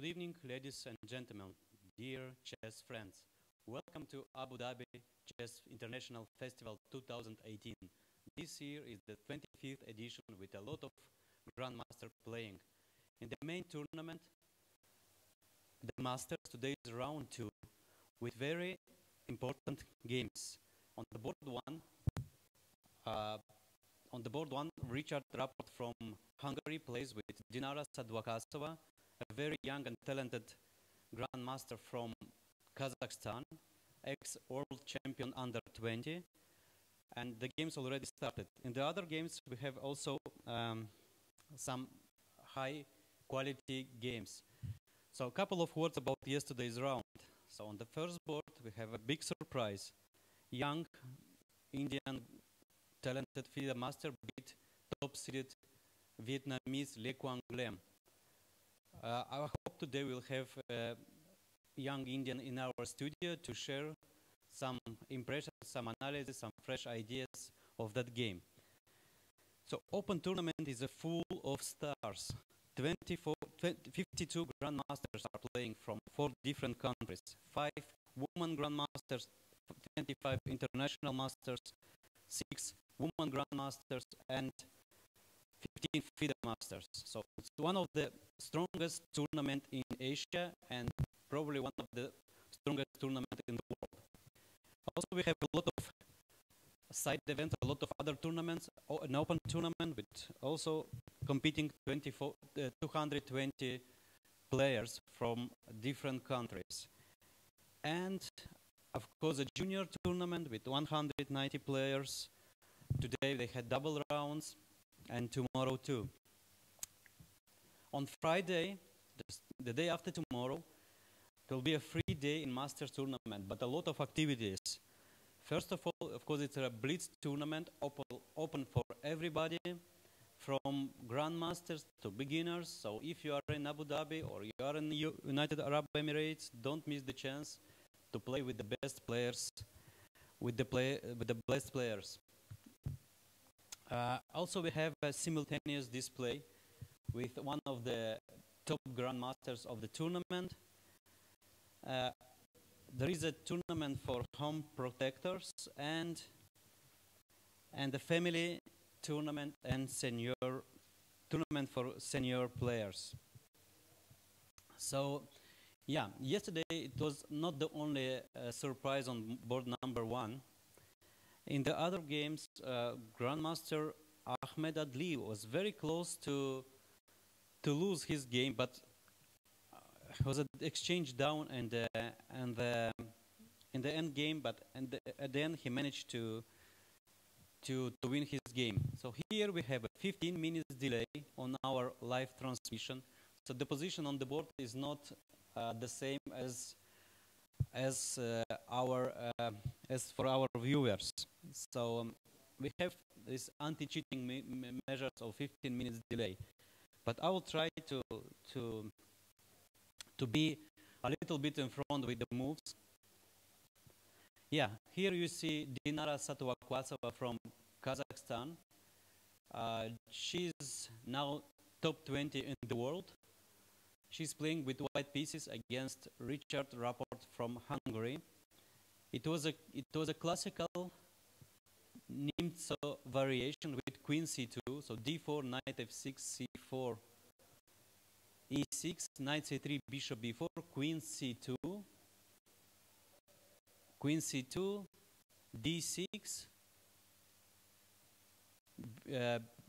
Good evening, ladies and gentlemen, dear chess friends. Welcome to Abu Dhabi Chess International Festival 2018. This year is the 25th edition with a lot of grandmaster playing. In the main tournament, the Masters, today is round 2 with very important games. On the board one, Richard Rapport from Hungary plays with Dinara Sadwakasova, a very young and talented grandmaster from Kazakhstan, ex-world champion under 20, and the games already started. In the other games, we have also some high-quality games. So a couple of words about yesterday's round. So on the first board, we have a big surprise. Young Indian talented FIDE master beat top-seeded Vietnamese Le Quang Lem. I hope today we'll have a young Indian in our studio to share some impressions, some analysis, some fresh ideas of that game. So Open Tournament is a full of stars. 52 grandmasters are playing from 4 different countries. 5 women grandmasters, 25 international masters, 6 women grandmasters, and 15 FIDE masters. So it's one of the strongest tournament in Asia and probably one of the strongest tournament in the world. Also, we have a lot of side events, a lot of other tournaments, an open tournament with also competing 220 players from different countries. And of course, a junior tournament with 190 players. Today they had double rounds, and tomorrow too. On Friday, the day after tomorrow, there will be a free day in Masters tournament, but a lot of activities. First of all, of course, it's a blitz tournament, open for everybody, from grandmasters to beginners. So if you are in Abu Dhabi or you are in the United Arab Emirates, don't miss the chance to play with the best players, with the best players. Also, we have a simultaneous display with one of the top grandmasters of the tournament. There is a tournament for home protectors and a family tournament and senior tournament for senior players. So, yeah, yesterday it was not the only surprise on board number 1. In the other games, Grandmaster Ahmed Adli was very close to lose his game, but was an exchange down in the end game. But at the end, he managed to win his game. So here we have a 15 minutes delay on our live transmission. So the position on the board is not the same as for our viewers. So we have this anti-cheating measures of 15 minutes delay. But I will try to be a little bit in front with the moves. Yeah, here you see Dinara Sadwakasova from Kazakhstan. She's now top 20 in the world. She's playing with white pieces against Richard Rapport from Hungary. It was a classical Nimzo variation with Queen C2, so D4, Knight F6, C4, E6, Knight C3, Bishop B4, Queen C2, Queen C2, D6,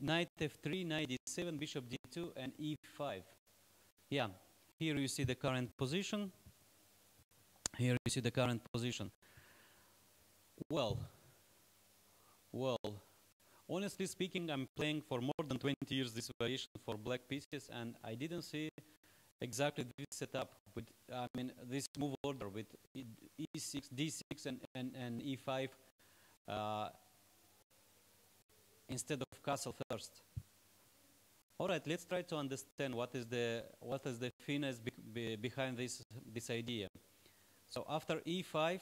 Knight F3, Knight D7, Bishop D2, and E5. Yeah, here you see the current position. Here you see the current position. Well, honestly speaking, I'm playing for more than 20 years this variation for black pieces, and I didn't see exactly this setup with, I mean, this move order with E6, D6, and E5 instead of castle first. All right, let's try to understand what is the finesse behind this idea. So after E5,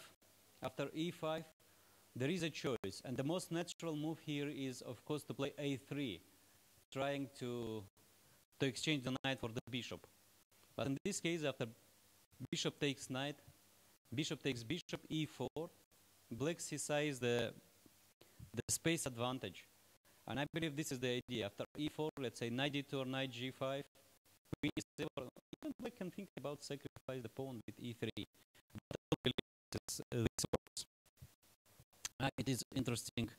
there is a choice, and the most natural move here is, of course, to play A3, trying to exchange the knight for the bishop. But in this case, after bishop takes knight, bishop takes bishop, e4, black seizes the space advantage. And I believe this is the idea. After e4, let's say knight d2 or knight g5, queen e7, even black can think about sacrifice the pawn with e3. But I don't believe this works. It is interesting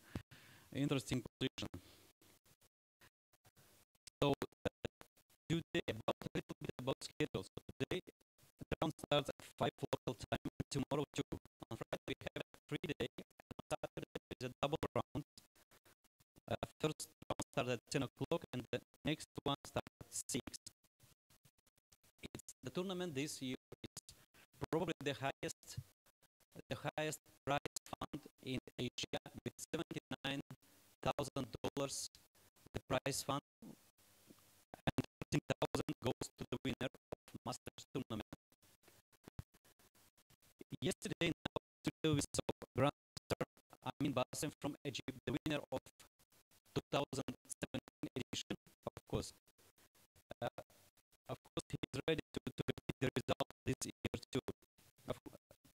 position. So today, a little bit about schedule. So today, the round starts at 5 local time. Tomorrow 2. On Friday we have a free day. On Saturday there is a double round. First round starts at 10 o'clock, and the next one starts at 6. The tournament this year is probably the highest prize fund in Asia, with $79,000 the prize fund, and 13,000 goes to the winner of Masters tournament. Yesterday, we saw Grandmaster Amin Bassem from Egypt, the winner of 2017 edition. Of course, he is ready to repeat the result this year too.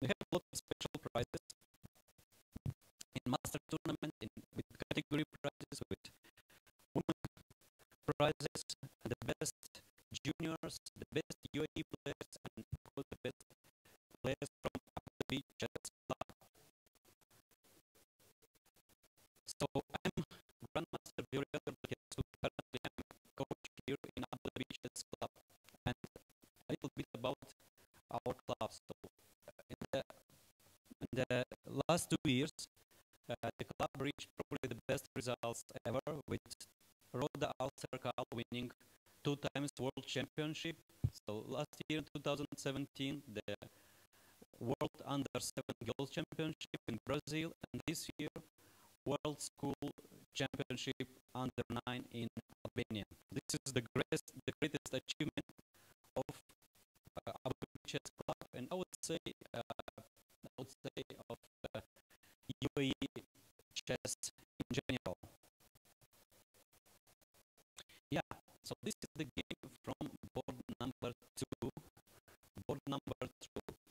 We have a lot of special prizes in Master tournament, with category prizes, with women prizes, the best juniors, the best UAE players, and of course the best players from Dhabi Chess Club. So I'm Grandmaster Vioriel. Currently I'm coach here in Dhabi Chess Club, and a little bit about our club. So in the last 2 years, the club reached probably the best results ever, with Roda Al Serkal winning 2 times World Championship. So last year, 2017, the World Under-7 Girls Championship in Brazil, and this year, World School Championship Under-9 in Albania. This is the greatest achievement of Dhabi Chess Club, and I would say of UAE chess in general. Yeah, so this is the game from board number 2. Board number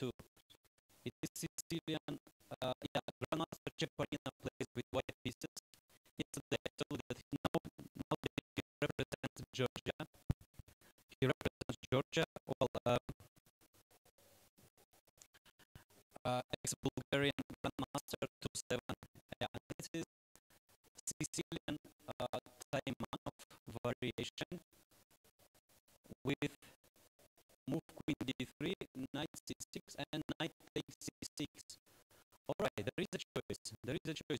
2. It is Sicilian. Grandmaster Ceparina plays with white pieces. Yesterday I told that now he represents Georgia. Well, ex-Bulgarian Grandmaster 2-7. This is Sicilian Taimanov variation with move queen d3, knight c6, and knight takes c6. Alright, there is a choice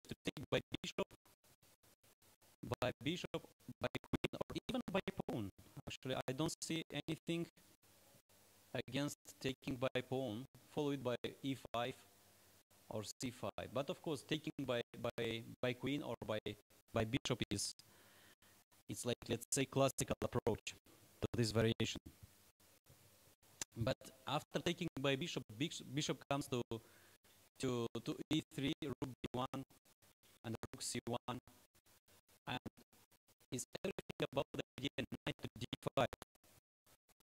to take by bishop, by queen, or even by pawn. Actually, I don't see anything against taking by pawn, followed by e5 or c5. But of course, taking by queen or by bishop it's like, let's say, classical approach to this variation. But after taking by bishop comes to e3, rook d1, and rook c1, and is everything about the idea knight to d5.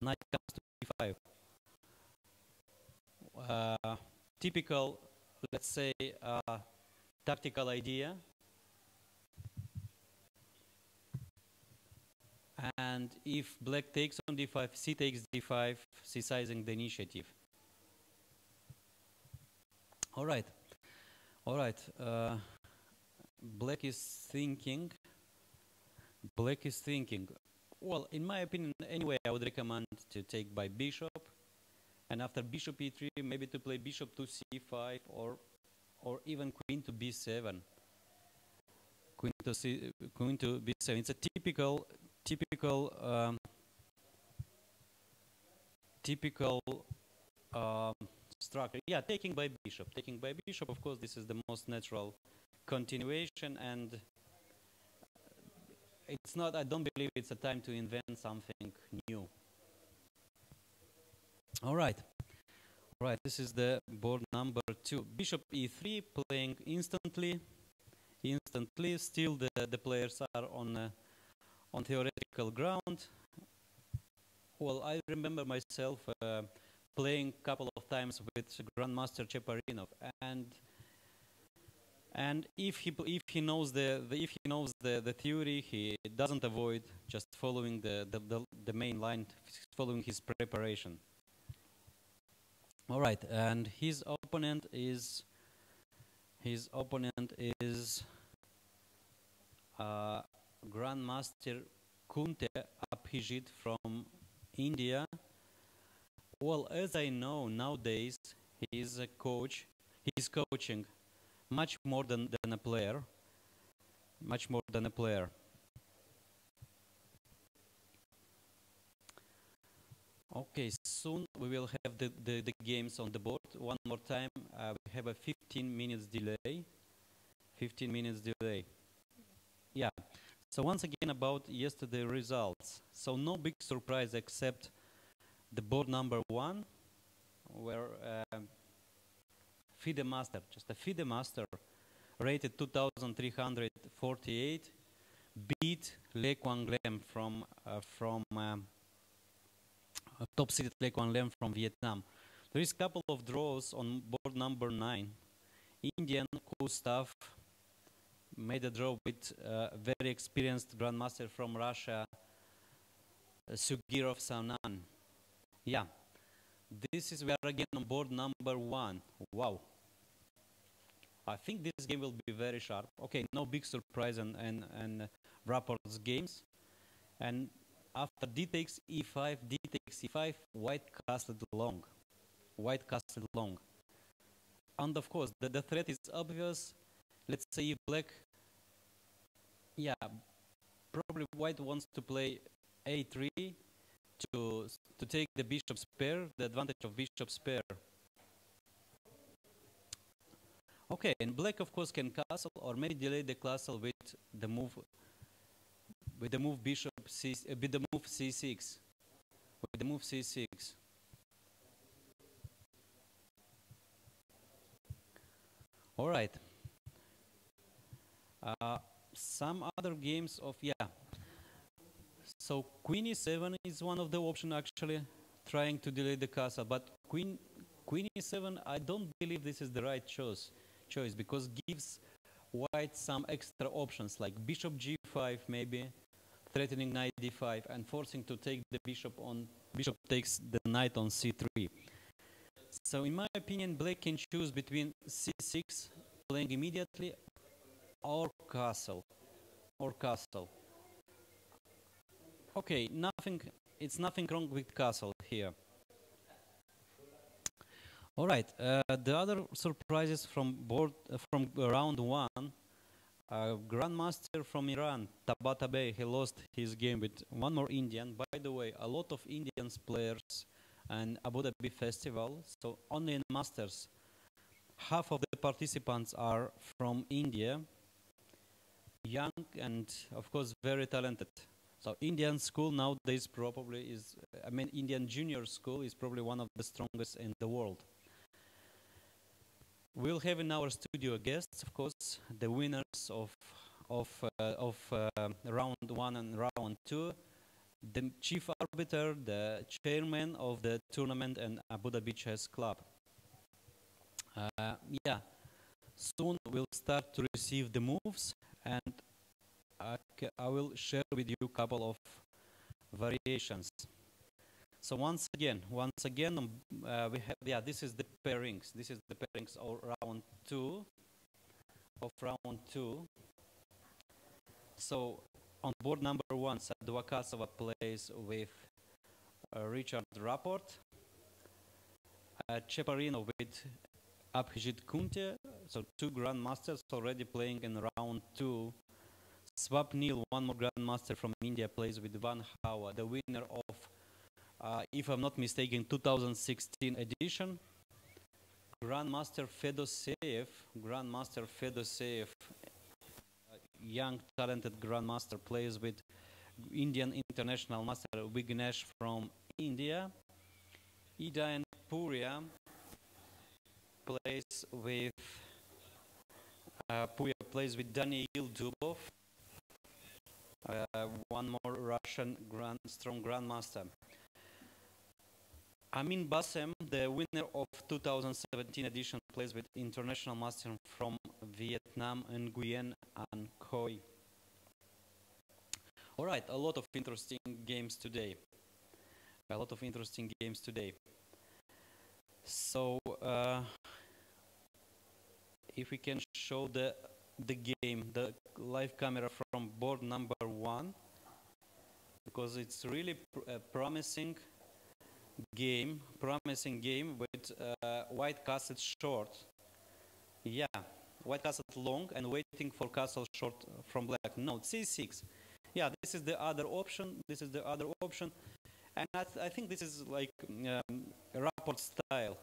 Knight comes to d5. Typical, let's say, tactical idea. And if black takes on d5, c takes d5, seizing the initiative. All right. Black is thinking. Well, in my opinion, anyway, I would recommend to take by bishop, and after bishop e3, maybe to play bishop to c5, or even queen to b7. Queen to b7. It's a typical structure. Yeah, taking by bishop. Of course, this is the most natural continuation, and it's not. I don't believe it's a time to invent something new. All right. This is the board number 2. Bishop e3, playing instantly. Still, the players are on theoretical ground. Well, I remember myself playing a couple of times with Grandmaster Cheparinov, and if he knows the theory, he doesn't avoid just following the main line, following his preparation. All right, and his opponent is Grandmaster Kunte Abhijit from India. Well, as I know nowadays, he's a coach. He's coaching much more than a player. Much more than a player. Okay, soon we will have the games on the board. One more time, we have a 15 minutes delay. 15 minutes delay. Yeah. So once again about yesterday results. So no big surprise except the board number 1, where FIDE Master, just a FIDE Master, rated 2,348, beat Le Quang Lem from top seeded Le Quang Lem from Vietnam. There is a couple of draws on board number 9. Indian Gustav made a draw with very experienced grandmaster from Russia, Sugirov Sanan. Yeah, we are again on board number 1. Wow. I think this game will be very sharp. Okay, no big surprise and Rapport's games. And after d takes e5, d takes e5, white castled long. White castled long. And of course, the threat is obvious. Let's say if black, yeah, probably white wants to play a3 to take the bishop's pair, the advantage of bishop's pair. Okay, and black of course can castle or maybe delay the castle with the move bishop c, with the move c6. With the move c6. All right. Some other games of, yeah. So queen e7 is one of the options actually, trying to delay the castle. But queen e7, I don't believe this is the right choice because gives white some extra options like bishop g5 maybe, threatening knight d5 and forcing to take the bishop takes the knight on c3. So in my opinion, black can choose between c6, playing immediately, or castle. Okay, it's nothing wrong with castle here. All right, the other surprises from round 1, Grandmaster from Iran, Tabatabai, he lost his game with one more Indian. By the way, a lot of Indian players and Abu Dhabi festival, so only in Masters, half of the participants are from India, young and of course very talented. So Indian school nowadays probably is, Indian junior school is probably one of the strongest in the world. We'll have in our studio guests, of course, the winners of round 1 and round 2, the chief arbiter, the chairman of the tournament and Abu Dhabi Chess Club. Yeah, soon we'll start to receive the moves, and I will share with you a couple of variations. So once again, we have, yeah, this is the pairings. This is the pairings of round 2. So on board number 1, Sadwakasova plays with Richard Rapport. Cheparinov with Abhijit Kunte. So 2 grandmasters already playing in round 2. Swapnil, one more grandmaster from India, plays with Van Hawa, the winner of, if I'm not mistaken, 2016 edition. Grandmaster Fedoseev, young talented grandmaster, plays with Indian international master Vignesh from India. Ida and Puria plays with Daniil Dubov, one more Russian strong grandmaster. Amin Bassem, the winner of 2017 edition, plays with international master from Vietnam, Nguyen and Khoi. All right, a lot of interesting games today. A lot of interesting games today. So, if we can show the game, the live camera from board number 1, because it's really a promising game with white castle short. Yeah, white castle long and waiting for castle short from black. No, c6. Yeah, this is the other option. This is the other option. And I think this is like rapport style.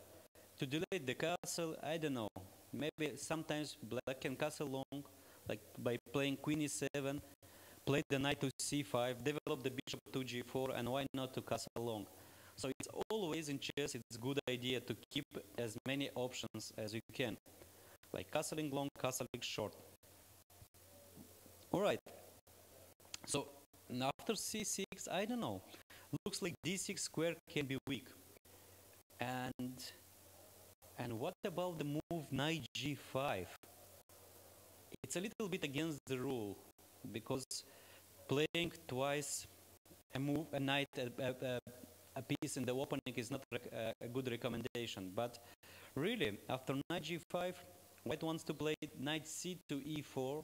To delay the castle, I don't know. Maybe sometimes black can castle long, like by playing queen e7, play the knight to c5, develop the bishop to g4, and why not to castle long? So it's always in chess, it's a good idea to keep as many options as you can, like castling long, castling short. All right. So after c6, I don't know. Looks like d6 square can be weak. And what about the move knight g5? It's a little bit against the rule, because playing twice a knight, a piece in the opening is not a good recommendation. But really, after knight g5, white wants to play knight c to e4,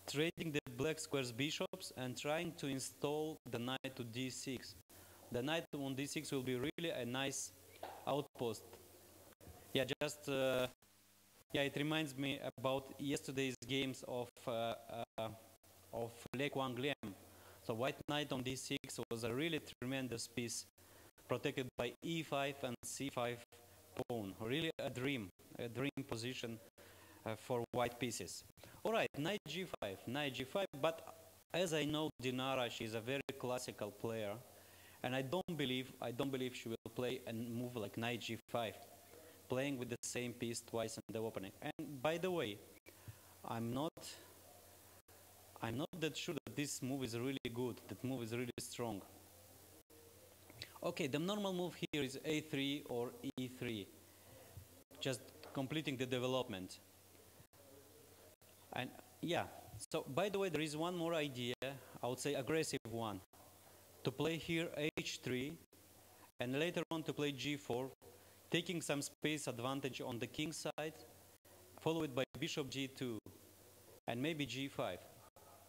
trading the black squares bishops and trying to install the knight to d6. The knight on d6 will be really a nice outpost. Yeah, just yeah, it reminds me about yesterday's games of Le Quang Liem. So white knight on d6 was a really tremendous piece, protected by e5 and c5 pawn. Really a dream position for white pieces. All right, knight g5, but as I know Dinara, she's a very classical player, and I don't believe she will play a move like knight g5, playing with the same piece twice in the opening. And by the way, I'm not that sure that this move is really good, that move is really strong. Okay, the normal move here is a3 or e3, just completing the development. And yeah, so by the way, there is one more idea, I would say aggressive one, to play here h3 and later on to play g4, taking some space advantage on the king side, followed by bishop g2 and maybe g5.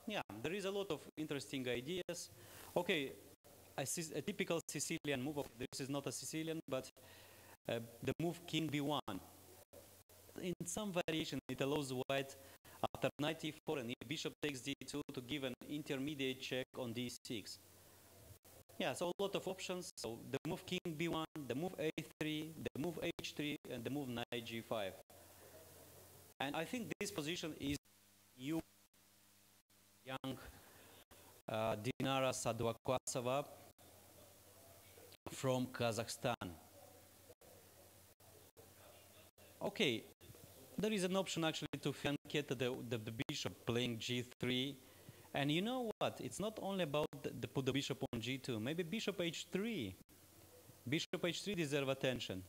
Yeah, there is a lot of interesting ideas. Okay, a typical Sicilian move, this is not a Sicilian, but the move king b1. In some variation, it allows white after knight e4 and if bishop takes d2 to give an intermediate check on d6. Yeah, so a lot of options. So the move king b1, the move a3, the move h3, and the move knight g5. And I think this position is young Dinara Sadwakasova from Kazakhstan. Okay, there is an option actually to flanket the bishop playing g3. And you know what? It's not only about put the bishop on g2. Maybe bishop h3. Bishop h3 deserves attention.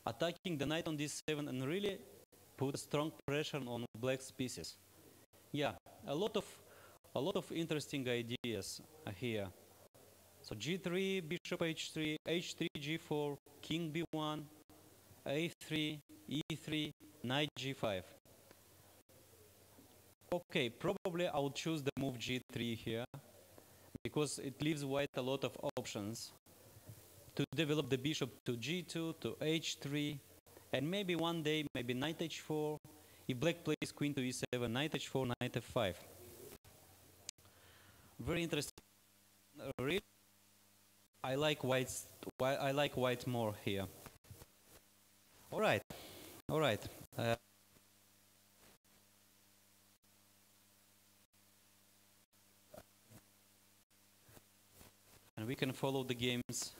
Attacking the knight on d7 and really put strong pressure on black's pieces. Yeah, a lot of interesting ideas here. So g3, bishop h3, h3, g4, king b1, a3, e3, knight g5. Okay, probably I would choose the move g3 here, because it leaves white a lot of options to develop the bishop to g2, to h3, and maybe one day, maybe knight h4, if black plays queen to e7, knight h4, knight f5. Very interesting. Really, I like white more here. All right. And we can follow the games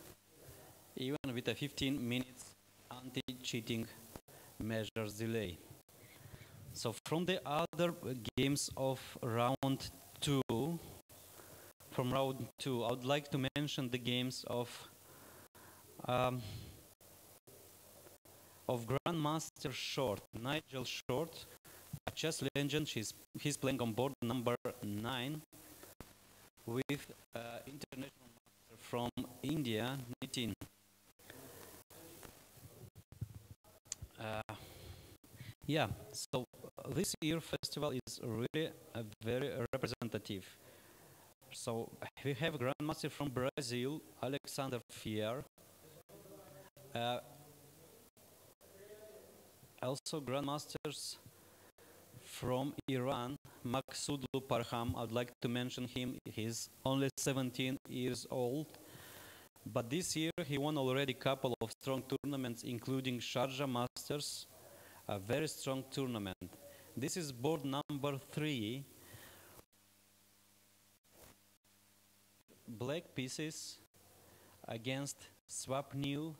even with a 15 minutes anti-cheating measures delay. So from the other games of round 2, I would like to mention the games of of Grandmaster Short, Nigel Short, a chess legend. He's playing on board number 9 with international master from India, Nitin. Yeah, so this year festival is really very representative. So we have Grandmaster from Brazil, Alexander Fier. Also Grandmasters from Iran, Maksudlu Parham. I'd like to mention him. He's only 17 years old. But this year he won already a couple of strong tournaments, including Sharjah Masters, a very strong tournament. This is board number 3. Black pieces against Swapnil,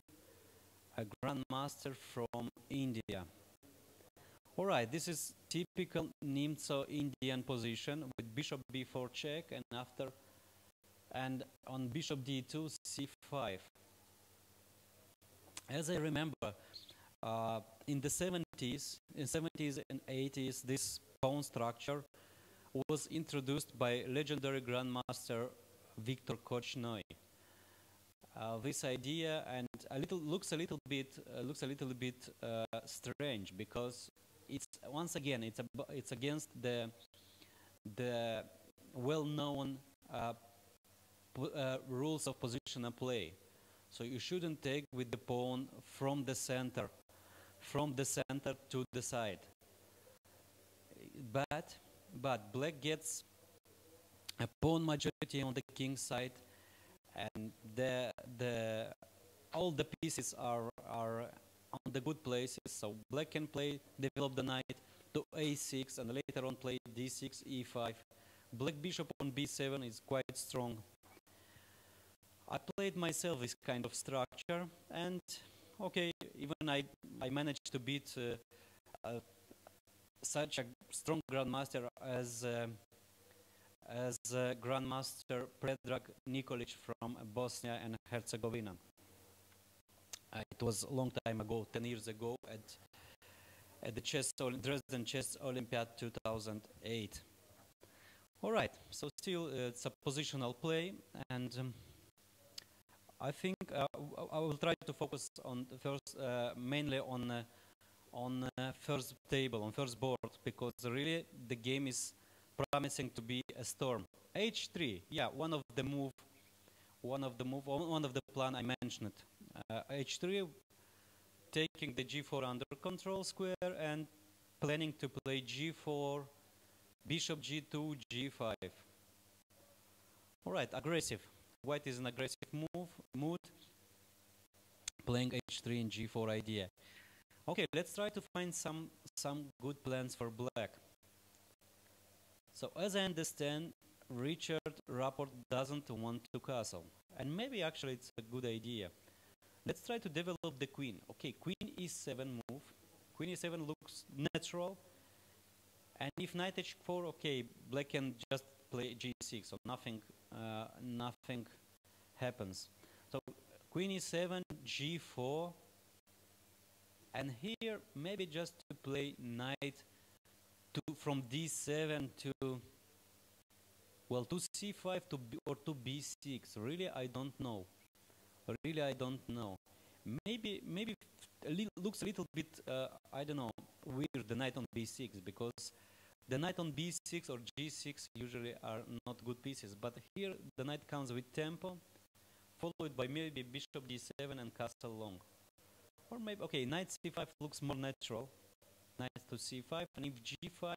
a grandmaster from India. All right, this is typical Nimzo Indian position with bishop b4 check, and on bishop d2 c5. As I remember, in the 70s and 80s, this pawn structure was introduced by legendary grandmaster Viktor Korchnoi. This idea looks a little bit strange, because it's once again it's against the well-known rules of positional play. So you shouldn't take with the pawn from the center to the side. But black gets a pawn majority on the king side, and all the pieces are on the good places. So black can develop the knight to a6, and later on play d6, e5. Black bishop on b7 is quite strong. I played myself this kind of structure, and okay, even I managed to beat such a strong grandmaster as Grandmaster Predrag Nikolic from Bosnia and Herzegovina. It was a long time ago, 10 years ago, at the Dresden Chess Olympiad 2008. All right, so still it's a positional play, and I think I will try to focus on mainly on first table, on first board, because really the game is promising to be a storm. H3, yeah, one of the plan I mentioned. H3, taking the G4 under control square and planning to play G4, Bishop G2, G5. All right, aggressive. White is an aggressive mood, playing H3 and G4 idea. Okay, let's try to find some good plans for black. So as I understand, Richard Rapport doesn't want to castle, and maybe actually it's a good idea. Let's try to develop the queen. Okay, queen e7 move. Queen e7 looks natural, and if knight h4, okay, black can just play g6, so nothing happens. So queen e7, g4, and here maybe just to play knight from d7 to c5 or to b6. Really, I don't know. Maybe looks a little bit I don't know, weird, the knight on b6, because the knight on b6 or g6 usually are not good pieces. But here the knight comes with tempo, followed by maybe bishop d7 and castle long. Or maybe, okay, knight c5 looks more natural. Knight to c5, and if g5,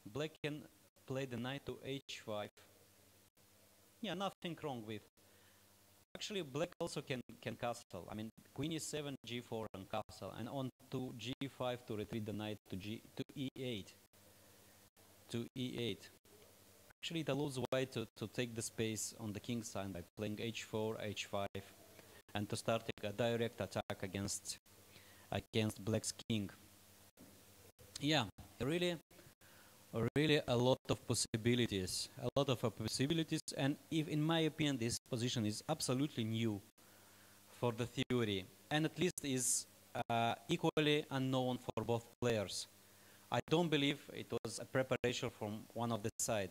black can play the knight to h5. Yeah, nothing wrong with. Actually, black also can castle. I mean, queen e7, g4, and castle, and on to g5 to retreat the knight to e8. Actually, it allows white to take the space on the king side by playing h4, h5, and to start a direct attack against black's king. Yeah, really a lot of possibilities, and if, in my opinion, this position is absolutely new for the theory, and at least is equally unknown for both players. I don't believe it was a preparation from one of the side.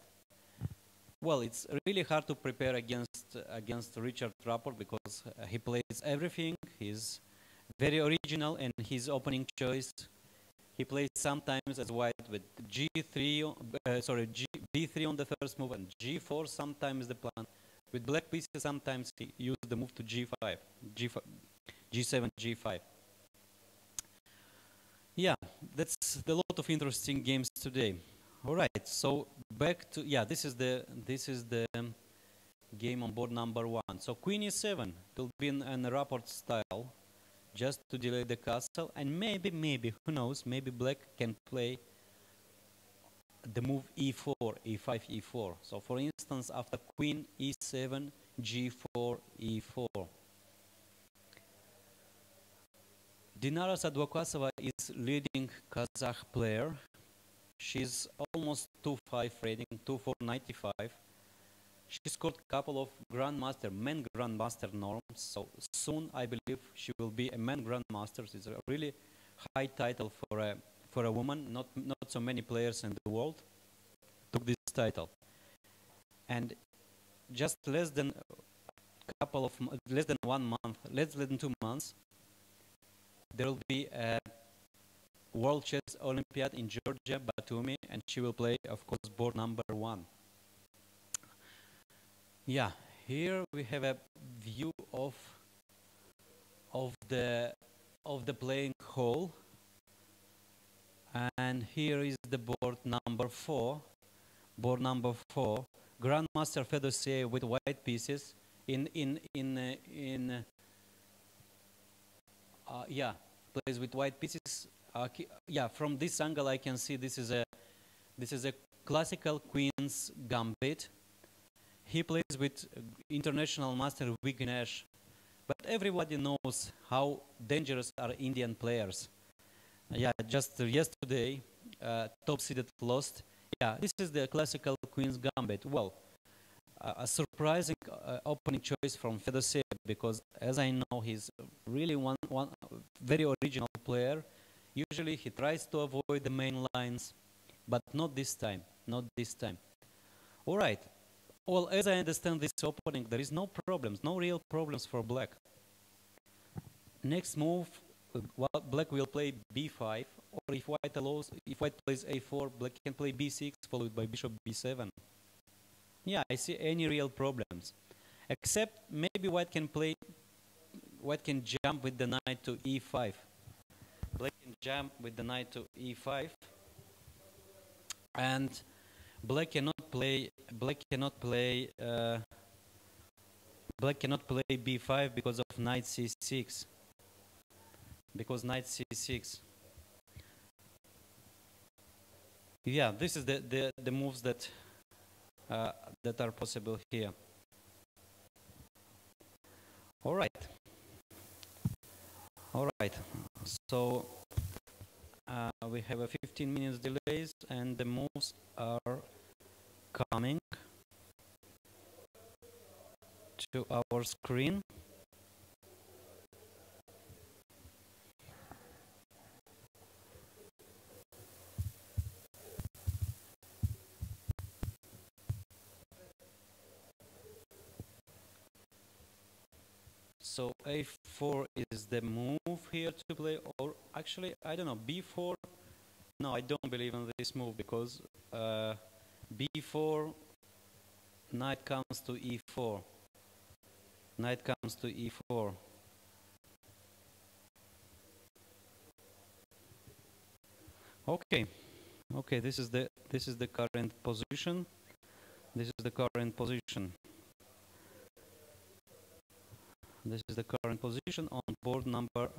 Well, it's really hard to prepare against Richard Rapport because he plays everything. He's very original in his opening choice. He plays sometimes as white with G3, B3 on the first move and G4 sometimes the plan. With black pieces sometimes he used the move to G5, G7, G5. Yeah, that's the lot of interesting games today. All right, so back to this is the game on board number 1. So Queen E7 will be in a Rapport style, just to delay the castle, and maybe who knows, maybe black can play the move E4, E5, E4. So for instance, after Queen E7, G4, E4. Dinara Sadwakasova is leading Kazakh player. She's almost 2.5 rating, 2.495. She scored a couple of men grandmaster norms. So soon, I believe she will be a man grandmaster. It's a really high title for a woman. Not so many players in the world took this title. And just less than 1 month, less than 2 months, there will be a World Chess Olympiad in Georgia, Batumi, and she will play, of course, board number 1. Yeah, here we have a view of the playing hall, and here is the board number 4. Board number 4, Grandmaster Fedosier with white pieces plays with white pieces. From this angle I can see this is a classical queen's gambit. He plays with international master Vignesh, but everybody knows how dangerous are Indian players. Just yesterday, top-seeded lost. This is the classical queen's gambit. Well, a surprising opening choice from Fedosier, because as I know, he's really one very original player. Usually he tries to avoid the main lines, but not this time, not this time. All right. Well, as I understand this opening, there is no real problems for black. Next move, black will play b5, or if white plays a4, black can play b6, followed by bishop b7. Yeah, I see any real problems, except maybe white can jump with the knight to e5. Black can jump with the knight to e5, and black cannot play b5 because of knight c6. Yeah, this is the moves that are possible here. All right. So we have a 15 minutes delays, and the moves are coming to our screen. So a4 is the move here to play, or actually, I don't know, b4. No, I don't believe in this move, because b4, knight comes to e4. Knight comes to e4. Okay, this is the current position. This is the current position. This is the current position on board number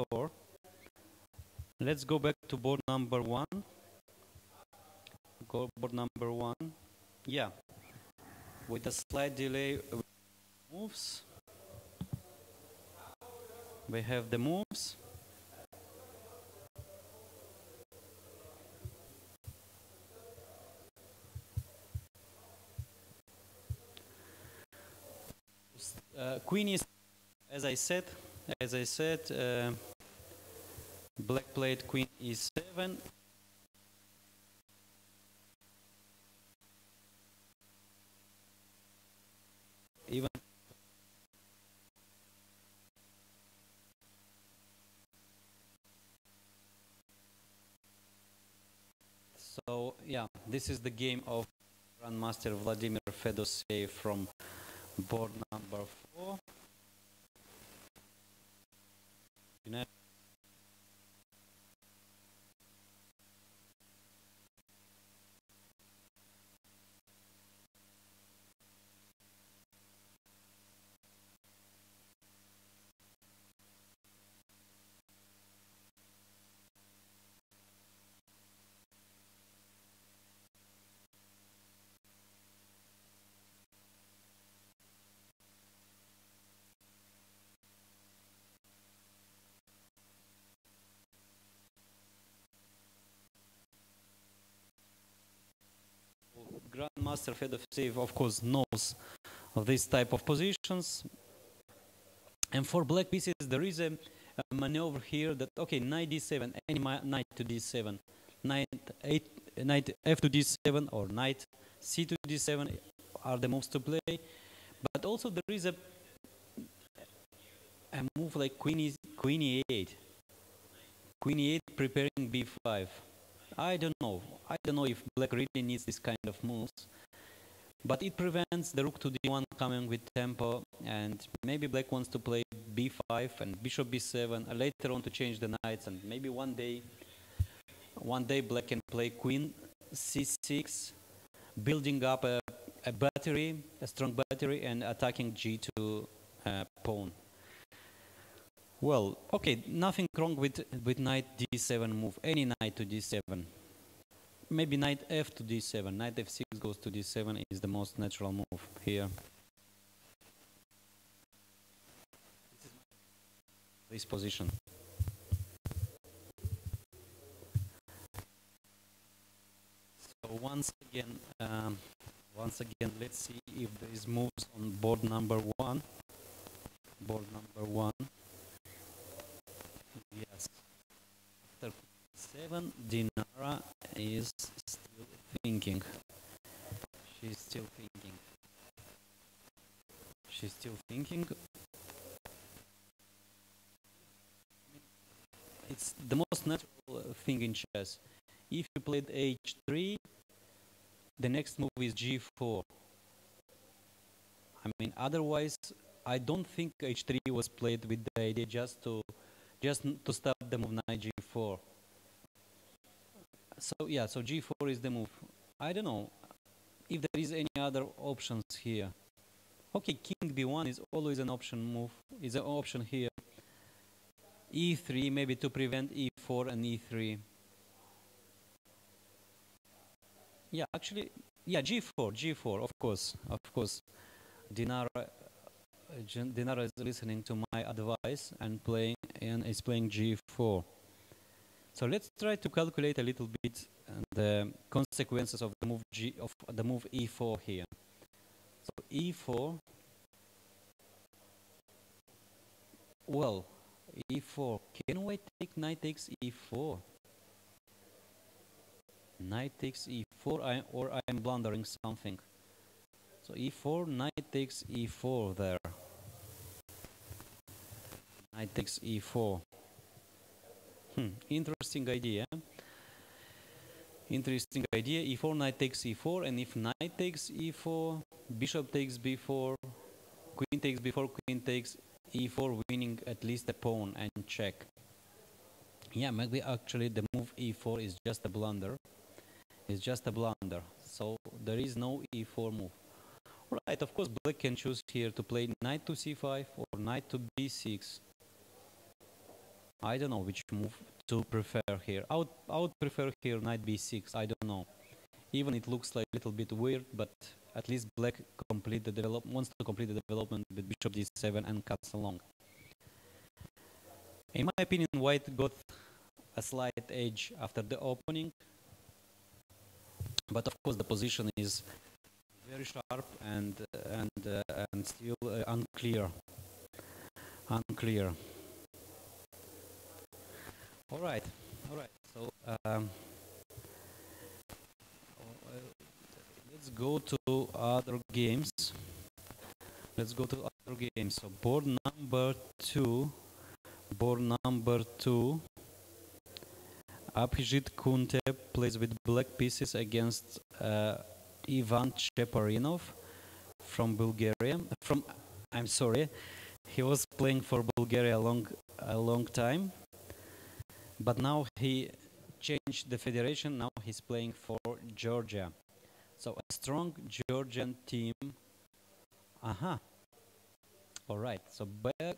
4. Let's go back to board number 1. Go board number 1. Yeah, with a slight delay moves. We have the moves. Queen is, as I said, black played queen e7. Even so, yeah, this is the game of Grandmaster Vladimir Fedoseev from board number 4. Grandmaster Fedoseev, of course, knows of this type of positions. And for black pieces, there is a maneuver here that, okay, knight d7, any knight to d7, knight f to d7, or knight c to d7 are the moves to play. But also there is a move like queen e8. Queen e8 preparing b5. I don't know if black really needs this kind of moves, but it prevents the rook to d1 coming with tempo, and maybe black wants to play b5 and bishop b7, and later on to change the knights, and maybe one day black can play queen c6, building up a strong battery, and attacking g2 pawn. Well, okay, nothing wrong with knight d7 move, any knight to d7. Maybe knight f to d7, knight f6 goes to d7 is the most natural move here. This position. So once again, let's see if there is moves on board number 1. Board number 1. Yes. After 7, Dinara is still thinking. She's still thinking. It's the most natural thing in chess. If you played h3, the next move is g4. I mean, otherwise, I don't think h3 was played with the idea just to stop the move knight g4. So yeah, so g4 is the move. I don't know if there is any other options here. Okay, king b1 is always an option move. Is an option here. e3 maybe to prevent e4 and e3. Yeah, actually, yeah, g4, of course. Dinara is listening to my advice and is playing g4. So let's try to calculate a little bit the consequences of the move e4 here. So e4. Well, e4. Can we take knight takes e4? Knight takes e4, or I am blundering something. So e4, knight takes e4 there. Knight takes e4. Interesting idea. E4, knight takes e4, and if knight takes e4, bishop takes b4, queen takes b4, queen takes e4, winning at least a pawn and check. Yeah, maybe actually the move e4 is just a blunder. So there is no e4 move. Right, of course, black can choose here to play knight to c5 or knight to b6. I don't know which move to prefer here. I would prefer here knight b6. I don't know. Even it looks like a little bit weird, but at least black wants to complete the development with bishop d7 and cuts along. In my opinion, white got a slight edge after the opening, but of course the position is very sharp and still unclear Unclear. All right. So let's go to other games. So board number two. Abhijit Kunte plays with black pieces against Ivan Cheparinov from Bulgaria. I'm sorry, he was playing for Bulgaria a long time, but now he changed the federation. Now he's playing for Georgia. So a strong Georgian team. All right. So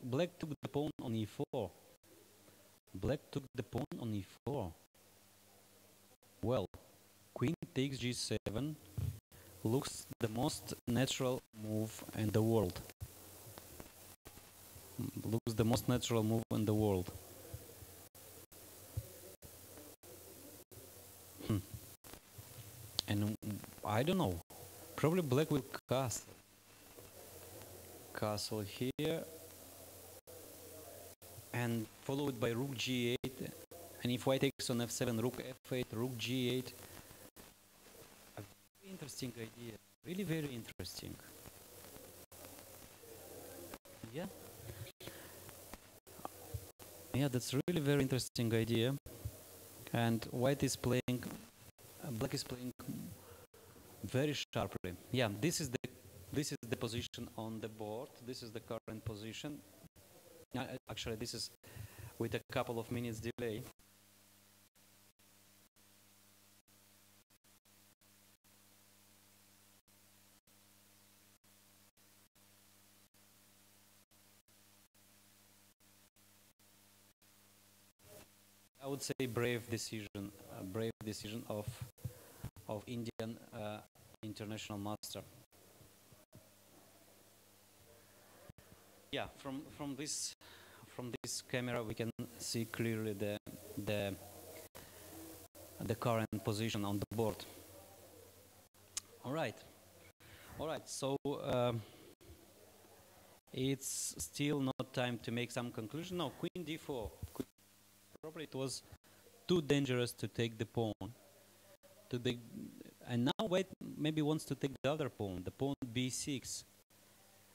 black took the pawn on e4. Well, queen takes g7 looks the most natural move in the world. And I don't know. Probably black will castle here, and followed by rook g8. And if white takes on f7, rook f8, rook g8. A very interesting idea. Really very interesting. Yeah. Yeah, that's really very interesting idea. And white is playing, black is playing very sharply. Yeah, this is the position on the board. This is the current position. Actually, this is with a couple of minutes delay. I would say brave decision of Indian international master. Yeah, from this camera we can see clearly the current position on the board. All right. So it's still not time to make some conclusion. No, queen d4. Probably it was too dangerous to take the pawn. And now white maybe wants to take the other pawn, the pawn b6.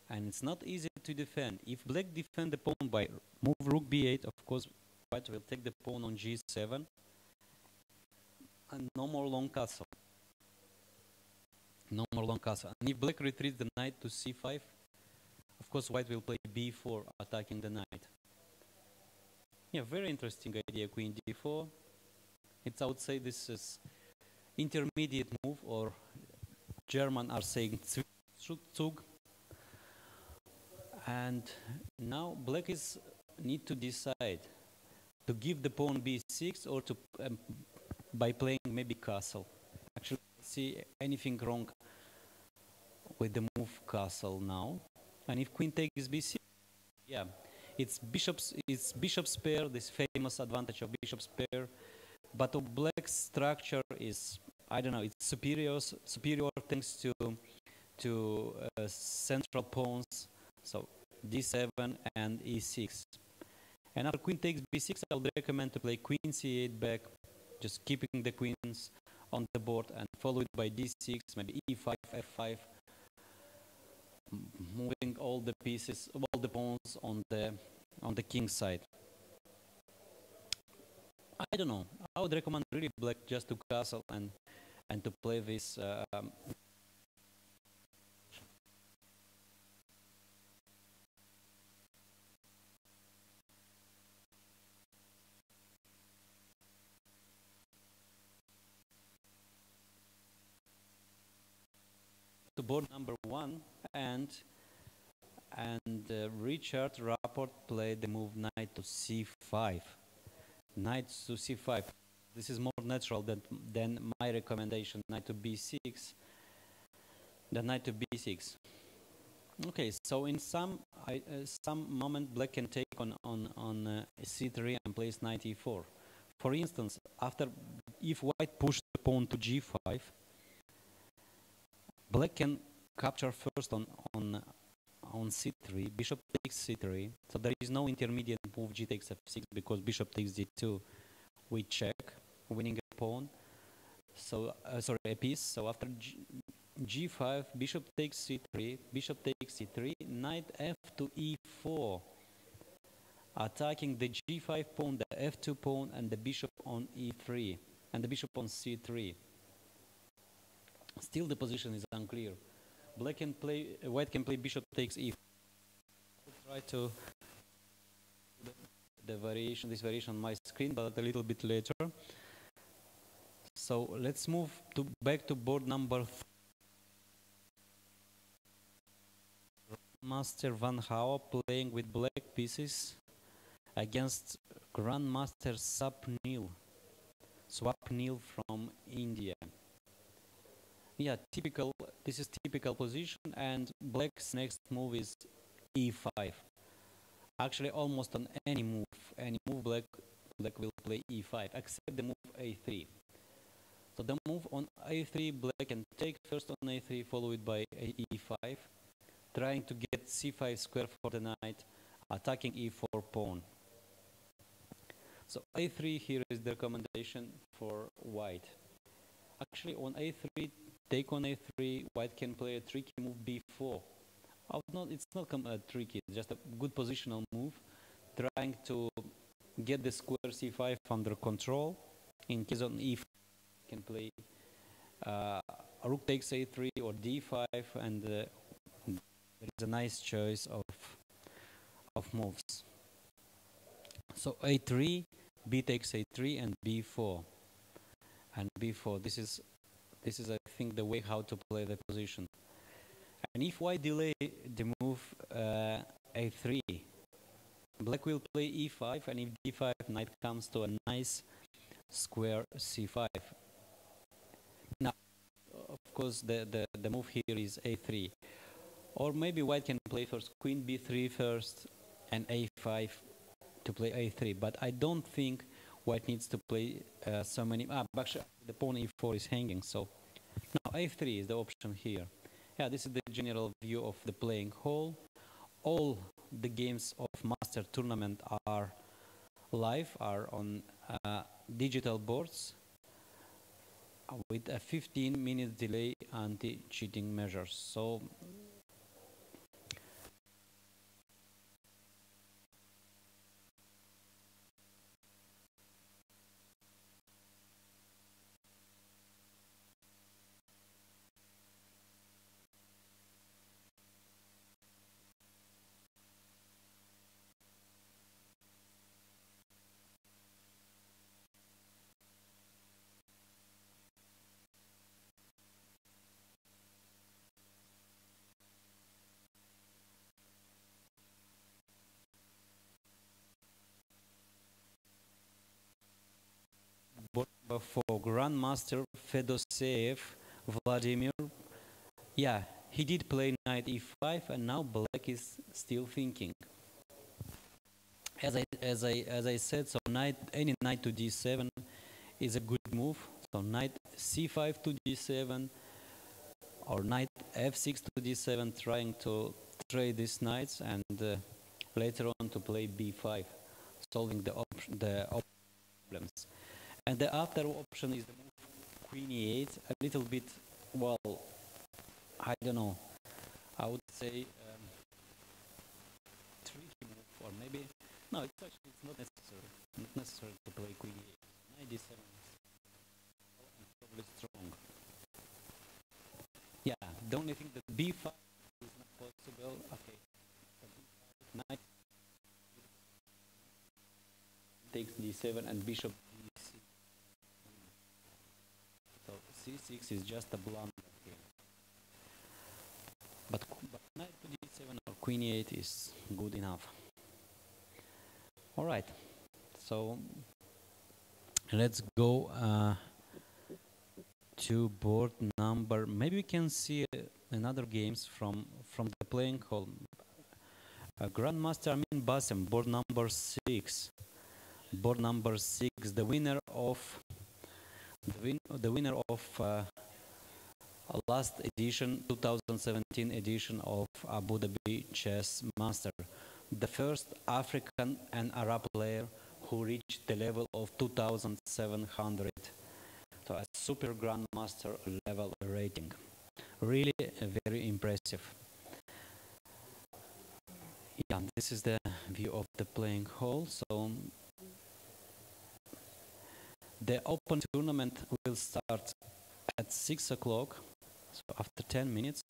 And it's not easy to defend. If black defend the pawn by move rook b8, of course white will take the pawn on g7. And no more long castle. And if black retreats the knight to c5, of course white will play b4, attacking the knight. Yeah, very interesting idea, queen d4. I would say this is intermediate move, or German are saying Zug. And now black need to decide to give the pawn b6 or to by playing maybe castle. Actually, I see anything wrong with the move castle now. And if queen takes b6, yeah. It's bishop's pair, this famous advantage of bishop's pair, but of black's structure is, I don't know, it's superior thanks to central pawns, so d7 and e6. And after queen takes b6, I would recommend to play queen c8 back, just keeping the queens on the board, and followed by d6, maybe e5, f5, moving all the pieces, all the pawns on the king side. I don't know. I would recommend really black just to castle and to play this. To board number 1, and Richard Rapport played the move knight to c5. Knight to c5. This is more natural than my recommendation, knight to b6. The knight to b6. Okay, so in some moment black can take on c3 and place knight e4. For instance, if white pushed the pawn to g5, black can capture first on on c3, bishop takes c3. So there is no intermediate move g takes f6 because bishop takes d2. We check, winning a pawn. So sorry, a piece. So after g5, bishop takes c3, bishop takes c3, knight f to e4, attacking the g5 pawn, the f2 pawn, and the bishop on e3, and the bishop on c3. Still the position is unclear. White can play bishop takes e4. I'll try to this variation on my screen, but a little bit later. So let's move back to board number 3. Master Van Houw playing with black pieces against Grandmaster Swapnil from India. Yeah, this is typical position, and black's next move is e5. Actually, almost on any move black will play e5, except the move a3. So the move on a3, black can take first on a3, followed by e5, trying to get c5 square for the knight, attacking e4 pawn. So a3 here is the recommendation for white. Actually, on a3, take on a3, white can play a tricky move b4. It's not tricky, it's just a good positional move, trying to get the square c5 under control. In case on e4, can play rook takes a3 or d5, and there is a nice choice of moves. So a3, b takes a3, and b4. And b4, this is I think the way how to play the position. And if white delay the move a3, black will play e5, and if d5, knight comes to a nice square c5. Now, of course, the move here is a3. Or maybe white can play first queen b3 first and a5 to play a3. But I don't think white needs to play so many. Actually, the pawn e4 is hanging, so now a3 is the option here. Yeah, this is the general view of the playing hall. All the games of Master Tournament are live, are on digital boards with a 15-minute delay anti-cheating measures. So for Grandmaster Fedoseev, Vladimir, yeah, he did play knight e5, and now black is still thinking. As I said, so any knight to d7 is a good move. So knight c5 to d7, or knight f6 to d7, trying to trade these knights, and later on to play b5, solving the problems. And the after option is the move queen e8, a little bit, well, I don't know, I would say tricky move, or maybe, no, it's not necessary to play queen e8. Knight d7 is probably strong. Yeah, the only thing that b5 is not possible. Okay, knight takes d7 and bishop d6. So c6 is just a blunder here. But knight to d7 or queen e8 is good enough. All right, so let's go to board number. Maybe we can see another games from the playing hall. Grandmaster Amin Bassem, board number 6. Board number 6, the winner of last edition, 2017 edition of Abu Dhabi Chess Master, the first African and Arab player who reached the level of 2,700. So a super grandmaster level rating. Really very impressive. Yeah, this is the view of the playing hall. So the open tournament will start at 6 o'clock, so after 10 minutes,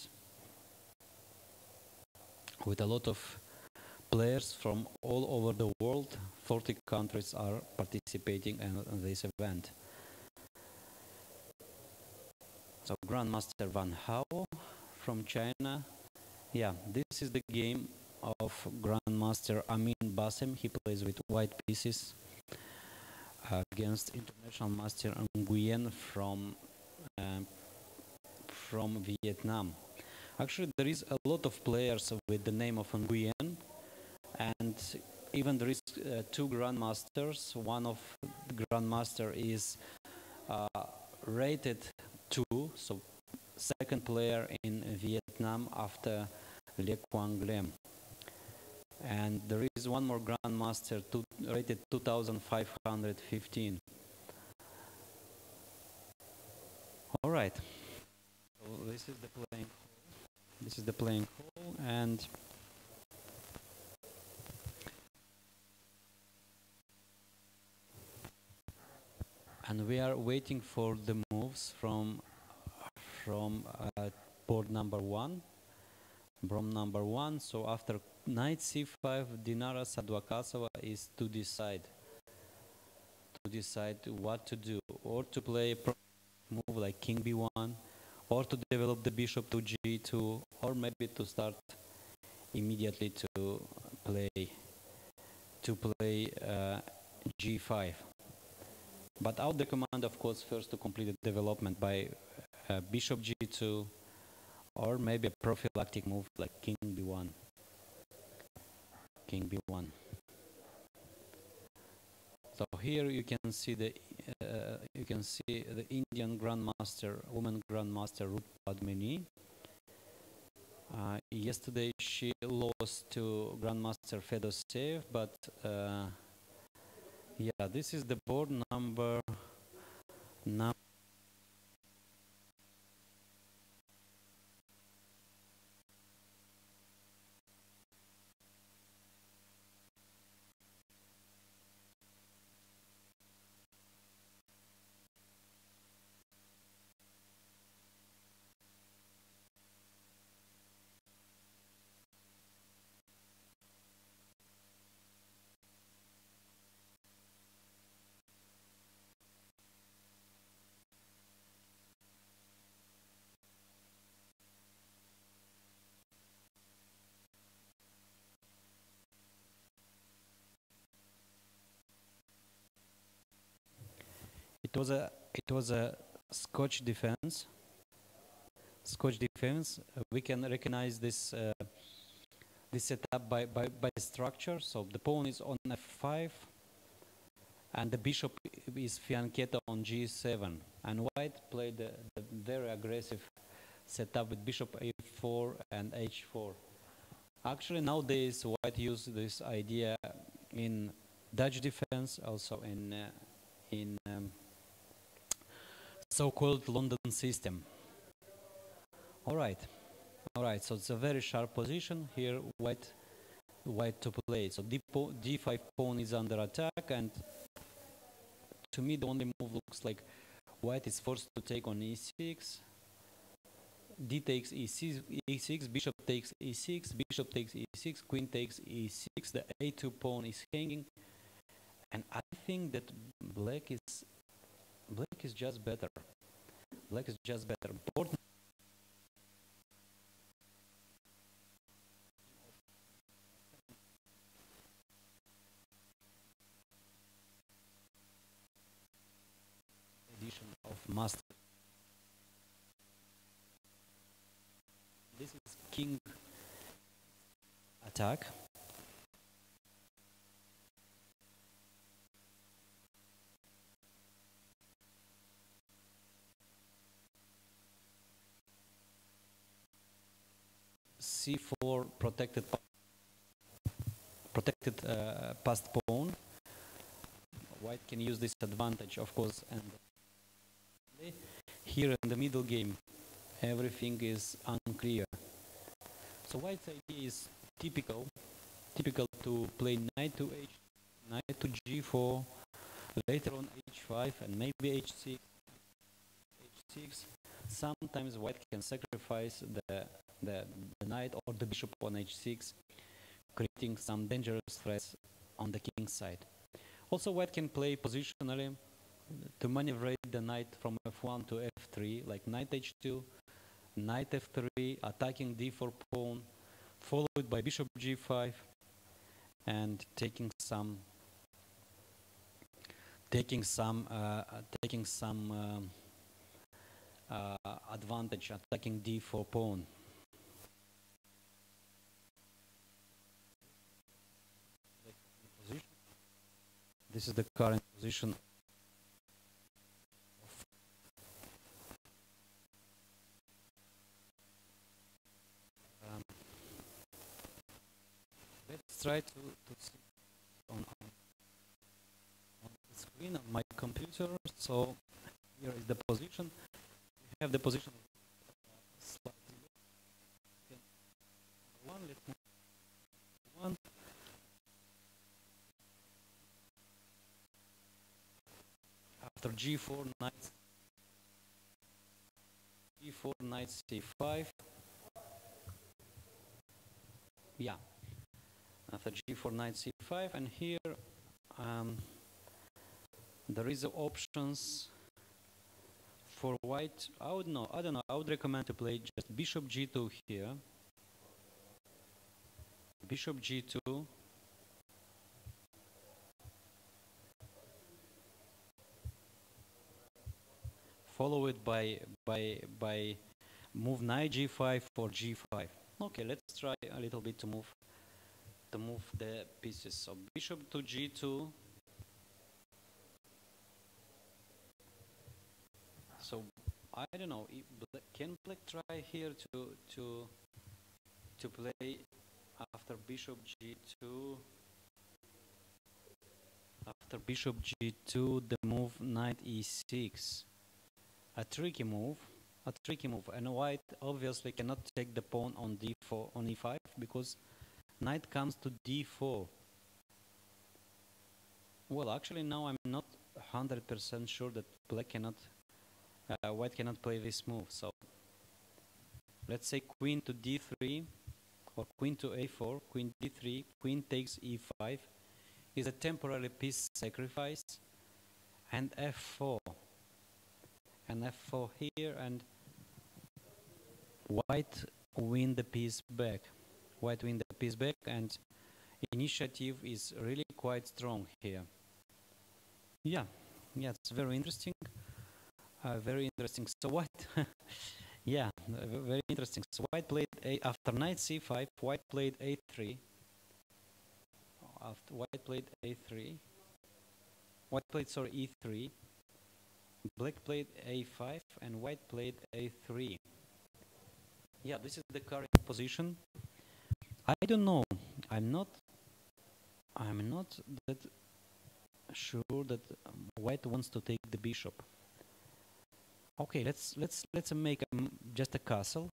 with a lot of players from all over the world. 40 countries are participating in this event. So Grandmaster Van Hao from China. Yeah, this is the game of Grandmaster Amin Bassem. He plays with white pieces against International Master Nguyen from Vietnam. Actually, there is a lot of players with the name of Nguyen, and even there is two grandmasters. One of the grandmaster is rated 2, so second player in Vietnam after Le Quang Lem. And there is one more grandmaster rated 2,515. All right. So this is the playing hall. This is the playing hall, and we are waiting for the moves from board number 1. From number 1. So after knight c5, Dinara Sadwakasova is to decide what to do, or to play a move like king b1, or to develop the bishop to g2, or maybe to start immediately to play g5. But I would recommend, of course, first to complete the development by bishop g2, or maybe a prophylactic move like king b1. King b1. So here you can see the Indian grandmaster, woman grandmaster Ruth Padmini. Yesterday she lost to Grandmaster Fedoseev, but yeah, this is the board number. It was a Scotch defense. We can recognize this this setup by structure. So the pawn is on f5, and the bishop is fianchetto on g7. And white played the very aggressive setup with bishop a4 and h4. Actually, nowadays white use this idea in Dutch defense, also in so-called London system. All right, so it's a very sharp position here, white to play. So d5 pawn is under attack, and to me the only move looks like white is forced to take on e6, d takes e6, bishop takes e6, bishop takes e6, queen takes e6, the a2 pawn is hanging, and I think that black is just better. Black is just better. Board edition of Master. This is king attack. c4 protected passed pawn. White can use this advantage, of course, and here in the middle game, everything is unclear. So White's idea is typical to play knight to h, knight to g4, later on h5, and maybe h6. Sometimes White can sacrifice the knight or the bishop on h6, creating some dangerous threats on the king's side. Also, White can play positionally to maneuver the knight from f1 to f3, like knight h2, knight f3, attacking d4 pawn, followed by bishop g5, and taking some advantage, attacking d4 pawn. This is the current position. Let's try to see on the screen on my computer. So here is the position. We have the position of one. Let's move one. After g4, knight c5. Yeah. After g4, knight c5, and here there is options for White. I don't know. I would recommend to play just bishop g2 here. Bishop g2. Follow it by move knight g5 for g5. Okay, let's try a little bit to move the pieces. So bishop to g2. So I don't know. Can Black try here to play after bishop g2? After bishop g2, the move knight e6. A tricky move, and White obviously cannot take the pawn on d4, on e5, because knight comes to d4. Well, actually now I'm not 100% sure that White cannot play this move. So let's say queen to d3, or queen to a4, queen d3, queen takes e5, is a temporary piece sacrifice, and f4. And f4 here, and White win the piece back. White win the piece back, and initiative is really quite strong here. Yeah, it's very interesting. Very interesting. So White, yeah, very interesting. So White played after knight c5. White played a3. After White played a3. White played e3. Black played a5 and White played a3. Yeah, this is the current position. I don't know. I'm not that sure that White wants to take the bishop. Okay, let's make just a castle.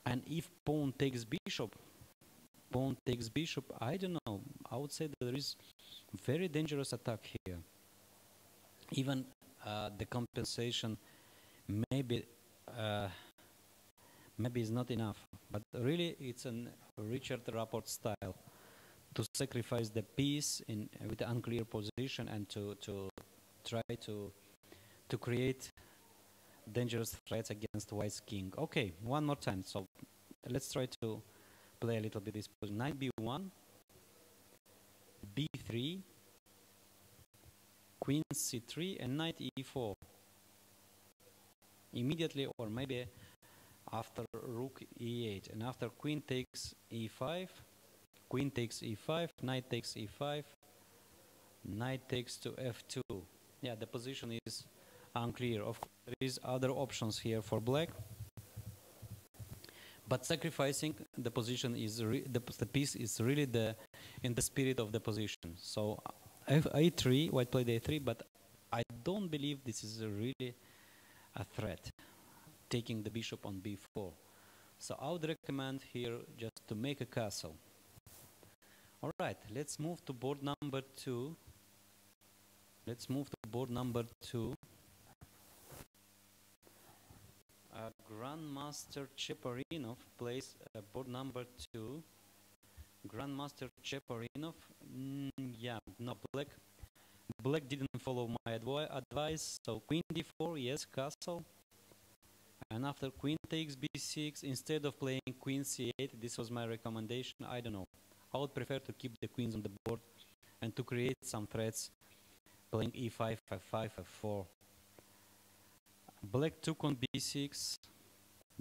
And if pawn takes bishop, I don't know. I would say that there is very dangerous attack here. Even the compensation maybe is not enough, but really it's a Richard Rapport style to sacrifice the piece with an unclear position and to try to create dangerous threats against White's king. Okay, one more time. So let's try to play a little bit this position. Knight b1, b3, queen c3, and knight e4. Immediately, or maybe after rook e8, and after queen takes e5, knight takes e5, knight takes to f2. Yeah, the position is unclear. Of course, there is other options here for Black, But sacrificing the position is the piece is really in the spirit of the position. So a3, white played a3, but I don't believe this is really a threat, taking the bishop on b4. So I would recommend here just to make a castle. All right, let's move to board number 2. Let's move to board number 2. Grandmaster Cheparinov plays board number 2. Grandmaster Cheparinov, yeah, no, black didn't follow my advice, so queen d4, yes, castle. And after queen takes b6, instead of playing queen c8, this was my recommendation, I don't know. I would prefer to keep the queens on the board and to create some threats, playing e5, f5, f4. Black took on b6,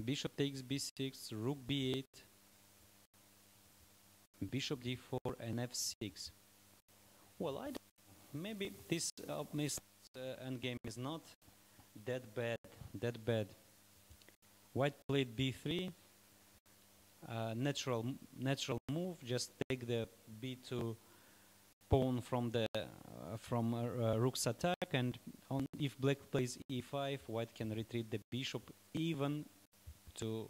bishop takes b6, rook b8, bishop d4, and f6. Well, I don't know. Maybe this endgame is not that bad. White played b3, natural move. Just take the b2 pawn from the rook's attack, and if black plays e5, white can retreat the bishop even to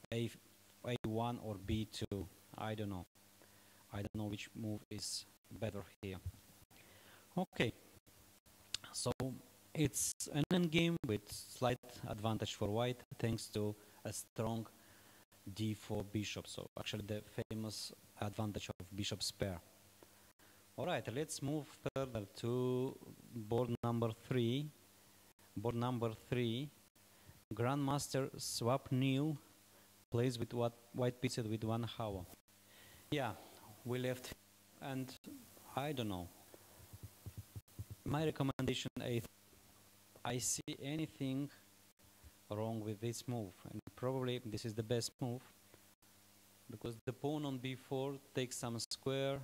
a1 or b2. I don't know which move is better here. Okay, so it's an endgame with slight advantage for white thanks to a strong d4 bishop. So actually the famous advantage of bishop's pair. All right, let's move further to board number 3. Board number 3, Grandmaster Swapnil plays with white pieces with 1 hour. Yeah, we left, and I don't know. My recommendation is I see anything wrong with this move, and probably this is the best move because the pawn on b4 takes some square,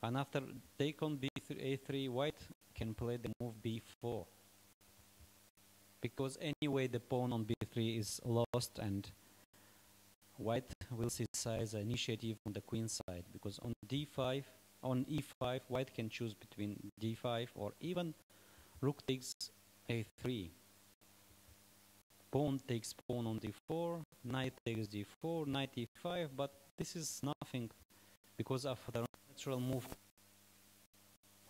and after take on b3, a3, white can play the move b4 because anyway the pawn on b3 is lost, and white will seize the initiative on the queen side because on d5, on e5, white can choose between d5 or even rook takes a3. Pawn takes pawn on d4, knight takes d4, knight e5, but this is nothing because of the natural move.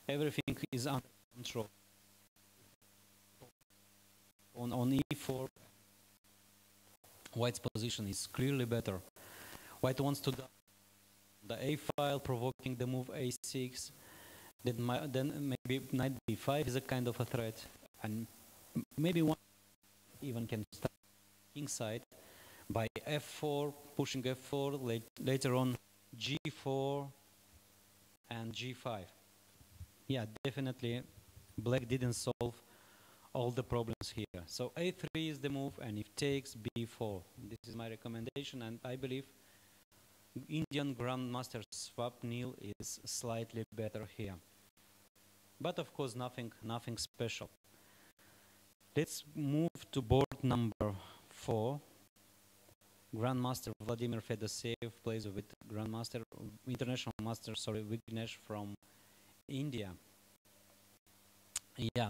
Everything is under control. On e4, white's position is clearly better. White wants to the a file, provoking the move a6. Then maybe knight b5 is a kind of a threat, and maybe one even can start king side by f4, pushing f4, later on g4 and g5. Yeah, definitely black didn't solve all the problems here. So a3 is the move, and if takes b4. This is my recommendation, and I believe Indian Grandmaster Swapnil is slightly better here. But of course nothing special. Let's move to board number 4. Grandmaster Vladimir Fedoseev plays with International Master Vignesh from India. Yeah,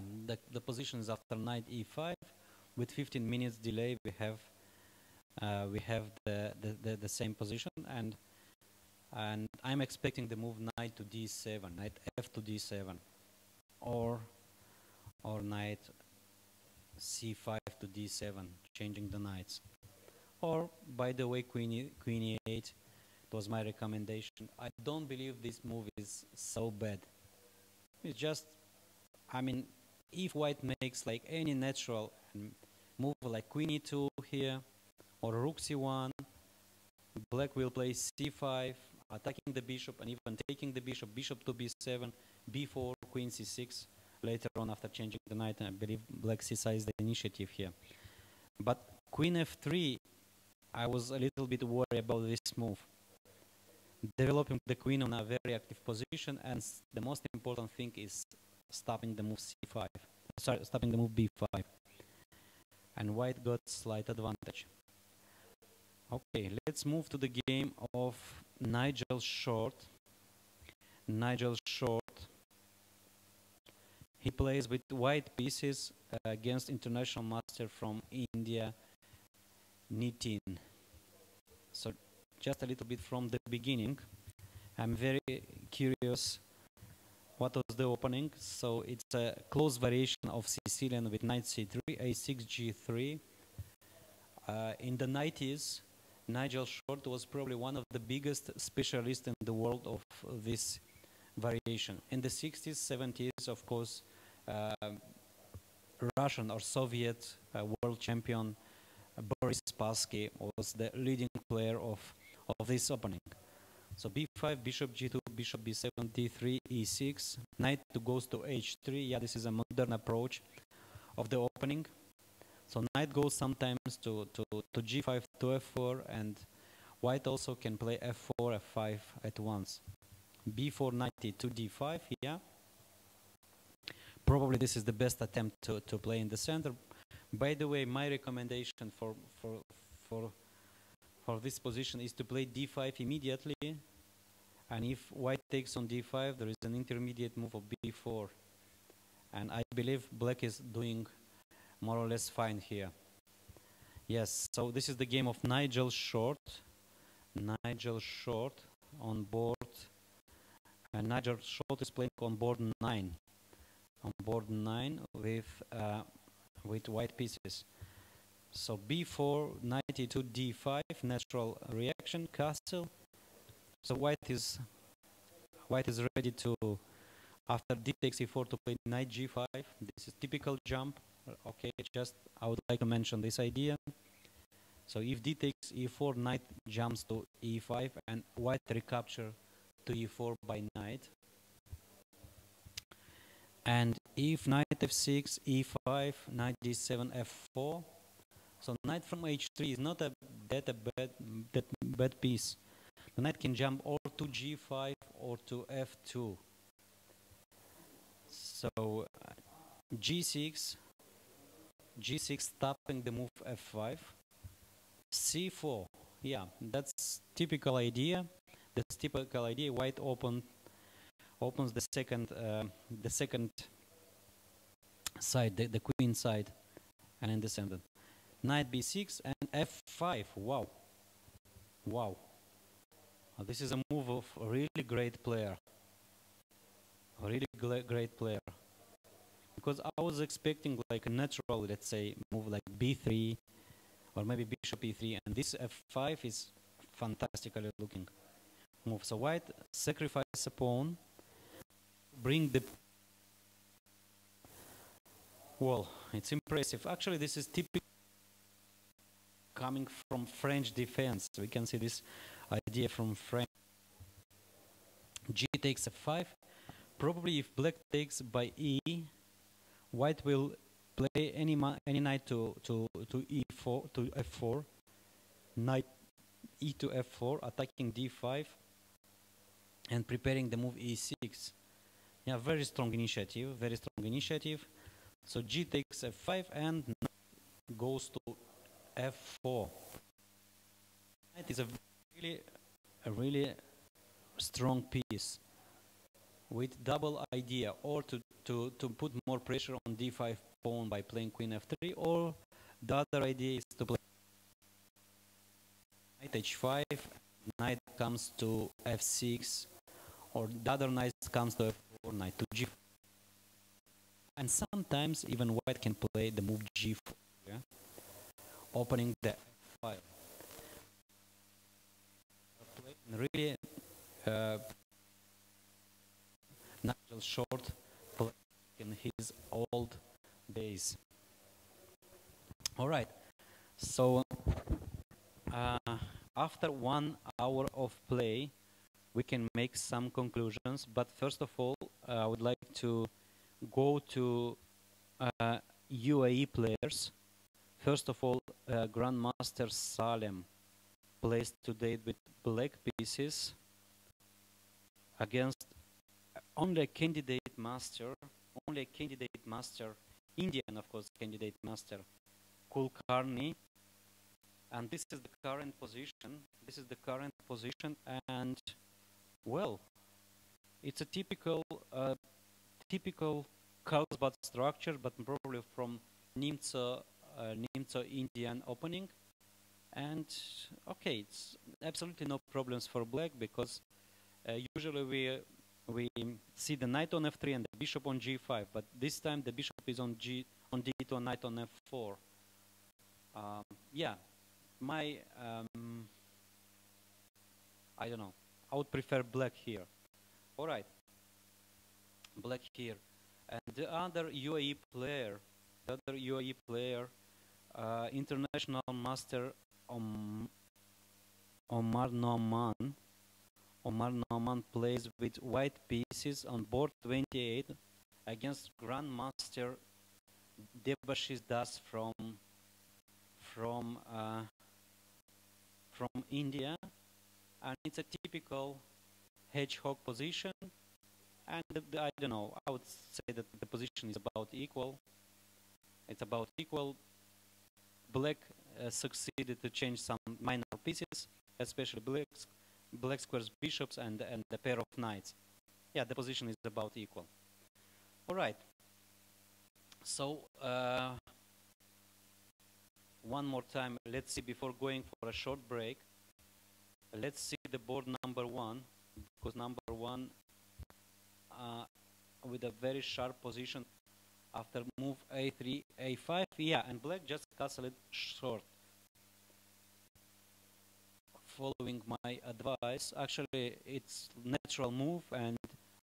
the position is after knight e5. With 15 minutes delay, we have the same position, and I'm expecting the move knight to d7, knight f to d7, or knight c5 to d7, changing the knights. Or, by the way, queen e8. It was my recommendation. I don't believe this move is so bad. It's just, I mean, if white makes like any natural move like queen e2 here, or rook c1, black will play c5, attacking the bishop and even taking the bishop, bishop to b7, b4, queen c6. Later on, after changing the knight, I believe black seizes the initiative here. But queen f3, I was a little bit worried about this move. Developing the queen on a very active position, and the most important thing is stopping the move c5. Sorry, stopping the move b5. And white got slight advantage. Okay, let's move to the game of Nigel Short. Nigel Short. He plays with white pieces against international master from India, Nitin. So just a little bit from the beginning. I'm very curious what was the opening. So it's a close variation of Sicilian with knight c3, a6, g3. In the 90s, Nigel Short was probably one of the biggest specialists in the world of this variation. In the 60s, 70s, of course, Russian or Soviet world champion Boris Spassky was the leading player of this opening. So b5, bishop g2, bishop b7, d3, e6, knight goes to h3. Yeah, this is a modern approach of the opening. So knight goes sometimes to g5 to f4, and white also can play f4, f5 at once. b4, knight to d5, yeah. Probably this is the best attempt to play in the center. By the way, my recommendation for this position is to play d5 immediately, and if white takes on d5, there is an intermediate move of b4, and I believe black is doing more or less fine here. Yes, so this is the game of Nigel Short. Nigel Short on board, and Nigel Short is playing on board 9. On board 9 with white pieces. So b4, knight e2, d5, natural reaction, castle. So white is ready to, after d takes e4, to play knight g5. This is typical jump. Okay, just I would like to mention this idea. So if d takes e4, knight jumps to e5, and white recapture to e4 by knight. And if knight f6, e5, knight d7, f4. So knight from h3 is not that bad piece. The knight can jump or to g5 or to f2. So g6, stopping the move f5. c4, yeah, that's typical idea. That's typical idea. White opens the second side, the queen side, and in the center. Knight b6 and f5. Wow. This is a move of a really great player. A really great player. Because I was expecting like a natural, let's say, move like b3 or maybe bishop e3, and this f5 is fantastically looking move. So white sacrifice a pawn, bring the well, it's impressive. Actually, this is typical coming from French defense. We can see this idea from French. G takes f5. Probably if black takes by e, white will play any knight to e4 to f4. Knight e to f4, attacking d5, and preparing the move e6. Yeah, very strong initiative. Very strong initiative. So G takes f5 and goes to f4. It is a really strong piece with double idea, or to put more pressure on d5 pawn by playing queen f3, or the other idea is to play knight h5, knight comes to f6, or the other knight comes to f4, knight to g4. And sometimes even white can play the move g4, yeah? Opening the f5. Really Nigel Short in his old days. All right, so after 1 hour of play, we can make some conclusions. But first of all, I would like to go to UAE players. First of all, Grandmaster Salem plays today with black pieces against only a candidate master, Indian, of course, candidate master, Kulkarni. And this is the current position. This is the current position, and well, it's a typical Carlsbad structure, but probably from Nimzo Indian opening. And okay, it's absolutely no problems for black, because usually we see the knight on f3 and the bishop on g5, but this time the bishop is on d2 and knight on f4. Yeah, my I don't know. I would prefer black here. All right, black here, and the other UAE player, international master Omar Nouman plays with white pieces on board 28 against Grandmaster Debashis Das from India, and it's a typical hedgehog position. And I don't know, I would say that the position is about equal. It's about equal. Black succeeded to change some minor pieces, especially black squares bishops and the pair of knights. Yeah, the position is about equal. All right. So one more time, let's see, before going for a short break, let's see the board number one, because number one with a very sharp position after move a3, a5. Yeah, and black just castled short. Following my advice, actually it's natural move, and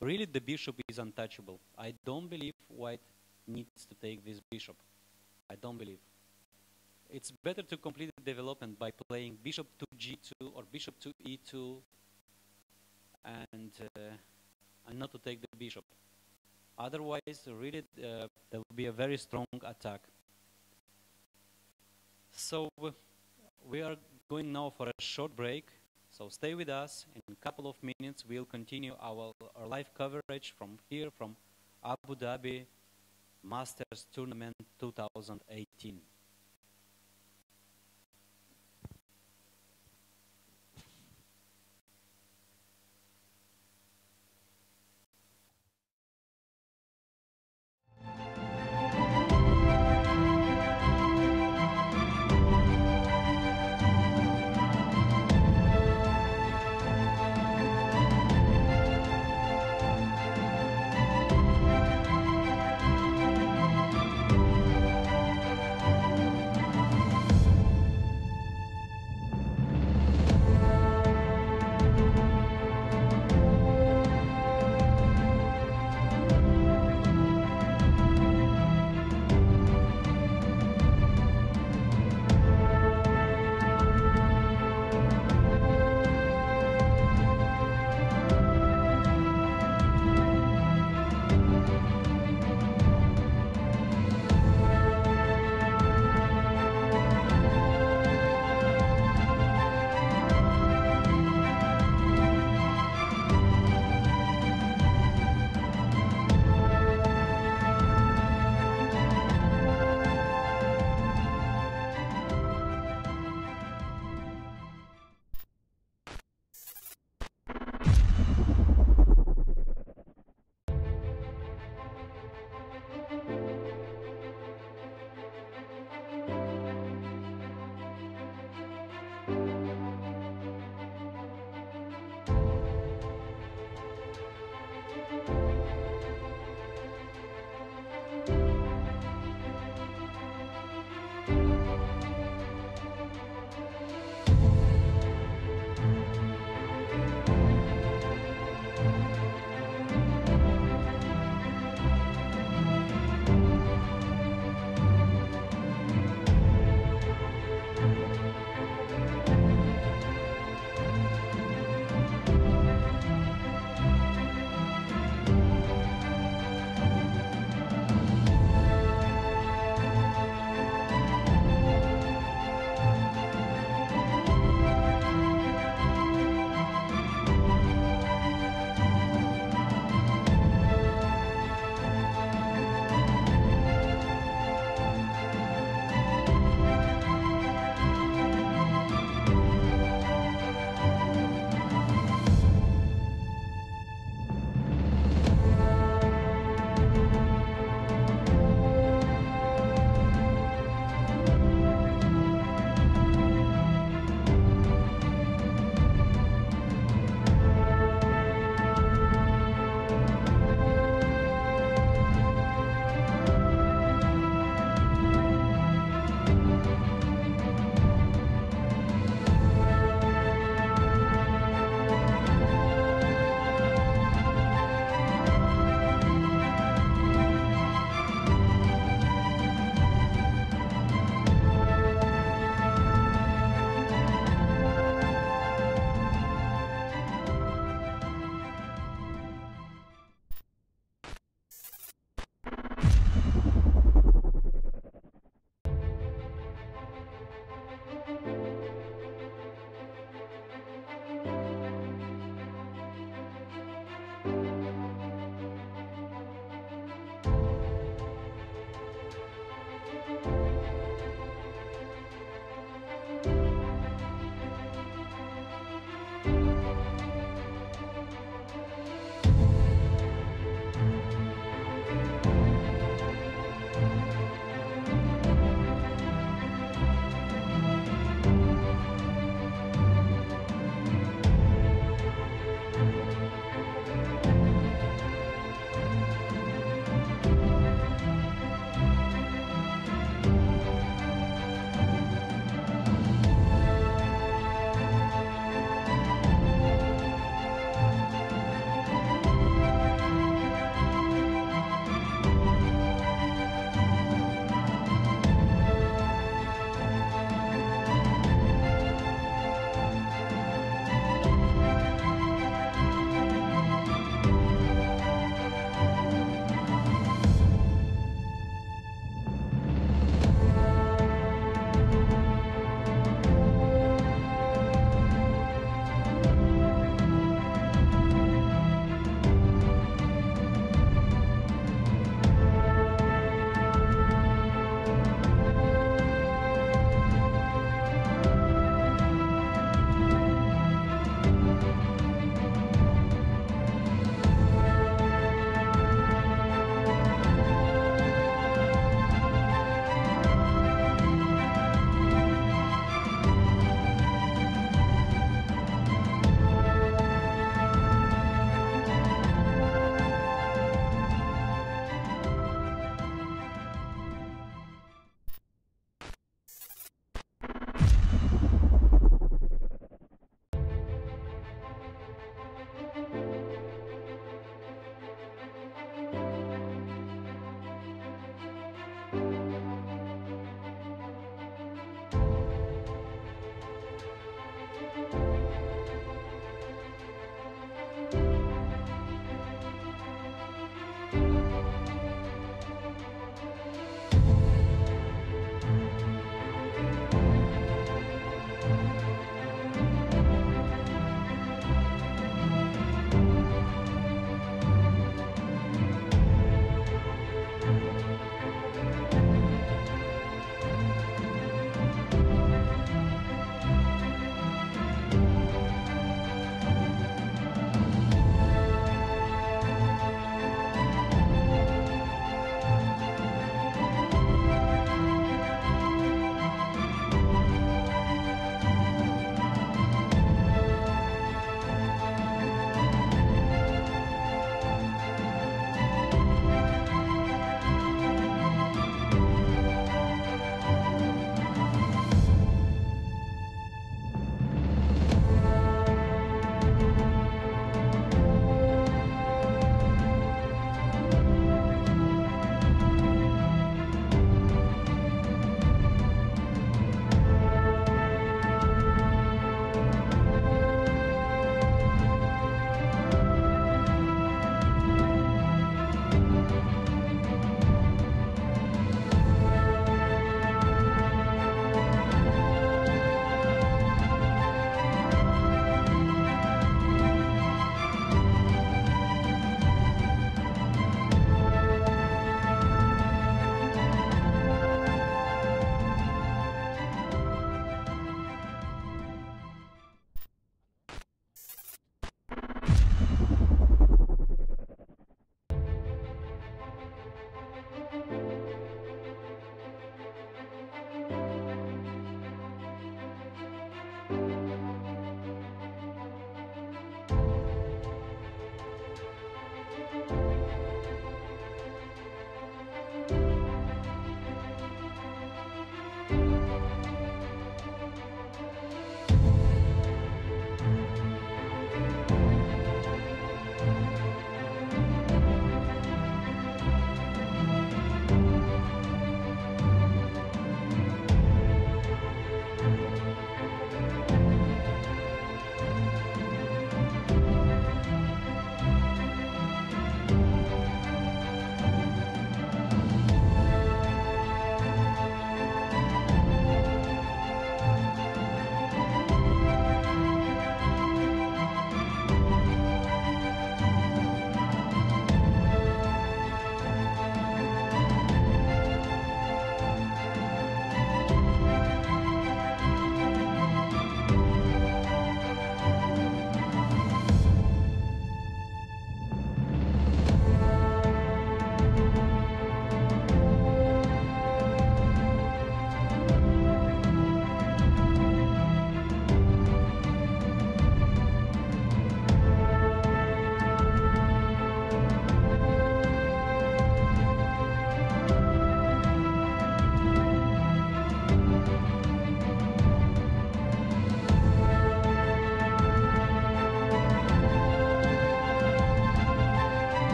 really the bishop is untouchable. I don't believe white needs to take this bishop. I don't believe. It's better to complete the development by playing bishop to g2 or bishop to e2, and not to take the bishop. Otherwise, really, there will be a very strong attack. So we are going now for a short break. So stay with us. In a couple of minutes, we'll continue our live coverage from here, from Abu Dhabi Masters Tournament 2018.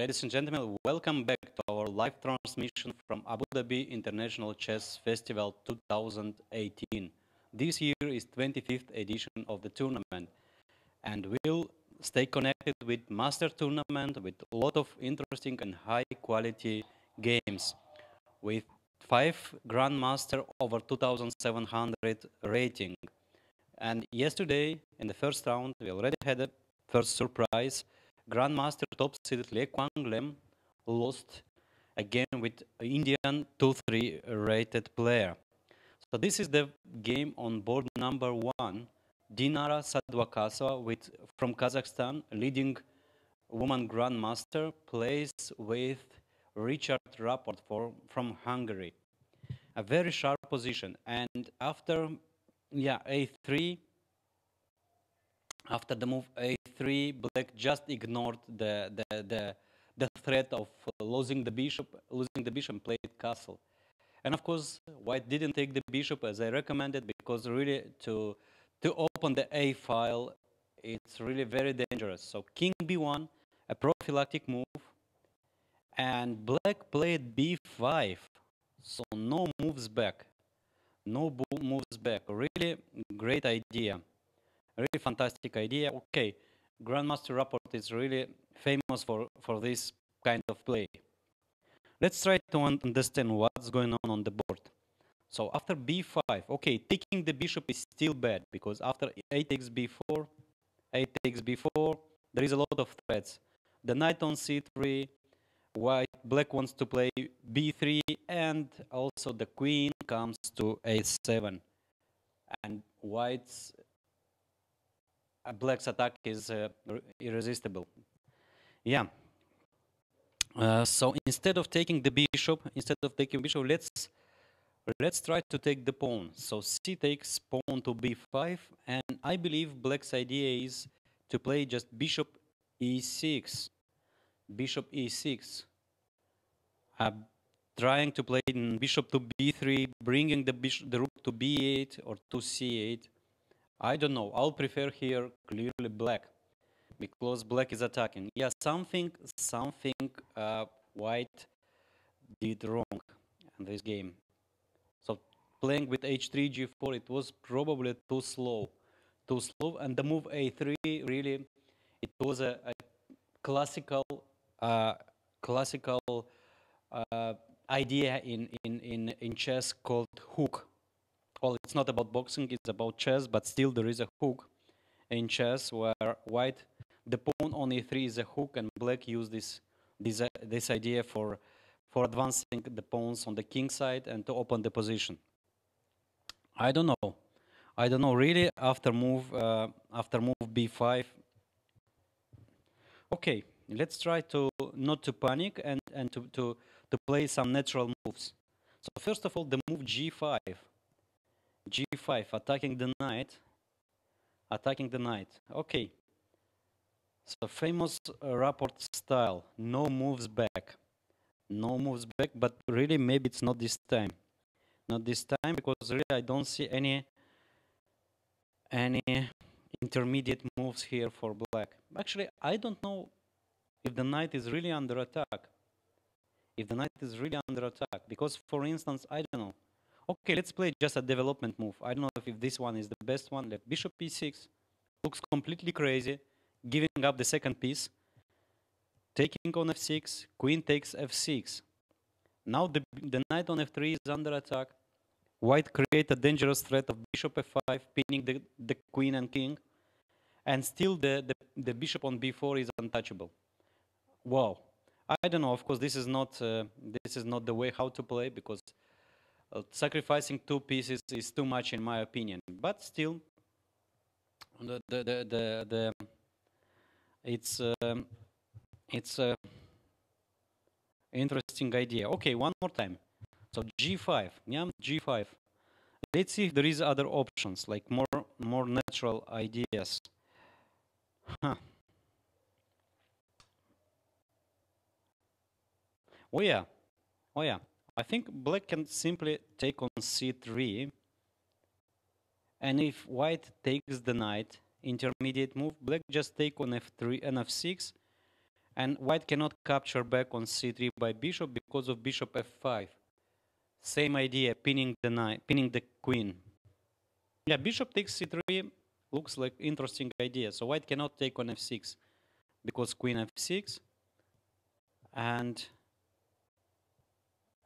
ladies and gentlemen, welcome back to our live transmission from Abu Dhabi International Chess Festival 2018. This year is 25th edition of the tournament, and we'll stay connected with Master Tournament with a lot of interesting and high quality games with 5 Grandmaster over 2700 rating. And yesterday, in the first round, we already had a first surprise. Grandmaster top seeded Le Quang Lem lost again with Indian 2-3 rated player. So this is the game on board number 1. Dinara Sadwakasova from Kazakhstan, leading woman Grandmaster, plays with Richard Rapport from Hungary. A very sharp position. And after A3, after the move A3, Black just ignored the threat of losing the bishop and played castle. And of course, White didn't take the bishop as I recommended, because really to open the A file, it's really very dangerous. So King B1, a prophylactic move, and Black played B5. So no moves back. No moves back. Really great idea. Really fantastic idea. Okay, Grandmaster Rapport is really famous for this kind of play. Let's try to understand what's going on the board. So after b5, okay, taking the bishop is still bad, because after a takes b4, there is a lot of threats. The knight on c3, Black wants to play b3, and also the queen comes to a7. And Black's attack is irresistible. Yeah. So instead of taking bishop, let's try to take the pawn. So c takes pawn to b5, and I believe Black's idea is to play just bishop e6. Bishop e6. Trying to play bishop to b3, bringing the rook to b8 or to c8. I don't know. I'll prefer here clearly Black, because Black is attacking. Yeah, something White did wrong in this game. So playing with h3, g4, it was probably too slow. And the move a3, really, it was a classical idea in chess called hook. Well, it's not about boxing, it's about chess, but still there is a hook in chess where White, the pawn on e3 is a hook, and Black used this idea for advancing the pawns on the king side and to open the position. I don't know really after move b5. Okay, let's try to not to panic and to play some natural moves. So first of all, the move g5, attacking the knight. Okay. So famous Rapport style, no moves back, but really maybe it's not this time. Not this time, because really I don't see any intermediate moves here for Black. Actually, I don't know if the knight is really under attack. Because for instance, I don't know. Okay, let's play just a development move. I don't know if this one is the best one. Let bishop e6. Looks completely crazy. Giving up the second piece. Taking on f6. Queen takes f6. Now the knight on f3 is under attack. White create a dangerous threat of bishop f5, pinning the queen and king. And still the bishop on b4 is untouchable. Wow. I don't know. Of course, this is not the way how to play, because sacrificing 2 pieces is too much in my opinion. But still, it's a interesting idea. Okay, one more time. So g5, yeah, g5. Let's see if there is other options, like more natural ideas. Huh. Oh yeah. I think Black can simply take on c3, and if White takes the knight, intermediate move, Black just take on f3 and f6, And white cannot capture back on c3 by bishop because of bishop f5. Same idea, pinning the queen. Yeah, bishop takes c3 looks like interesting idea. So white cannot take on f6 because queen f6, and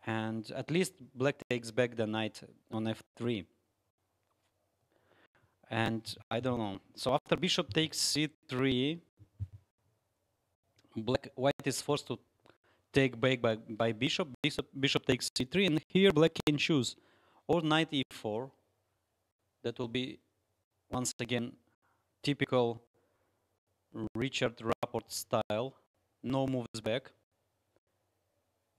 at least black takes back the knight on f3. And I don't know. So after bishop takes c3, white is forced to take back by bishop. Bishop takes c3, and here black can choose or knight e4. That will be once again typical Richard Rapport style. No moves back.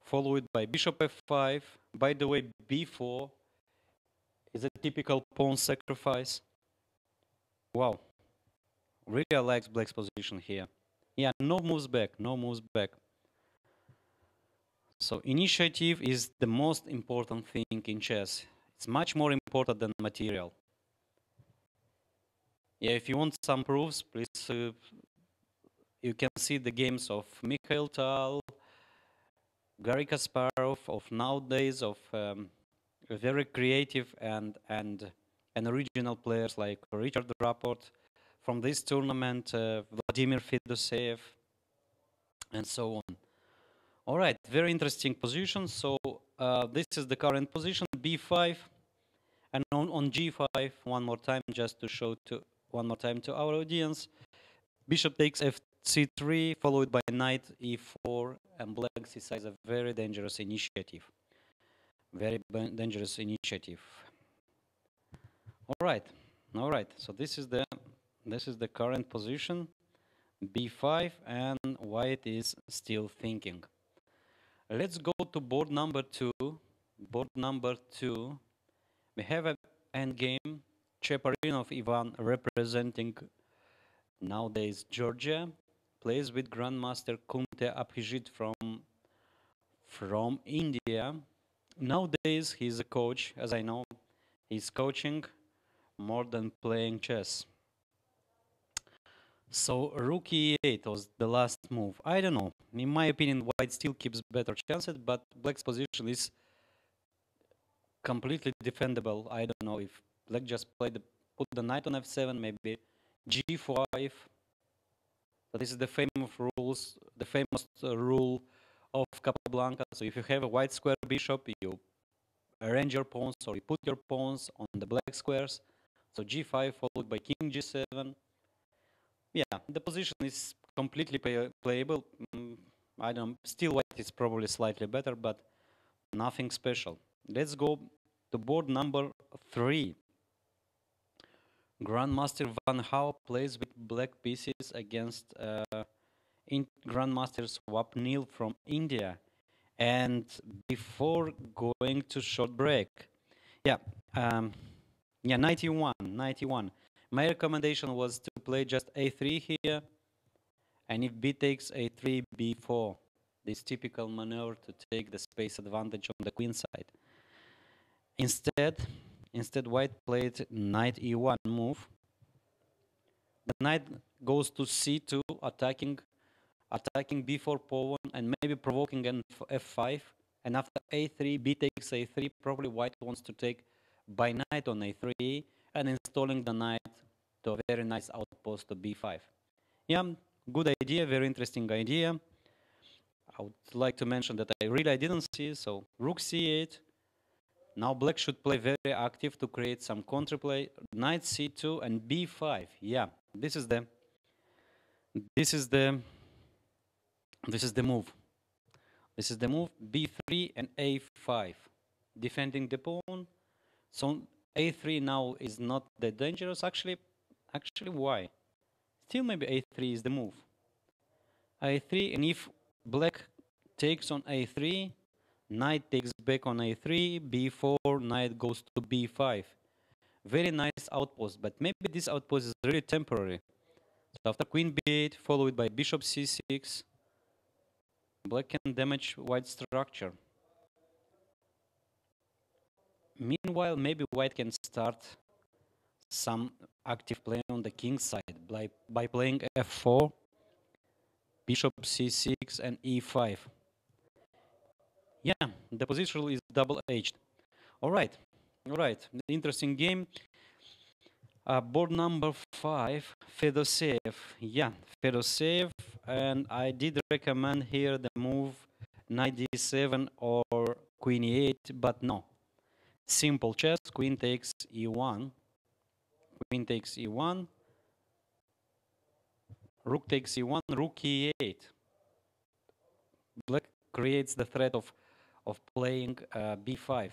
Followed by bishop f5. By the way, b4 is a typical pawn sacrifice. Wow. Really I like black's position here. Yeah, no moves back, no moves back. So initiative is the most important thing in chess. It's much more important than material. Yeah, if you want some proofs, please, you can see the games of Mikhail Tal, Garry Kasparov, of nowadays, of very creative and original players like Richard Rapport, from this tournament, Vladimir Fedoseev, and so on. All right, very interesting position. So this is the current position, b5, and on g5, one more time, just to show one more time to our audience. Bishop takes c3, followed by knight e4, and black decides a very dangerous initiative. Very dangerous initiative. All right. So this is the current position, b5, and white is still thinking. Let's go to board number 2. Board number 2. We have an endgame. Cheparinov Ivan, representing nowadays Georgia, plays with Grandmaster Kumte Abhijit from India. Nowadays he's a coach, as I know. He's coaching more than playing chess. So rook e8 was the last move. I don't know. In my opinion, white still keeps better chances, but black's position is completely defendable. I don't know if black just put the knight on f7, maybe g5. So this is the famous rule of Capablanca. So if you have a white square bishop, you arrange your pawns, or you put your pawns on the black squares. So g5 followed by king g7. Yeah, the position is completely playable. I don't know, still white is probably slightly better, but nothing special. Let's go to board number 3. Grandmaster Van Hau plays with black pieces against Grandmaster Swapnil from India. And before going to short break, yeah, 91. My recommendation was to play just a3 here, and if b takes a3, b4, this typical maneuver to take the space advantage on the queen side. Instead, white played knight e1 move. The knight goes to c2, attacking b4 pawn and maybe provoking f5. And after a3, b takes a3, probably white wants to take by knight on a3 and installing the knight to a very nice outpost to b5. Yeah, good idea, very interesting idea. I would like to mention that I didn't see, so rook c8. Now black should play very active to create some counterplay. Knight c2 and b5. Yeah, this is the move. This is the move, b3 and a5, defending the pawn. So a3 now is not that dangerous. Actually, why? Still maybe a3 is the move. a3, and if black takes on a3, knight takes back on a3, b4, knight goes to b5. Very nice outpost, but maybe this outpost is really temporary. So after queen b8, followed by bishop c6, black can damage white structure. Meanwhile, maybe white can start some active play on the king side by playing f4. bishop c6 and e5. Yeah, the position is double-edged. All right, interesting game. Board number 5, Fedoseev. Yeah, Fedoseev, and I did recommend here the move knight d7 or queen e8, but no. Simple chess, queen takes e1, queen takes e1, rook takes e1, rook e8. Black creates the threat of playing b5.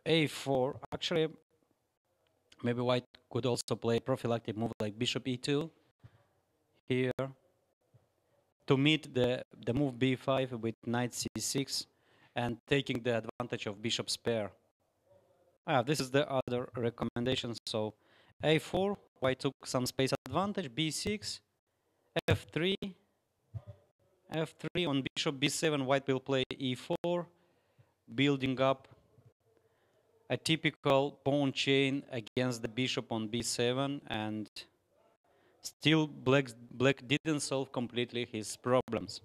a4, actually, maybe white could also play a prophylactic move like bishop e2 here to meet the move b5 with knight c6 and taking the advantage of bishop's pair. This is the other recommendation. So a4, white took some space advantage, b6, f3, f3. On bishop b7, white will play e4, building up a typical pawn chain against the bishop on b7, and still black didn't solve completely his problems.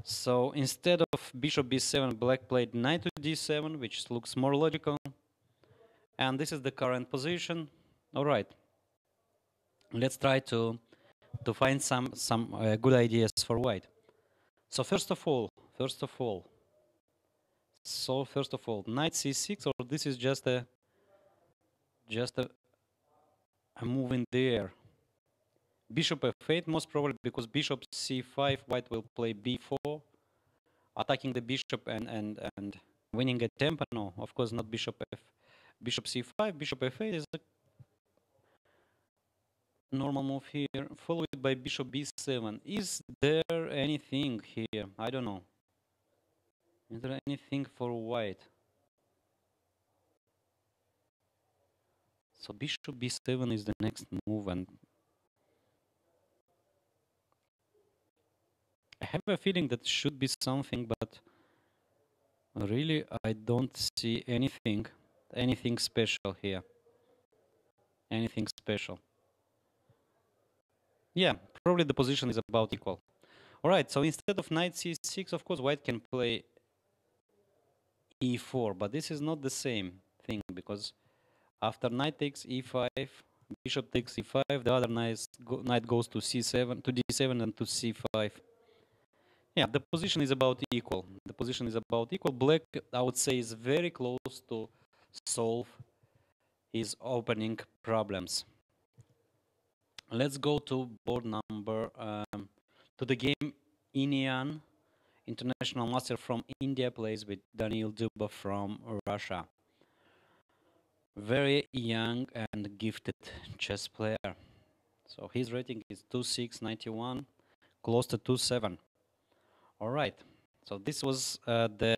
So instead of bishop b7, black played knight to d7, which looks more logical. And this is the current position. All right, let's try to find some good ideas for white. So first of all, knight c6, or this is just a move in the air. Bishop f8, most probably because bishop c5, white will play b4, attacking the bishop and winning a tempo. No, of course not bishop c5. Bishop f8 is a normal move here, followed by bishop b7. Is there anything here? I don't know. Is there anything for white? So bishop b7 is the next move, and I have a feeling that should be something, but really I don't see anything special here. Anything special. Yeah, probably the position is about equal. All right, so instead of knight c6, of course, white can play e4, but this is not the same thing, because after knight takes e5, bishop takes e5, the other knight goes to c7, to d7, and to c5. Yeah, the position is about equal. The position is about equal. Black, I would say, is very close to solve his opening problems. Let's go to board number, to the game Inian, international master from India, plays with Daniil Duba from Russia. Very young and gifted chess player. So his rating is 2691, close to 27. All right. So this was the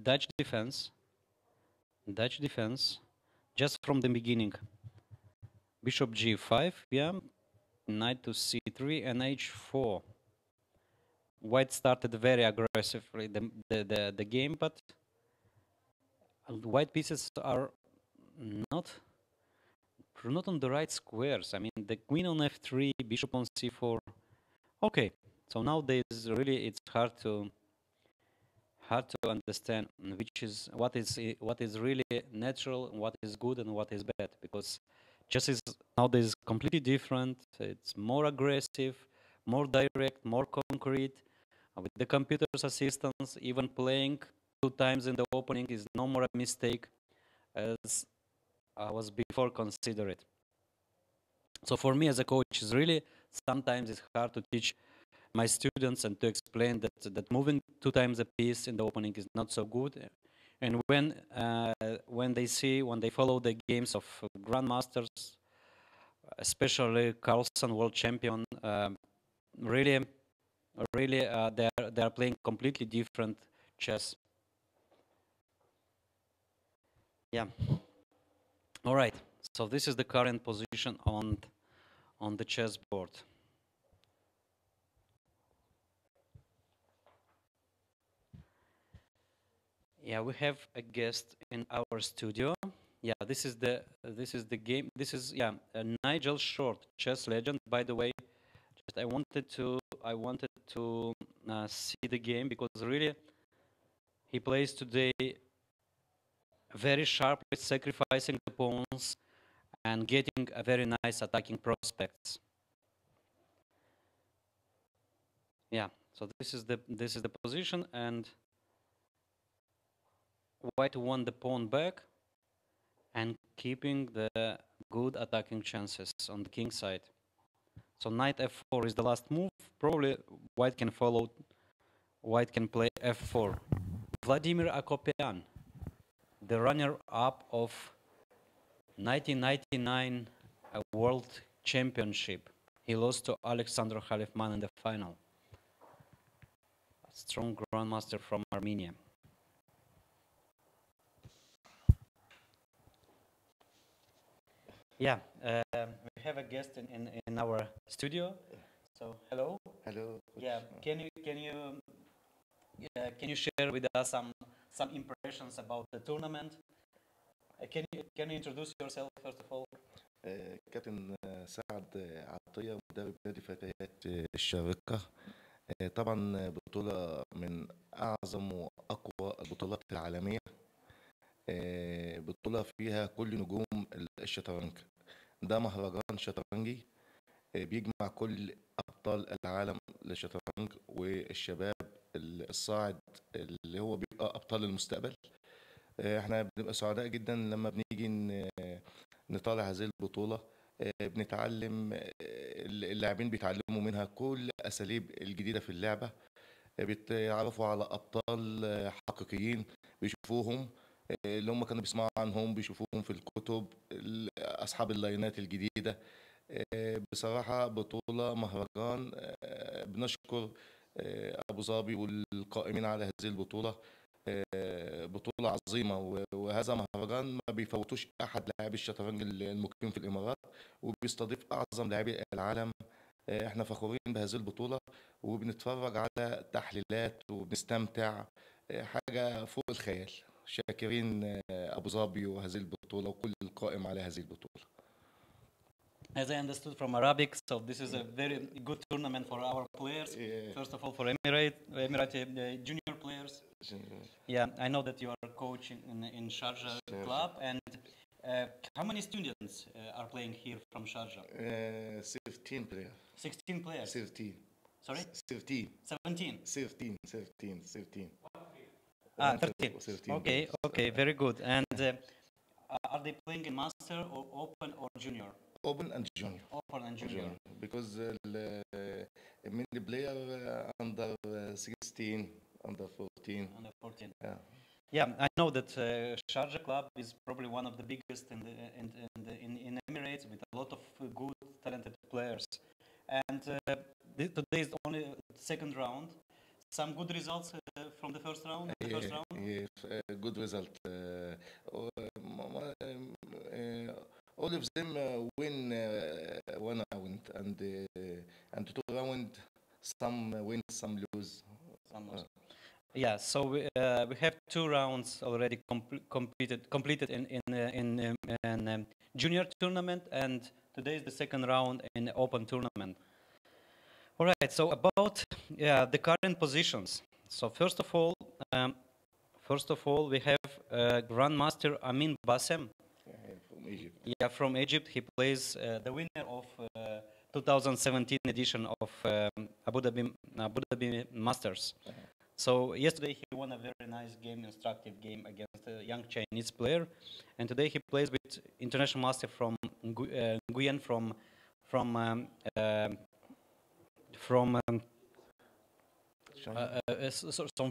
Dutch defense. Just from the beginning. Bishop g5, yeah. Knight to c3 and h4. White started very aggressively the game, but white pieces are not on the right squares. I mean, the queen on f3, bishop on c4. Okay, so nowadays really it's hard to understand what is really natural, what is good, and what is bad, because chess is nowadays completely different. It's more aggressive, more direct, more concrete. With the computer's assistance, even playing 2 times in the opening is no more a mistake as I was before considered. So for me as a coach, is really sometimes it's hard to teach my students and to explain that moving 2 times a piece in the opening is not so good. And when they follow the games of grandmasters, especially Carlsen, world champion, really they are playing completely different chess. Yeah. All right. So this is the current position on the chessboard. Yeah, we have a guest in our studio. Yeah, this is the game. This is Nigel Short, chess legend. By the way, I wanted to see the game because really he plays today very sharply, sacrificing the pawns and getting a very nice attacking prospects. Yeah, so this is the position, and white won the pawn back and keeping the good attacking chances on the king side. So knight f4 is the last move. Probably white can follow. White can play f4. Vladimir Akopyan, the runner-up of 1999 World Championship. He lost to Alexander Khalifman in the final. A strong grandmaster from Armenia. Yeah, we have a guest in our studio. So hello. Hello. Yeah, can you share with us some impressions about the tournament? Can you introduce yourself first of all? كابتن سعد عطية مدرب نادي فتيات الشارقة. طبعا بطولة من أعظم وأقوى البطولات العالمية. بطولة فيها كل نجوم الشطرنج. ده مهرجان شطرنجي بيجمع كل أبطال العالم للشطرنج والشباب الصاعد اللي هو بيبقى أبطال المستقبل. احنا بنبقى سعداء جدا لما بنيجي نطالع هذه البطولة. بنتعلم، اللاعبين بيتعلموا منها كل أساليب الجديدة في اللعبة. بيتعرفوا على أبطال حقيقيين بيشوفوهم، اللي هم كانوا بيسمعوا عنهم بيشوفوهم في الكتب، أصحاب اللاينات الجديدة. بصراحة بطولة مهرجان. بنشكر أبوظبي والقائمين على هذه البطولة. بطولة عظيمة، وهذا مهرجان ما بيفوتوش أحد لاعبي الشطرنج المقيم في الإمارات، وبيستضيف أعظم لاعبي العالم. احنا فخورين بهذه البطولة وبنتفرج على تحليلات وبنستمتع. حاجة فوق الخيال. شاكرين أبوظبي وهذه البطولة وكل القائم على هذه البطولة. As I understood from Arabic, so this is a very good tournament for our players. Yeah. First of all, for Emirati junior players. Yeah, I know that you are coaching in Sharjah club, and how many students are playing here from Sharjah? 16 players. 16 players. 13. Sorry? 13. 17. 13. 13. Okay, very good. And are they playing in master or open or junior? Open and junior. Open and junior. Because many player under 16, under 14. Under 14. Yeah. Yeah, I know that Sharjah club is probably one of the biggest in Emirates with a lot of good, talented players. And today is only the second round. Some good results from the first round. Yes, good result. All of them win one round, and two round. Some win, some lose. Yeah, so we have 2 rounds already completed in junior tournament, and today is the second round in the open tournament. All right. So about the current positions. So first of all, we have Grandmaster Amin Bassem. From Egypt. Yeah, from Egypt. He plays the winner of 2017 edition of Abu Dhabi Masters. So yesterday he won a very nice game, instructive game against a young Chinese player, and today he plays with international master from Nguyen from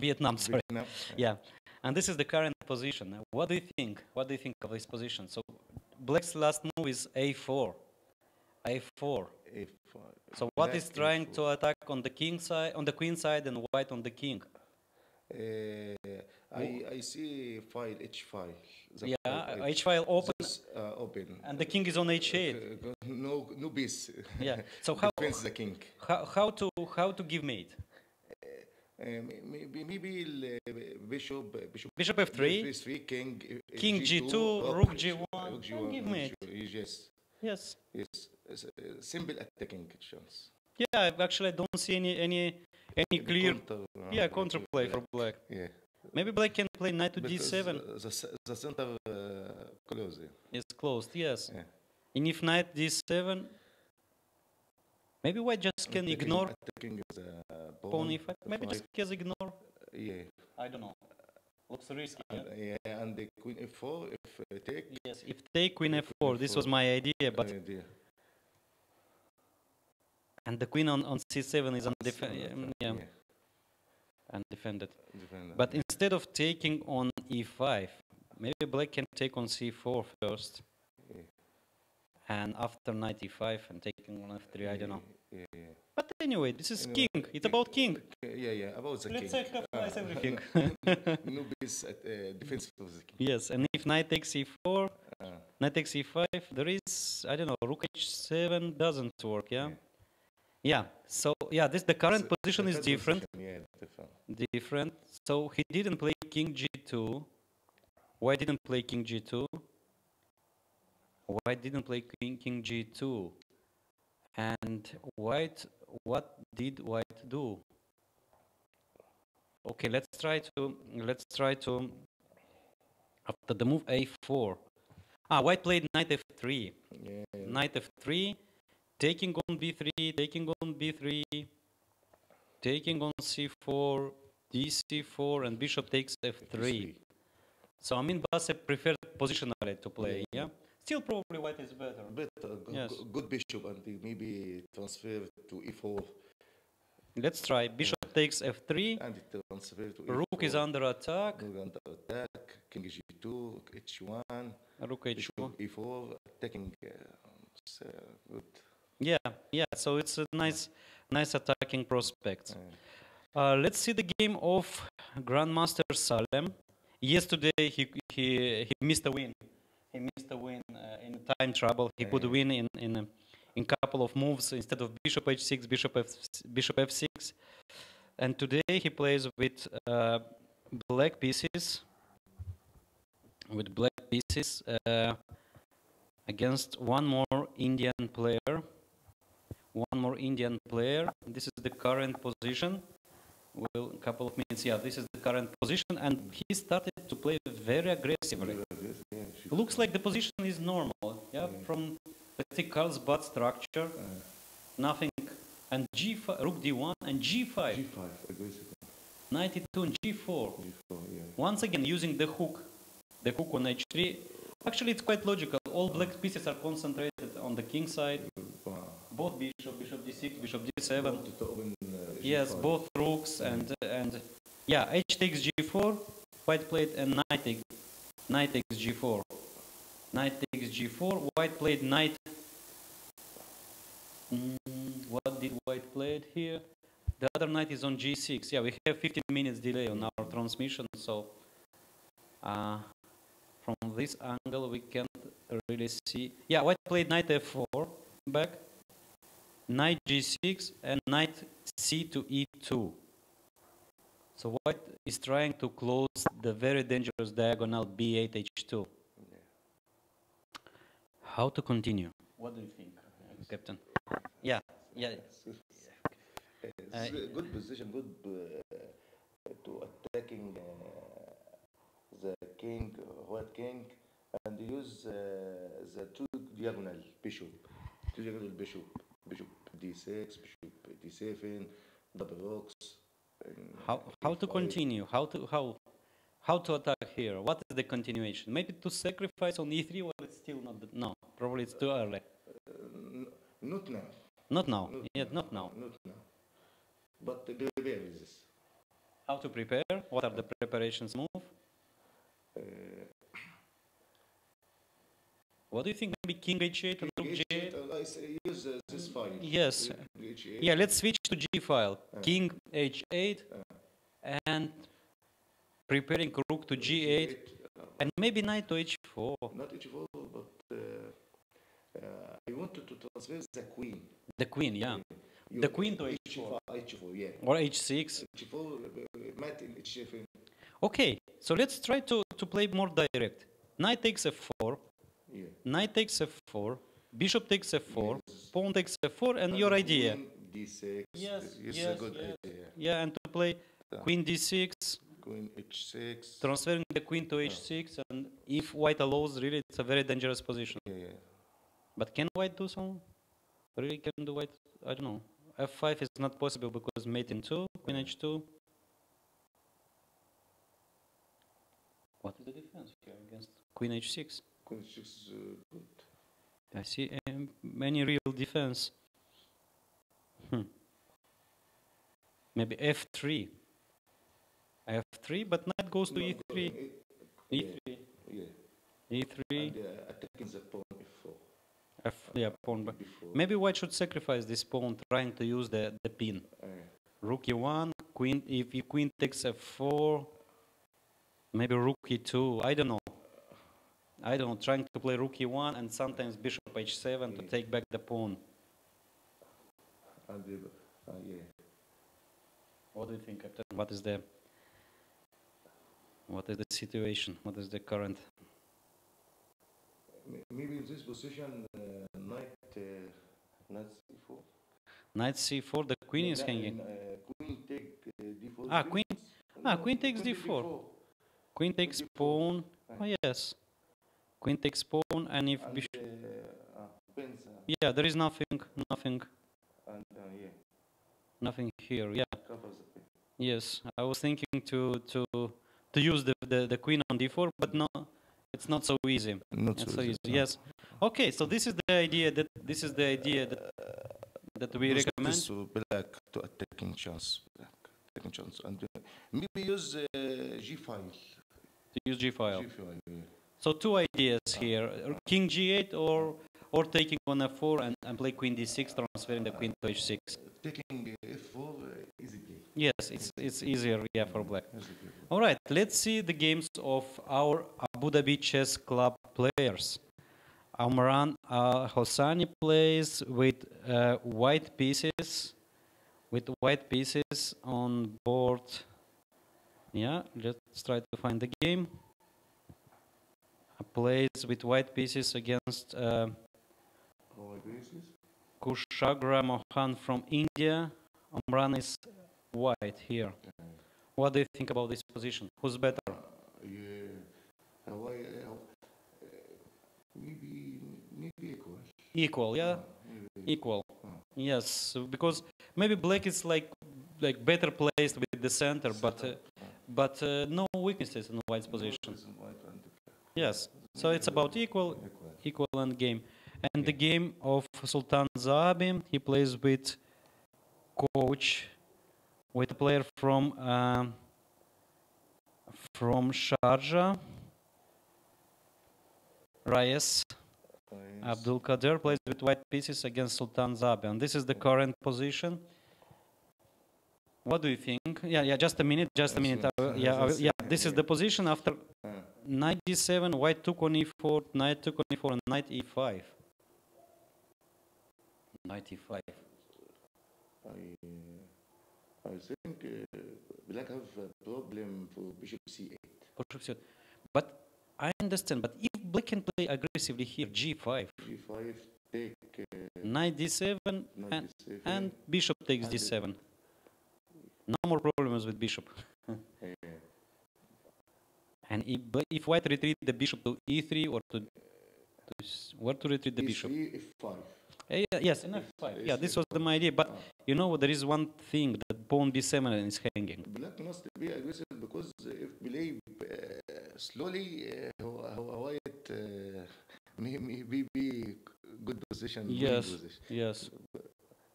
Vietnam. Sorry. Vietnam. Yeah, and this is the current position. What do you think? What do you think of this position? So Black's last move is A4. A4. So what is trying to attack on the king side, on the queen side, and white on the king? I see file H5. Yeah, H file open. Open. And the king is on H8. No piece. Yeah. So defends the king. How to give mate? Maybe bishop F3, king G2, rook G1, and give mate. Yes. Yes. Yes. Simple attacking chance. Yeah, actually I don't see any clear counterplay yeah, for black. yeah. Maybe black can play knight to Because d7. the center close. Yeah. It's closed, yes. Yeah. And if knight d7, maybe white just can ignore Attacking the pawn pawn e5. Maybe just can ignore. yeah. I don't know. Looks risky. Yeah? Yeah, and the queen f4 if take. Yes, if take queen Queen f4, this was f4. my idea, but Idea. and the queen on c7 is Yeah. undefended. Defend But instead of taking on e5, maybe black can take on c4 first, yeah. and after knight e5 and taking on f3. I don't know. Yeah. But anyway, this is Anyway, king. It's about king. Yeah, about the Let's king. sacrifice everything. No piece at defense of the king. Yes, and if knight takes e4, knight takes e5, there is, I don't know, rook h7 doesn't work, yeah? Yeah, so yeah, the current position is different. Yeah, Different. So he didn't play king g2. Why didn't play king g2? Why didn't play king g2? And white, what did white do? Okay, let's try to after the move a4. White played knight f3. Yeah. Knight f3, taking on b3, taking on b3, taking on c4, dc4, and bishop takes f3. So I mean, Basse preferred positionally to play, yeah? Still probably white is better. Yes. Good bishop and maybe transfer to e4. Let's try. Bishop takes f3. And it transfer to e4. Rook is under attack. Rook under attack. King g2, h1. Rook Bishop h1. e4. Attacking. Good. Yeah. So it's a nice attacking prospect. Let's see the game of Grandmaster Salem. Yesterday he missed a win. He missed a win in time trouble. He could win in couple of moves instead of bishop h6, bishop f6. And today he plays with black pieces. With black pieces against one more Indian player. One more Indian player. This is the current position. Well, a couple of minutes. Yeah, this is the current position, and he started to play very aggressively. Looks like the position is normal. Yeah, from let's say Carlsbad structure, nothing. And g5, rook d1 and g5. G5, aggressive. Knight e2 and g4. Once again using the hook on h3. Actually, it's quite logical. All black pieces are concentrated on the king side. Both bishop d6, bishop d7. Yes, both rooks and yeah, h takes g4. White played and knight takes g4. Knight takes g4. White played knight. What did white play here? The other knight is on g6. Yeah, we have 15 minutes delay on our transmission, so from this angle we can't really see. Yeah, white played knight f4 back, knight g6, and knight c to e2. So white is trying to close the very dangerous diagonal b8 h2. How to continue? What do you think, Captain? Yeah. It's a good position, good to attacking the king, white king, and use the two diagonal bishop, bishop d6, bishop d7, double rocks. How to continue? How to attack here? What is the continuation? Maybe to sacrifice on e3, or it's still not? No, probably it's too early. Not now. Not now. Not now. Not now. But prepare this. How to prepare? What are the preparations move? What do you think? Maybe king h8 or rook g8? Use this file. Yes. Yeah, let's switch to g file. King h8 and preparing rook to g8 and maybe knight to h4. Not h4, but I wanted to transfer the queen. The queen, yeah. The queen to h4. h4, yeah. Or h6. h4, mat in h7. Okay, so let's try to play more direct. Knight takes f4. Yeah. Knight takes f4. Bishop takes f4. Yes. Pawn takes f4, and your idea. d6. Yes, It's yes, a good yes. idea. Yeah, and to play Yeah. queen d6, Queen h6. transferring the queen to h6, and if white allows, really, it's a very dangerous position. Yeah. But can white do some? Really, can do white? I don't know. f5 is not possible because mate in 2, queen h2. What is the defense here against queen h6? Queen h6 is good. I see many real defense. Maybe f3. f3, but knight goes to e3. e3. Yeah. e3. And attacking the pawn f4. Yeah, pawn. But maybe white should sacrifice this pawn, trying to use the pin. Rook e1, queen. If queen takes f4, maybe rook e2. I don't know. Trying to play rook e1 and sometimes bishop h7 to take back the pawn. And yeah. What do you think, Captain? What is the situation? What is the current? Maybe in this position, knight c4. Knight c4. The queen is hanging. Queen take d4. Queen takes d4. Queen takes pawn. Oh yes. Queen takes pawn, and if bishop. Yeah, there is nothing. And, yeah. Nothing here. Yeah. Covers the queen. Yes, I was thinking to use the queen on d4, but no, it's not so easy. Not so easy. Yes. Okay, so this is the idea that we recommend. This black to attacking chance. And maybe use g5. To use g5. G5. Yeah. So two ideas here: king g8 or taking on f4 and play queen d6, transferring the queen to h6. Taking f4 easy game. Yes, it's easier, yeah, for black. All right, let's see the games of our Abu Dhabi Chess Club players. Amran Hossani plays with white pieces on board. Yeah, let's try to find the game. Plays with white pieces against Kushagra Mohan from India. Amran is white here. What do you think about this position? Who's better? Maybe equal. Equal, yeah? Equal. Yes, because maybe black is like better placed with the center, but no weaknesses in white's position. Yes, so it's about equal end game. And the game of Sultan Zahabi, he plays with a player from Sharjah, Reyes. Abdul Qadir plays with white pieces against Sultan Zahabi, and this is the current position. What do you think? Yeah, just a minute. This is the position after knight d7, white took on e4, knight took on e4, and knight e5. Knight e5. I think black have a problem for bishop c8. Bishop c8. But I understand, but if black can play aggressively here, g5. g5 take knight d7, and bishop takes d7. No more problems with bishop. And if white retreat the bishop to e3 or where to retreat the bishop? f5. Yes, in f5. Yeah, this was my idea. But you know, there is one thing, that pawn b7 is hanging. Black must be aggressive because if play slowly, white may be good position. Yes.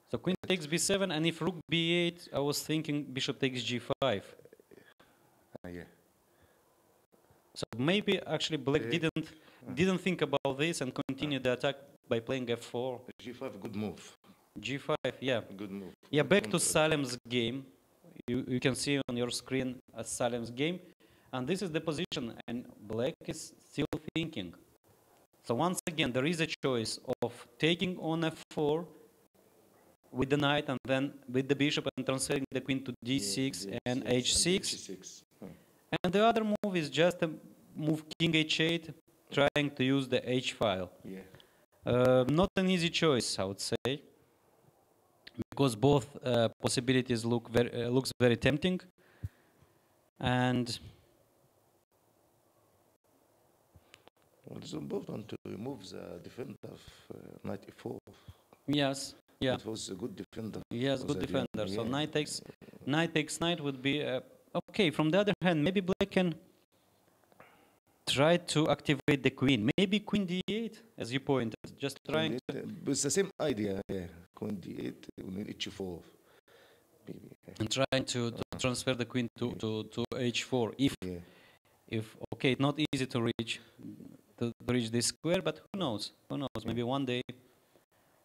So queen takes b7, and if rook b8, I was thinking bishop takes g5. Yeah. So maybe actually black didn't think about this and continued the attack by playing f4. g5, good move. g5, yeah. Good move. Yeah, back to Salem's game. You can see on your screen Salem's game, and this is the position, and black is still thinking. So once again, there is a choice of taking on f4 with the knight, and then with the bishop, and transferring the queen to d6 and h6. And the other move is just a move king h8, trying to use the h file. Yeah. Not an easy choice, I would say. because both possibilities looks very tempting. And Well, it's important to remove the defender of knight e4. yes, yeah, It was a good defender. yes, for good the defender. game, So yeah. knight takes knight would be okay. From the other hand, maybe black can try to activate the queen. Maybe queen d8, as you pointed. Just trying to. But it's the same idea. Yeah. Queen d8, we need h4. Maybe. And trying to transfer the queen to h4. Yeah. If okay, not easy to reach this square, but who knows? Who knows? Maybe one day.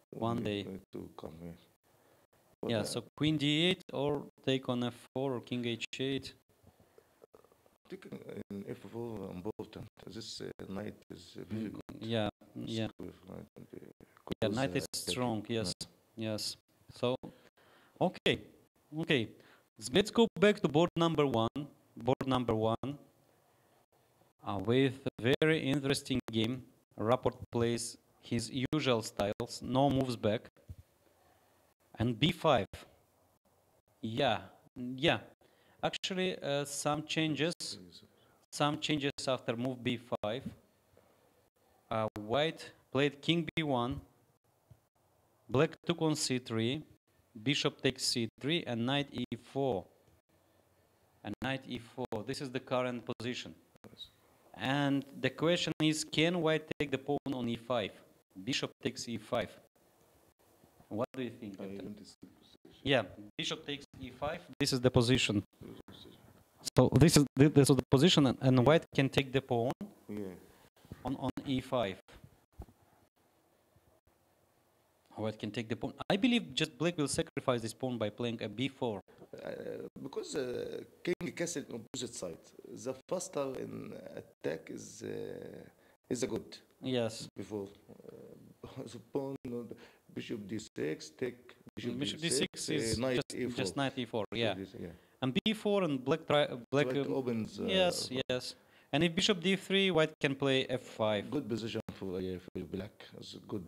One day. Need to come here. But, Yeah. So queen d8 or take on f4 or king h8. taking in f4 important. This knight is very good. Yeah. Yeah. Square knight and, Yeah. close, Knight is attacking. strong. Yes. Yes. So okay. Okay. Let's go back to board number one. Board number one. With a very interesting game. Rapport plays his usual styles, no moves back. And b5. Yeah, yeah. Actually, some changes after move b5. White played king b1. Black took on c3. Bishop takes c3 and knight e4. And knight e4. This is the current position. And the question is, can white take the pawn on e5? Bishop takes e5. What do you think, Captain? Yeah, bishop takes e5. This is the position. So this is the position, and white can take the pawn on e5. White can take the pawn. I believe just black will sacrifice this pawn by playing a b4. Because king castle on opposite side, the faster in attack is a good. Yes. Before the pawn, bishop d6, take Bishop d6 is knight just knight e4. Yeah. Yeah. And b4 and black White opens. yes, yes. And if bishop d3, white can play f5. Good position for black. It's a good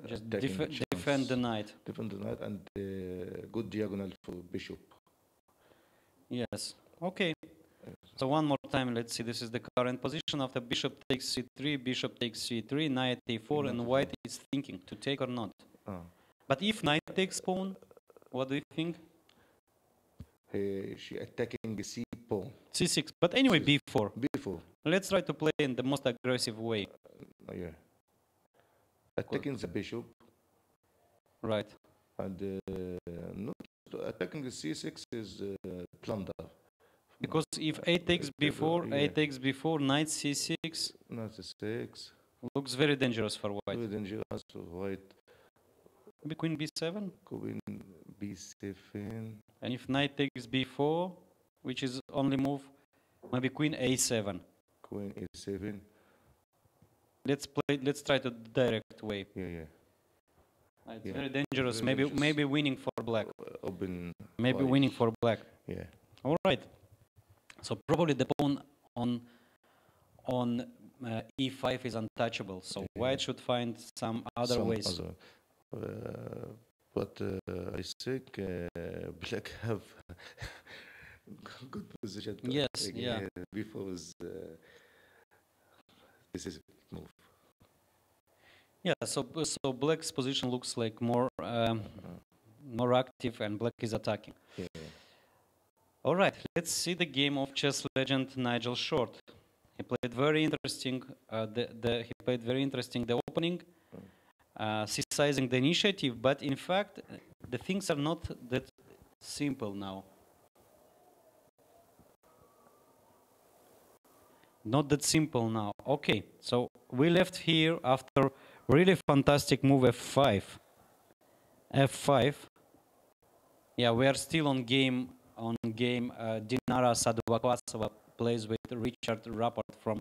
Just attacking chance. defend the knight. Defend the knight and good diagonal for bishop. Yes. Okay. So one more time, let's see. This is the current position after bishop takes c3, bishop takes c3, knight a4, and white is thinking to take or not. But if knight takes pawn, what do you think? She attacking c pawn. c6. But anyway, b4. B4. Let's try to play in the most aggressive way. Yeah. Attacking the bishop. Right. And not attacking the c6 is plunder. Because if a takes b4, a takes b4, knight c6 Knight c6. looks very dangerous for white. Very dangerous for white. Maybe queen b7. Queen b7. And if knight takes b4, which is only move, maybe queen a7. Queen a7. Let's try the direct way. Yeah. It's very dangerous. Maybe winning for black. Open. Maybe winning for black. Yeah. All right. So probably the pawn on e5 is untouchable. So white should find some other ways. But I think black have good position. Yes. Yeah. Before is this is move. Yeah. So black's position looks like more active, and black is attacking. Yeah. All right, let's see the game of chess legend Nigel Short. He played very interesting. He played very interesting the opening, seizing the initiative. But in fact, the things are not that simple now. Not that simple now. Okay, so we left here after really fantastic move f5. F5. Yeah, we are still on game. Dinara Sadovakova plays with Richard Rapport from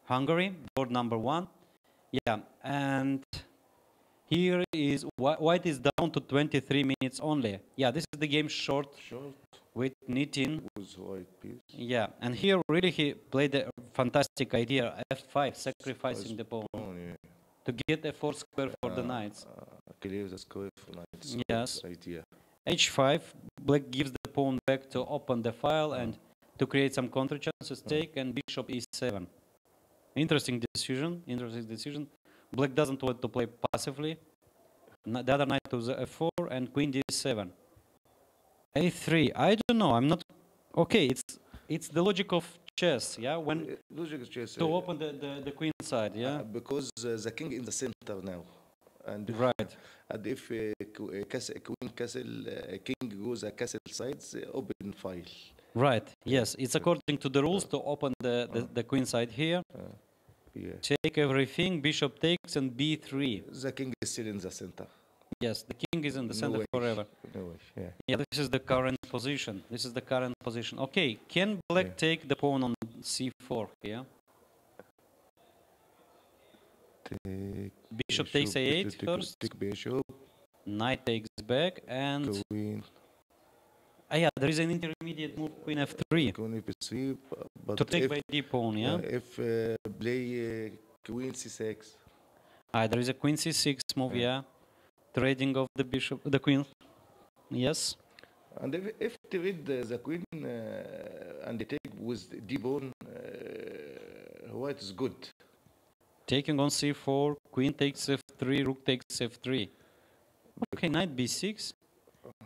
Hungary, board number 1. Yeah, and here is white is down to 23 minutes only. Yeah, this is the game short with Nitin. White piece. Yeah, and here really he played a fantastic idea, f5, sacrificing the pawn to get a 4 square for the knights. Clear the square for knights. Yes. Idea. h5, black gives the pawn back to open the file and to create some counter chances take, and bishop e7. Interesting decision, interesting decision. Black doesn't want to play passively. The other knight to the f4 and queen d7. a3, I don't know, I'm not, okay, it's the logic of chess, yeah, when logic of chess, to open the queen side, yeah? because the king in the center now. And Right. And if queen castle, king goes a castle sides, open file. Right, yes, it's according to the rules to open the queen side here. Yeah. Take everything, bishop takes, and b3. The king is still in the center. Yes, the king is in the center way. forever. No way. Yeah. Yeah, this is the current position. This is the current position. Okay, can black take the pawn on c4 here? Take Bishop takes a8 first. Take bishop. Knight takes back, and Queen. yeah, there is an intermediate move, queen f3. Queen f3, but To take by d pawn, yeah? if play queen c6. There is a queen c6 move, yeah. Trading of the bishop, the queen. Yes. And if trade the queen and they take with d pawn, white is good. Taking on c4, queen takes f3, rook takes f3. Okay, knight b6.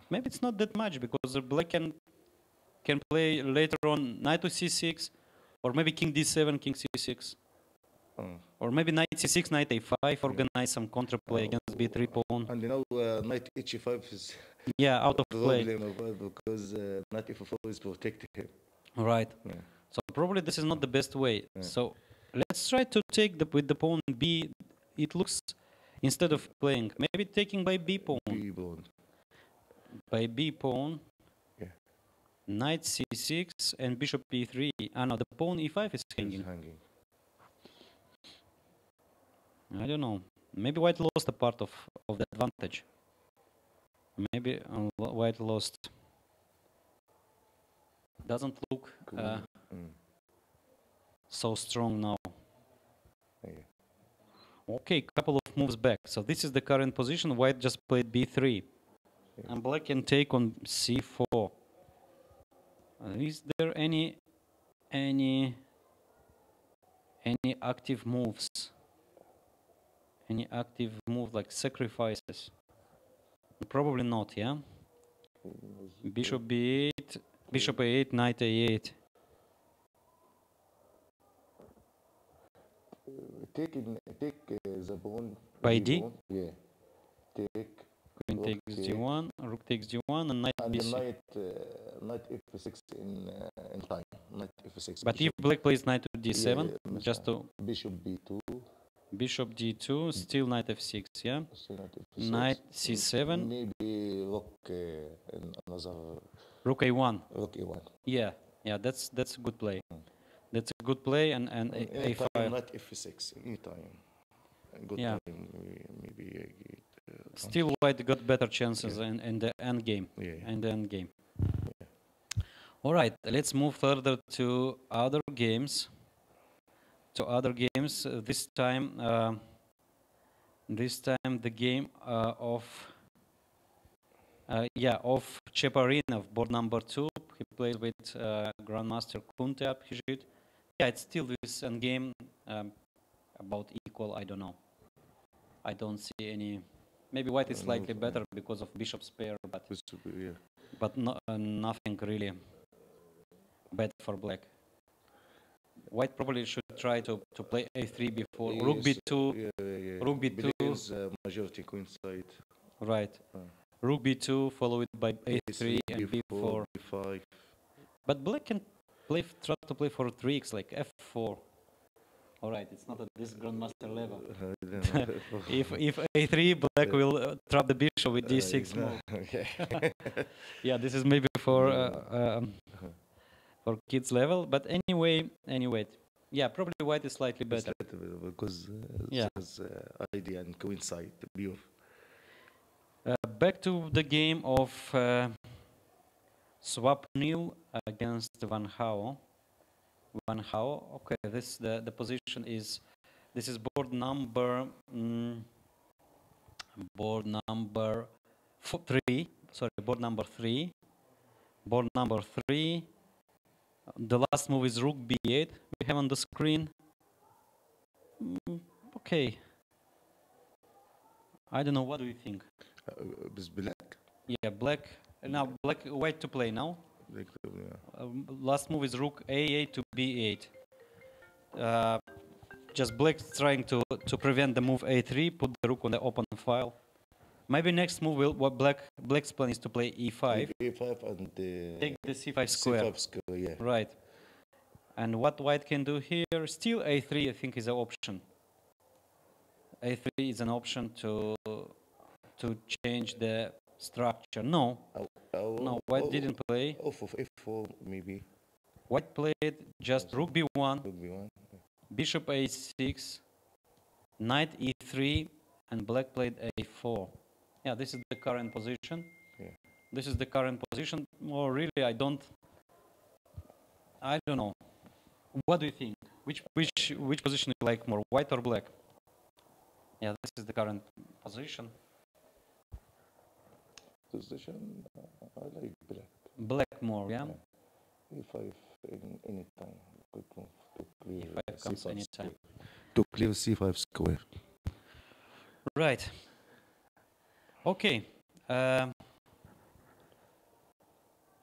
Maybe it's not that much because the black can play later on knight to c6, or maybe king d7, king c6. Or maybe knight c6, knight a5, organize some counterplay against b3 pawn. And now knight h5 is out of play. Because knight f4 is protecting him. Right. Yeah. So probably this is not the best way. So let's try to take with the pawn b. It looks, instead of playing, maybe taking by b pawn. B pawn. By b pawn. Yeah. Knight c6 and bishop e3. No, the pawn e5 is hanging. I don't know. Maybe white lost a part of the advantage. Maybe white lost. Doesn't look so strong now. Okay, couple of moves back. So this is the current position. White just played b3. And black can take on c4. Is there any active moves? Any active move like sacrifices? Probably not, yeah? Bishop b8, bishop a8, knight a8. Take the pawn. By d? Yeah. Take. Queen takes d1, rook takes d1, and knight b6. Knight f6 in time. Knight f6. But if black plays knight to d7, just to... Bishop b2. Bishop d2, still knight f6, yeah? Knight c7. Maybe rook in another... Rook a1. Rook a1. Yeah, that's a good play. That's a good play, and a5. Knight f6, anytime. Good time, maybe... Still white got better chances in the end game. All right, let's move further to other games. This time the game of Cheparinov, board number 2. He plays with Grandmaster Kunteap. It's still this end game, about equal. I don't know. I don't see any. Maybe white is slightly better because of bishop's pair, but nothing really bad for black. White probably should try to play a3 before rook b2. Rook b2. Majority queen side. Right. Rook b2 followed by a3 and b4. b5. But black can try to play for tricks like f4. All right, it's not at this grandmaster level. if a3, black will trap the bishop with d6 move. Yeah, this is maybe for kids level, but anyway, yeah, probably white is slightly better because this idea and queen side pure. Back to the game of Swapnil against Van Hao. Okay, the position is, this is board number 3. sorry, board number 3. Board number 3. The last move is rook b8. We have on the screen. Okay. I don't know. What do you think? Black. Yeah, black. Now black. White to play now. Last move is rook a8 to b8. Just black trying to prevent the move a3. Put the rook on the open file. Maybe next move will black's plan is to play e5. E5 and take the c5 square. C5 square, yeah. Right. And what white can do here? Still a3, I think, is an option. a3 is an option to change the structure. No. No, white didn't play. Off of f4 maybe. White played just rook b1. Rook b1. Bishop a6. Knight e3, and black played a4. Yeah, this is the current position. Yeah. This is the current position. Or really, I don't know. What do you think? Which position you like more, white or black? Yeah, this is the current position. Position, I like black. Black more, yeah? E5 any time. Good move to clear E5 comes anytime. To clear c5 square. Right. Okay.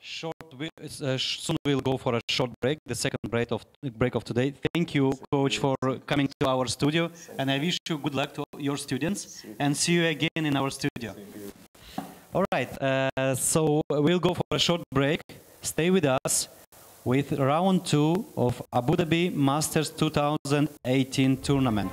Soon we'll go for a short break, the second break of today. Thank you, coach, for coming to our studio, and I wish you good luck to your students, and see you again in our studio. All right, so we'll go for a short break. Stay with us with round 2 of Abu Dhabi Masters 2018 tournament.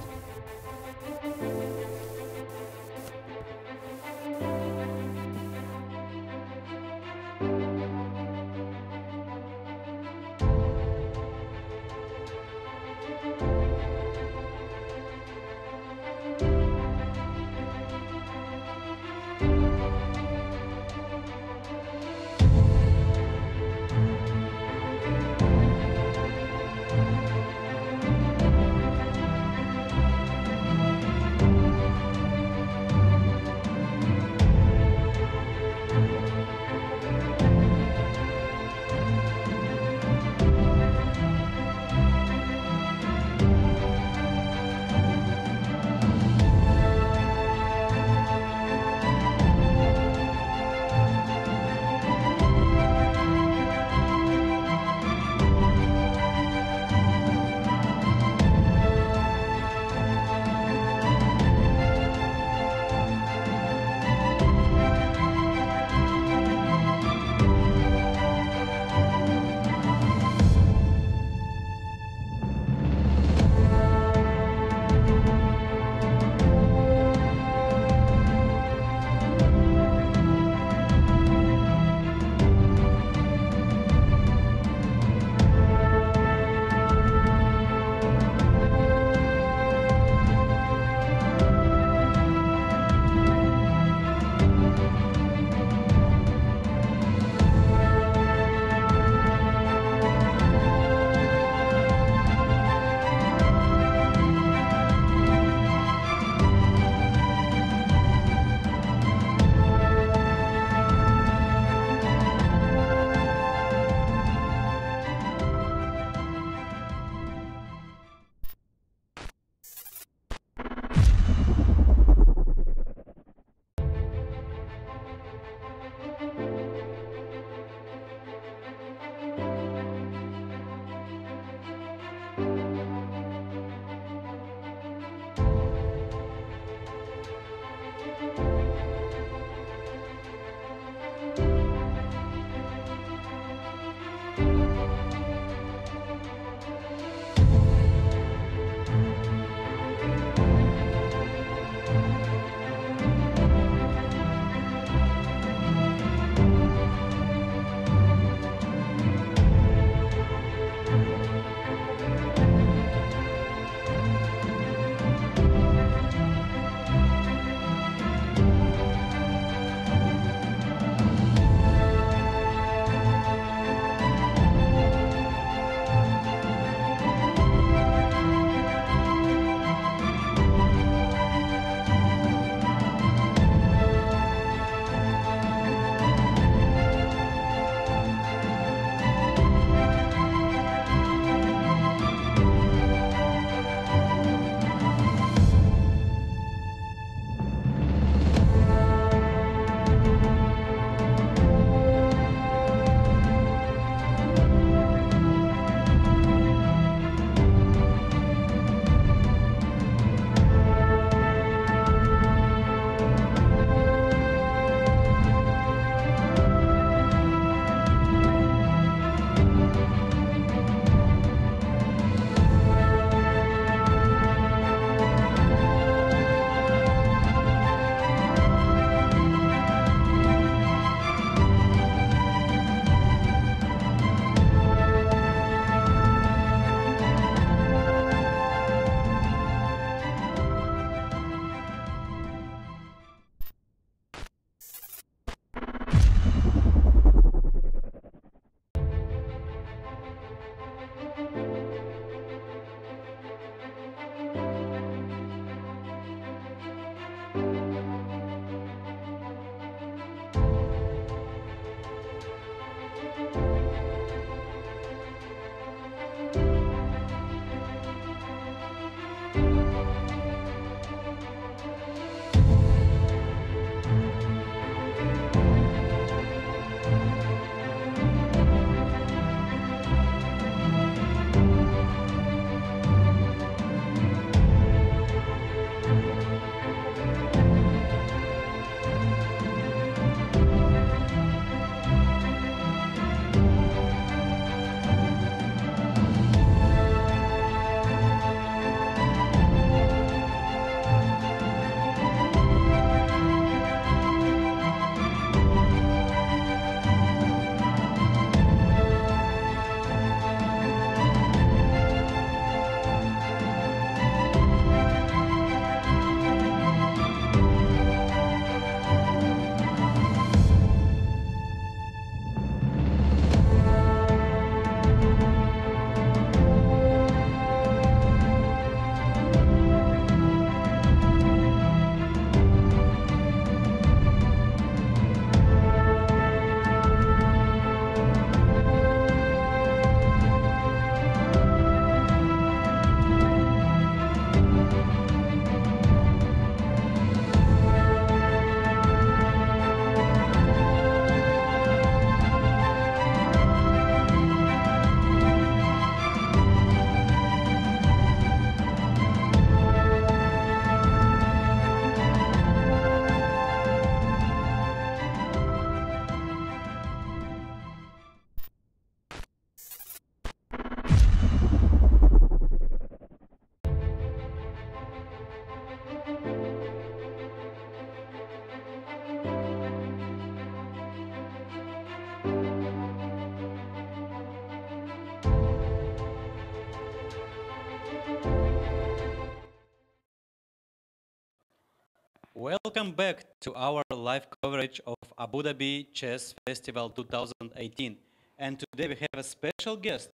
Welcome back to our live coverage of Abu Dhabi Chess Festival 2018. And today we have a special guest,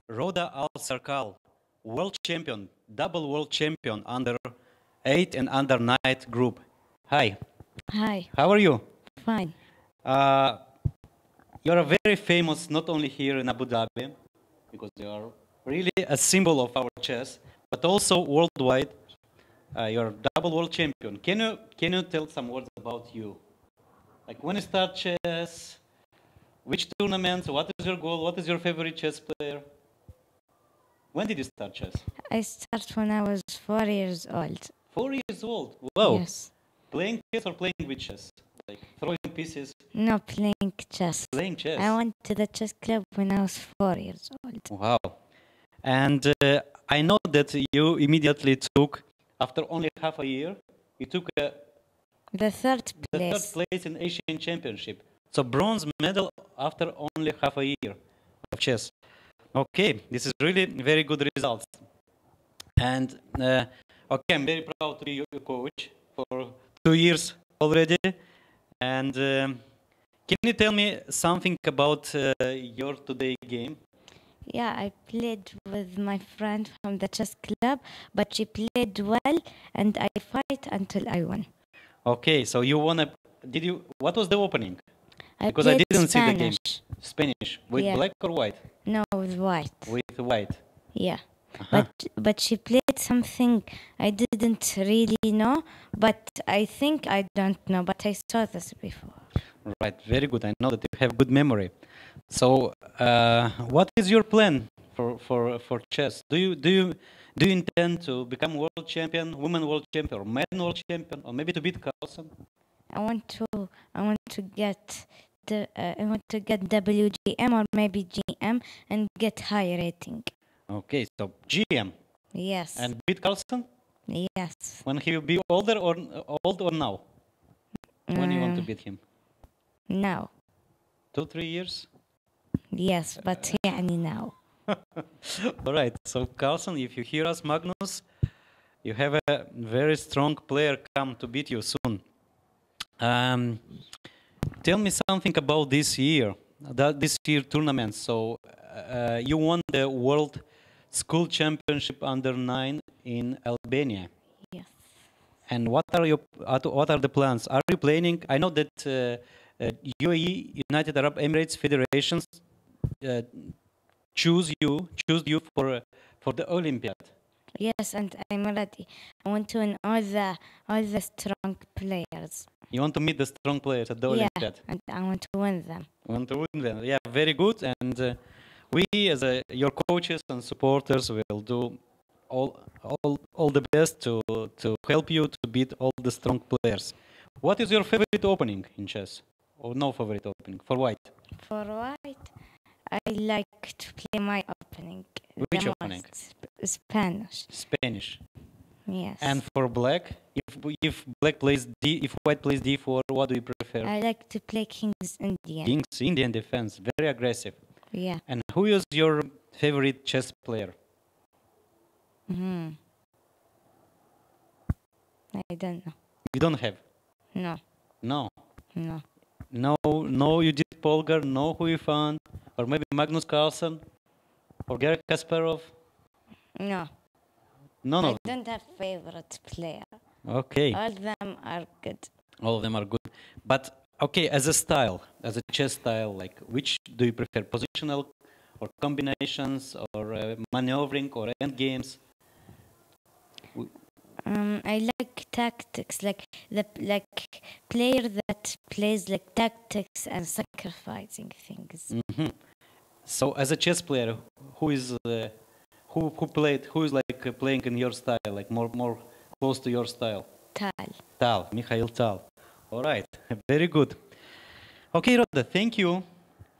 Roda Al Sarkal, world champion, double world champion under 8 and under 9 group. Hi. Hi. How are you? Fine. You're a very famous, not only here in Abu Dhabi, because you are really a symbol of our chess, but also worldwide. You're double world champion. Can you tell some words about you? Like when you start chess, which tournaments, what is your goal, what is your favorite chess player? When did you start chess? I started when I was 4 years old. 4 years old? Wow. Yes. Playing chess or playing with chess? Like throwing pieces? No, playing chess. Playing chess. I went to the chess club when I was 4 years old. Wow. And I know that you immediately took, after only half a year, you took The third place. the third place in Asian Championship. So bronze medal after only half a year of chess. Okay, this is really very good results. And okay, I'm very proud to be your coach for 2 years already. And can you tell me something about your today game? Yeah, I played with my friend from the chess club, but she played well, and I fight until I won. Okay, so you wanna? Did you? What was the opening? I Because I played didn't see the game. Spanish. Spanish with Yeah. black or white? No, with white. With white. Yeah. Uh-huh. But she played something I didn't really know, but I think I don't know, but I saw this before. Right, very good. I know that you have good memory. So, what is your plan for chess? Do you intend to become world champion, women world champion, or men world champion, or maybe to beat Carlsen? I want to get WGM or maybe GM and get high rating. Okay, so GM Yes. and beat Carlsen Yes. when he will be older or old or now? When you want to beat him? Now. 2-3 years? Yes, but يعني now. All right. So Carlsen, if you hear us, Magnus, you have a very strong player come to beat you soon. Tell me something about this year tournament. So you won the World School Championship under 9 in Albania. Yes. And what are the plans? Are you planning? I know that UAE, United Arab Emirates Federations, choose you for the Olympiad. Yes, and I'm ready. I want to win all the strong players. You want to meet the strong players at the Yeah, Olympiad. and I want to win them. Want to win them. Yeah, very good. And we, as your coaches and supporters, will do all the best to help you to beat all the strong players. What is your favorite opening in chess? Or no favorite opening for white? For white, I like to play my opening. Which the opening? most. Spanish. Spanish. Yes. And for black, if white plays d4, what do you prefer? I like to play King's Indian. King's Indian defense, very aggressive. Yeah. And who is your favorite chess player? I don't know. You don't have? No. No. No. No, you did Polgar, no Huifan, or maybe Magnus Carlsen, or Garry Kasparov? No. None I of them. don't have favorite player. Okay. All of them are good. All of them are good. But, okay, as a style, as a chess style, like which do you prefer? Positional or combinations or maneuvering or end games? I like tactics, like player that plays like tactics and sacrificing things. So, as a chess player, who is playing in your style, like more close to your style? Tal. Mikhail Tal. All right, very good. Okay, Roda, thank you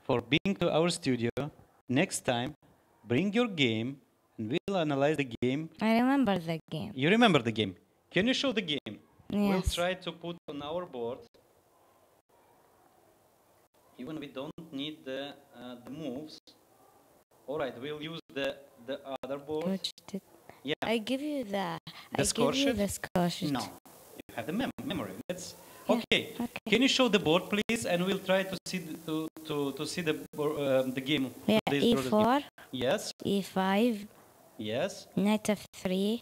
for being to our studio. Next time, bring your game and we'll analyze the game. I remember the game. You remember the game? Can you show the game? Yes. We'll try to put on our board. Even we don't need the moves. All right, we'll use the other board. Which did Yeah. I give you the The score sheet? the score sheet. No, you have the memory. Let's. Yeah, Okay. okay. Can you show the board, please, and we'll try to see to see the game. Yeah, today's brothers game. E4, Yes. E5, Yes. knight F3.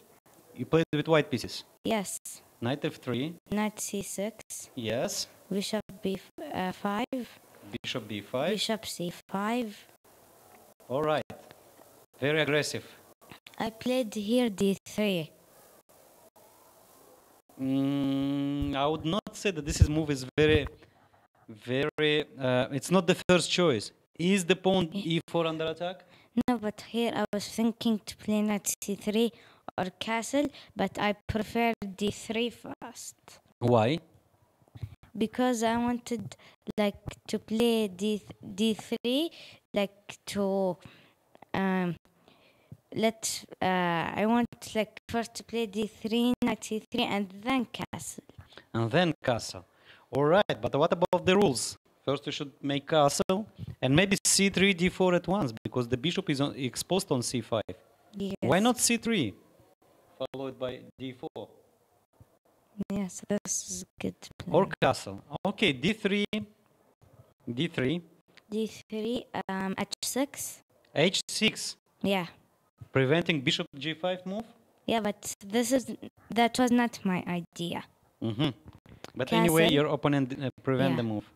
You played with white pieces. Yes. Knight F3. Knight C6. Yes. Bishop B5. Bishop B5. Bishop C5. All right. Very aggressive. I played here D3. I would not say that this move is very. It's not the first choice. Is the pawn E4 under attack? No, but here I was thinking to play knight C3 or castle, but I prefer D3 first. Why? Because I wanted like to play D3, like to I want like first to play D3, knight C3, and then castle. And then castle. All right, but what about the rules? First you should make castle and maybe C3, D4 at once because the bishop is exposed on C5. Yes. Why not C3? Followed by D4. Yes, this is good plan. Or castle. Okay, D3. D3. D3, H6. H6. Yeah. Preventing bishop G5 move? Yeah, but that was not my idea. Mm-hmm. But Castle. anyway, your opponent prevent the Yeah. move.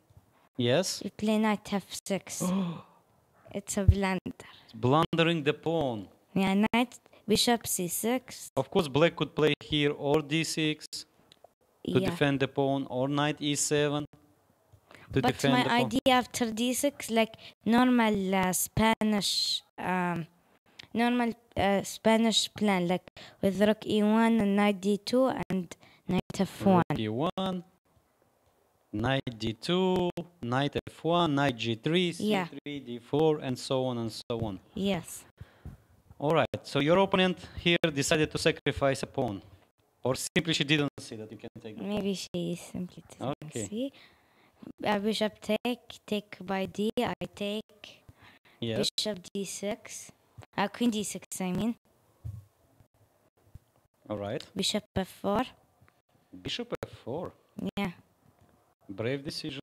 Yes? We play knight F6. It's a blunder. Blundering the pawn. Yeah, knight, bishop C6. Of course, black could play here or D6 to Yeah. defend the pawn, or knight E7 to But defend my the pawn. idea after D6, like normal Spanish plan, like with rook E1 and knight D2 and knight F1. Rook E1, knight D2, knight F1, knight G3, C3, Yeah. D4, and so on and so on. Yes. All right, so your opponent here decided to sacrifice a pawn. Or simply she didn't see that you can take the pawn. Maybe she simply didn't Okay. see. Bishop take by D. I take. Yes. Bishop D6. Queen D6, I mean. All right. Bishop F4. Bishop F4. Yeah. Brave decision.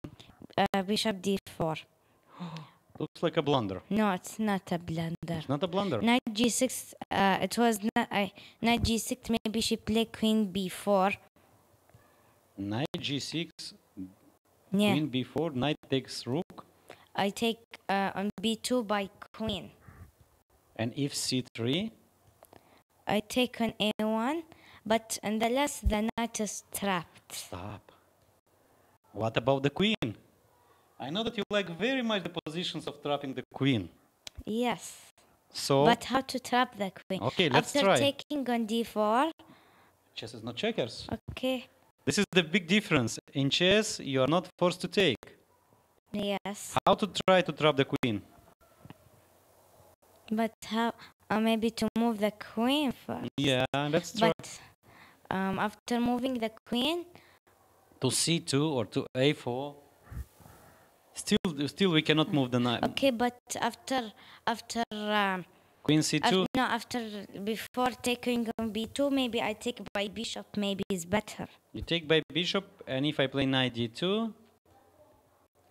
Bishop D4. Looks like a blunder. No, it's not a blunder. Not a blunder. Knight G6. It was not. Knight G6. Maybe she played Queen B4. Knight G6, Yeah. Queen B4, knight takes rook, I take on B2 by Queen. and if C3, I take on A1, but nonetheless the knight is trapped. stop. What about the queen? I know that you like very much the positions of trapping the queen. Yes. So, But how to trap the queen? okay, let's After try. taking on D4. Chess is not checkers. Okay. This is the big difference. In chess, you are not forced to take. Yes. How to try to trap the queen? But how? Maybe to move the queen first. Yeah, let's try. But after moving the queen, To C2 or to A4. Still we cannot move the knight. okay. But after Queen C2. no, before taking on B2, maybe I take by bishop. Maybe is better. You take by bishop, and if I play knight D2,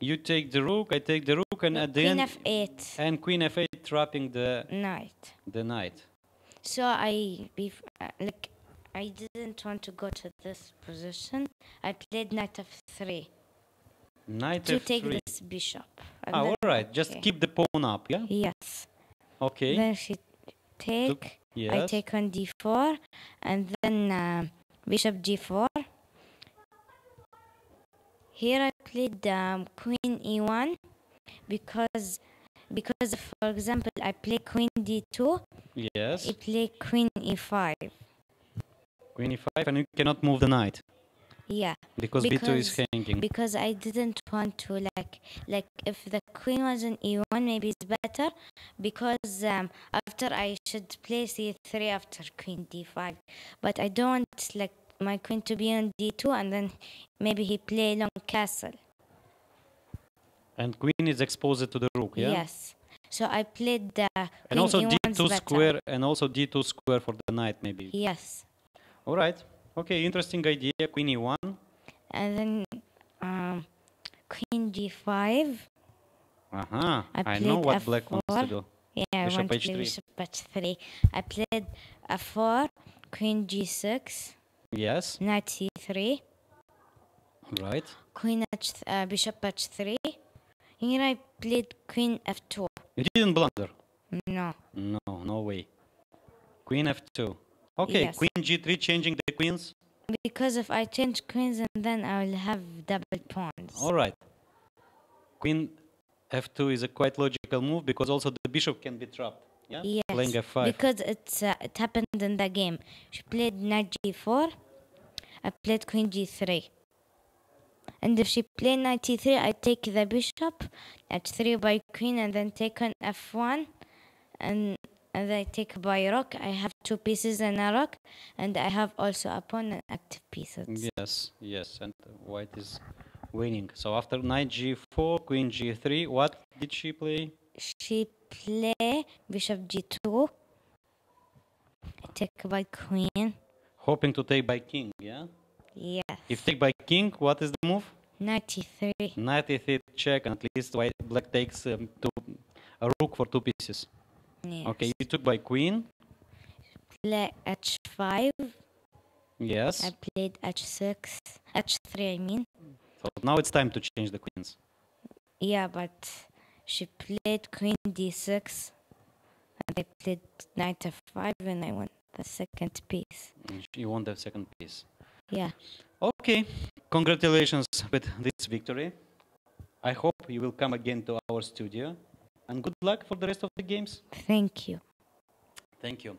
you take the rook, I take the rook, and at the Queen end, F8. and Queen F8 trapping Knight. the knight. So I didn't want to go to this position. I played knight F3 Knight to F3. take this bishop. And Ah, then- all right. Just okay. keep the pawn up, yeah. Yes. Okay. Then she take. I Yes. take on D4, and then bishop G4. Here I played Queen E1 because for example I play Queen D2. Yes. I play Queen E5. Queen E5, and you cannot move the knight Yeah. because B2 is hanging. Because I didn't want to like if the queen was in E1 maybe it's better because after I should play C3 after Queen D5, but I don't want like my queen to be on D2 and then maybe he play long castle. And queen is exposed to the rook, yeah. Yes. So I played the And Queen also E1's D2 better. square, and also D2 square for the knight, maybe. Yes. All right. Okay, interesting idea. Queen E1. And then Queen G5. Uh-huh. I played know what black wants to F4. do. Yeah, I Bishop want to play H3. bishop H3. I played F4, Queen G6, Yes. Knight C3, Right. Queen Bishop H3. Here I played Queen F2. You didn't blunder. No. No, no way. Queen F2. Okay, Yes. Queen G3 changing the queens. Because if I change queens and then I will have double pawns. All right. Queen F2 is a quite logical move because also the bishop can be trapped. Yeah. Yes. Playing F5. Because it happened in the game. She played Knight G4. I played Queen G3. And if she played Knight T3, I take the bishop, H3 by Queen, and then take on F1, and I take by Rook. I have 2 pieces and a Rook, and I have also a pawn and active pieces. Yes, yes, and white is winning. So after Knight G4, Queen G3, what did she play? She play Bishop G2. I take by Queen. Hoping to take by King, yeah? Yes. If take by King, what is the move? Knight T3. Knight E3 check, and at least black takes a Rook for 2 pieces. Yes. Okay, you took by Queen. Play H5. Yes. I played H6. H3, I mean. So now it's time to change the queens. Yeah, but she played Queen D6. And I played Knight F5 and I won the second piece. You won the second piece. Yeah. Okay, congratulations with this victory. I hope you will come again to our studio. And good luck for the rest of the games. Thank you. Thank you.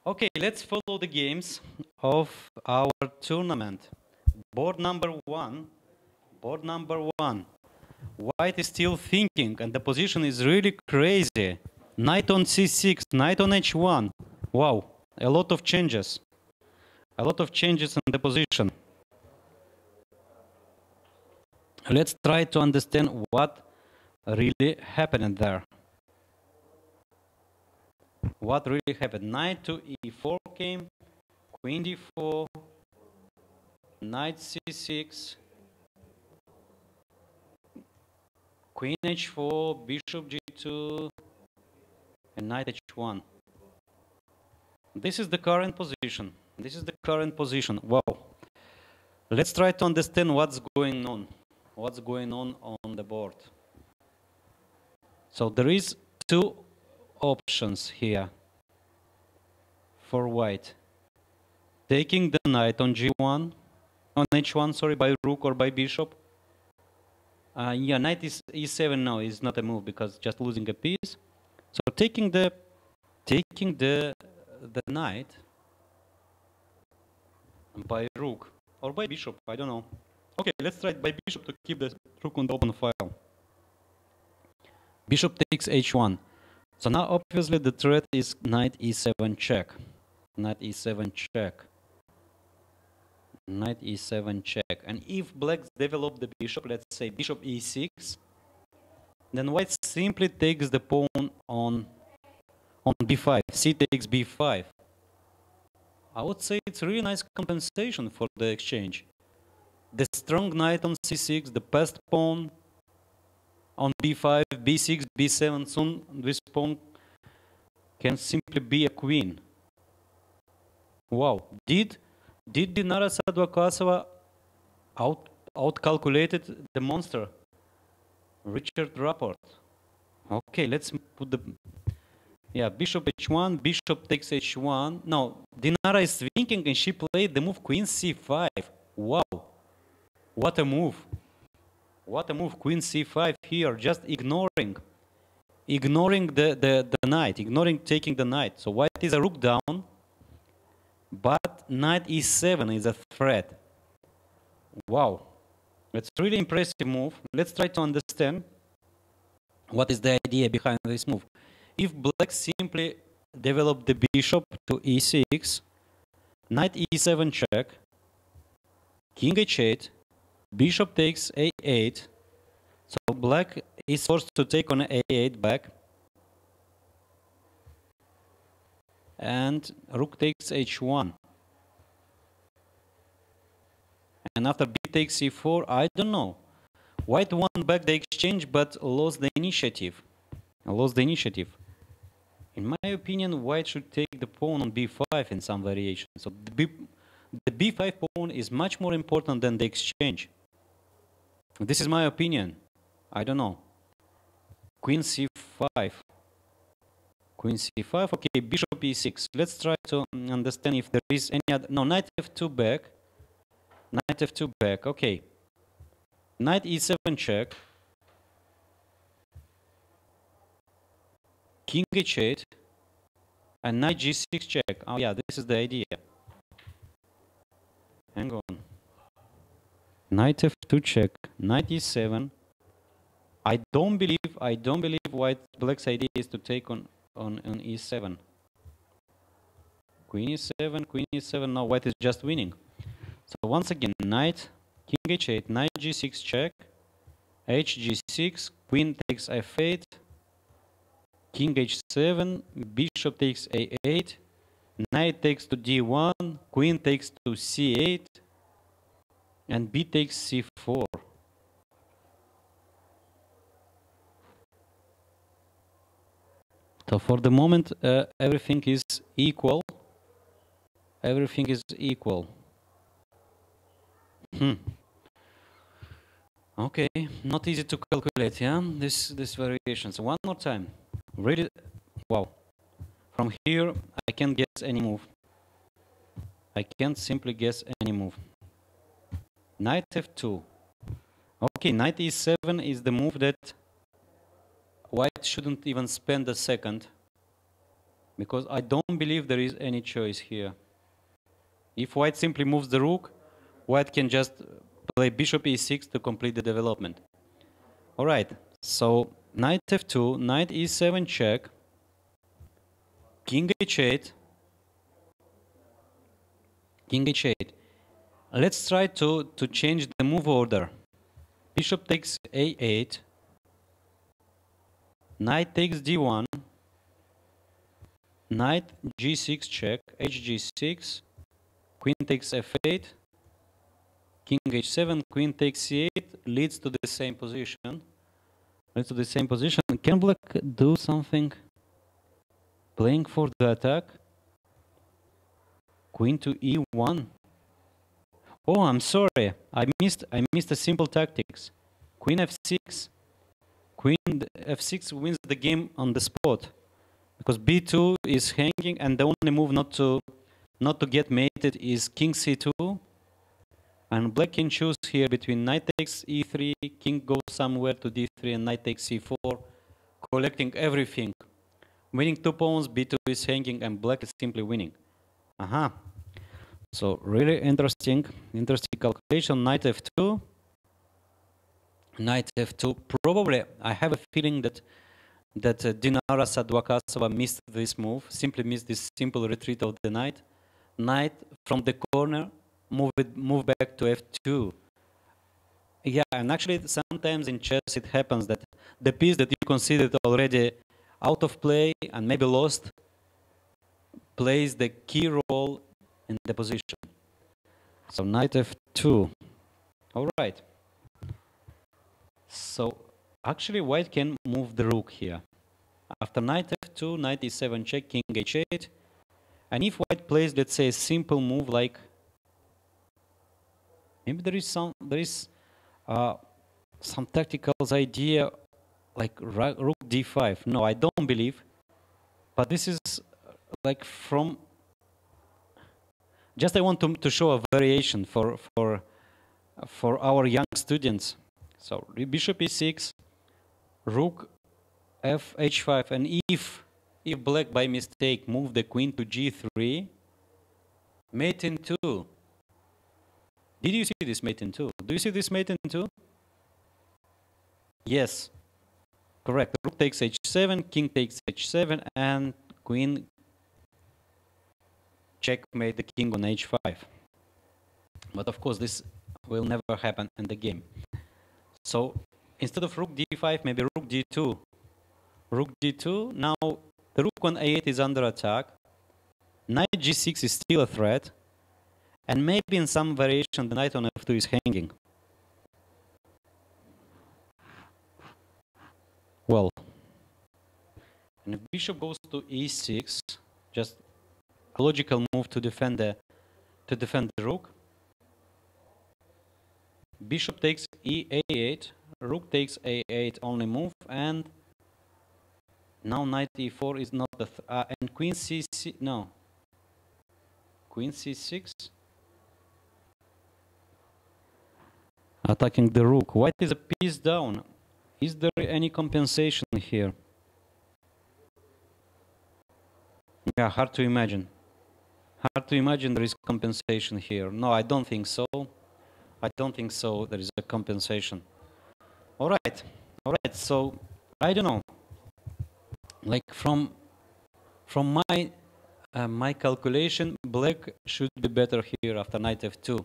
Okay, let's follow the games of our tournament. Board number 1. Board number 1. White is still thinking, and the position is really crazy. Knight on C6, Knight on H1. Wow, a lot of changes. A lot of changes in the position. Let's try to understand what really happened there. What really happened? Knight to E4 came, Queen D4, Knight C6, Queen H4, Bishop G2, and Knight H1. This is the current position. This is the current position. Wow. Let's try to understand what's going on. What's going on the board. So there is 2 options here for white. Taking the knight on G1, on H1, sorry, by rook or by bishop. Yeah, knight is E7 now is not a move because just losing a piece. So taking the knight by rook or by bishop, I don't know. Okay, let's try by bishop to keep the rook on the open file. Bishop takes H1. So now obviously the threat is Knight E7 check. Knight E7 check. Knight E7 check. And if black develop the bishop, let's say bishop E6, then white simply takes the pawn on B5. C takes B5. I would say it's a really nice compensation for the exchange. The strong knight on C6, the passed pawn on B5, B6, B7, soon this pawn can simply be a queen. Wow. Did Dinara Sadwakasova outcalculated the monster? Richard Rapport. Okay, let's put the... Yeah, bishop H1, bishop takes H1. No, Dinara is thinking and she played the move queen C5. Wow. What a move. What a move, queen C5 here, just ignoring the knight, ignoring taking the knight. So white is a rook down, but knight E7 is a threat. Wow, it's a really impressive move. Let's try to understand what is the idea behind this move. If black simply develop the bishop to E6, knight E7 check, king H8, bishop takes A8, so black is forced to take on A8 back, and rook takes H1. And after b takes c4, I don't know. White won back the exchange, but lost the initiative. In my opinion, white should take the pawn on b5 in some variation. So the b5 pawn is much more important than the exchange. This is my opinion. I don't know. Queen c5. Queen c5. Okay, bishop e6. Let's try to understand if there is any other. No, knight f2 back. Knight f2 back. Okay. Knight e7 check. King h8. And knight g6 check. Oh yeah, this is the idea. Hang on. Knight f2 check. Knight e7. I don't believe black's idea is to take on e7. Queen e7, no, white is just winning. So once again, knight, king h8, knight g6 check, h g6, queen takes f8, king h7, bishop takes a8, knight takes to d1, queen takes to c8, and b takes c4. So for the moment, everything is equal. Everything is equal. Okay, not easy to calculate, yeah? This variations. One more time. Really, wow. From here, I can't guess any move. I can't simply guess any move. Knight f2. Okay, knight e7 is the move that white shouldn't even spend a second, because I don't believe there is any choice here. If white simply moves the rook, white can just play bishop e6 to complete the development. All right, so knight f2, knight e7 check, king h8, king h8. Let's try to change the move order. Bishop takes a8, knight takes d1, knight g6 check, hg6, queen takes f8, king h7, queen takes c8, leads to the same position. Can black do something? Playing for the attack. Queen to e1. Oh, I'm sorry. I missed a simple tactics. Queen f6. Queen f6 wins the game on the spot, because b2 is hanging, and the only move not to get mated is king c2. And black can choose here between knight takes e3, king goes somewhere to d3, and knight takes c4, collecting everything. Winning 2 pawns, b2 is hanging, and black is simply winning. So really interesting calculation. Knight f2. Knight f2. Probably, I have a feeling that Dinara Sadwakasova missed this move, simply missed this simple retreat of the knight. Knight from the corner, move back to f2. Yeah, and actually sometimes in chess it happens that the piece that you considered already out of play and maybe lost plays the key role in the position. So knight f2. All right. So actually white can move the rook here. After knight f2, knight e7 check, king h8. And if white plays, let's say, a simple move like, maybe there is some tactical idea like rook d5. No, I don't believe. But this is like from. Just I want to show a variation for our young students. So bishop e6, rook f h5, and if black by mistake move the queen to g3, mate in 2. Did you see this mate in 2? Do you see this mate in 2? Yes, correct. Rook takes h7, king takes h7, and queen checkmate the king on h5. But of course, this will never happen in the game. So instead of rook d5, maybe rook d2. Rook d2. Now the rook on a8 is under attack. Knight g6 is still a threat. And maybe in some variation, the knight on f2 is hanging. Well, and if bishop goes to e6, just a logical move to defend the rook. Bishop takes e8, rook takes a8, only move, and now knight e4 is not the and queen c6. No, queen c6. Attacking the rook. White is a piece down. Is there any compensation here? Yeah, hard to imagine. Hard to imagine there is compensation here. No, I don't think so. I don't think so. There is a compensation. All right. So I don't know. Like from my my calculation, black should be better here after knight f2.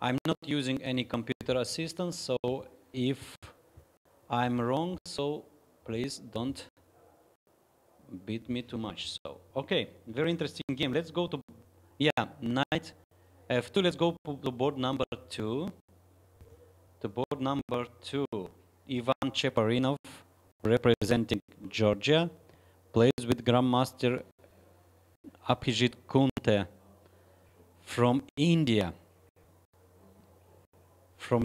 I'm not using any computer assistance, so if I'm wrong, so please don't beat me too much. So okay, very interesting game. Let's go to knight f2. Let's go to board number 2. To board number 2, Ivan Cheparinov, representing Georgia, plays with Grandmaster Abhijit Kunte from India. From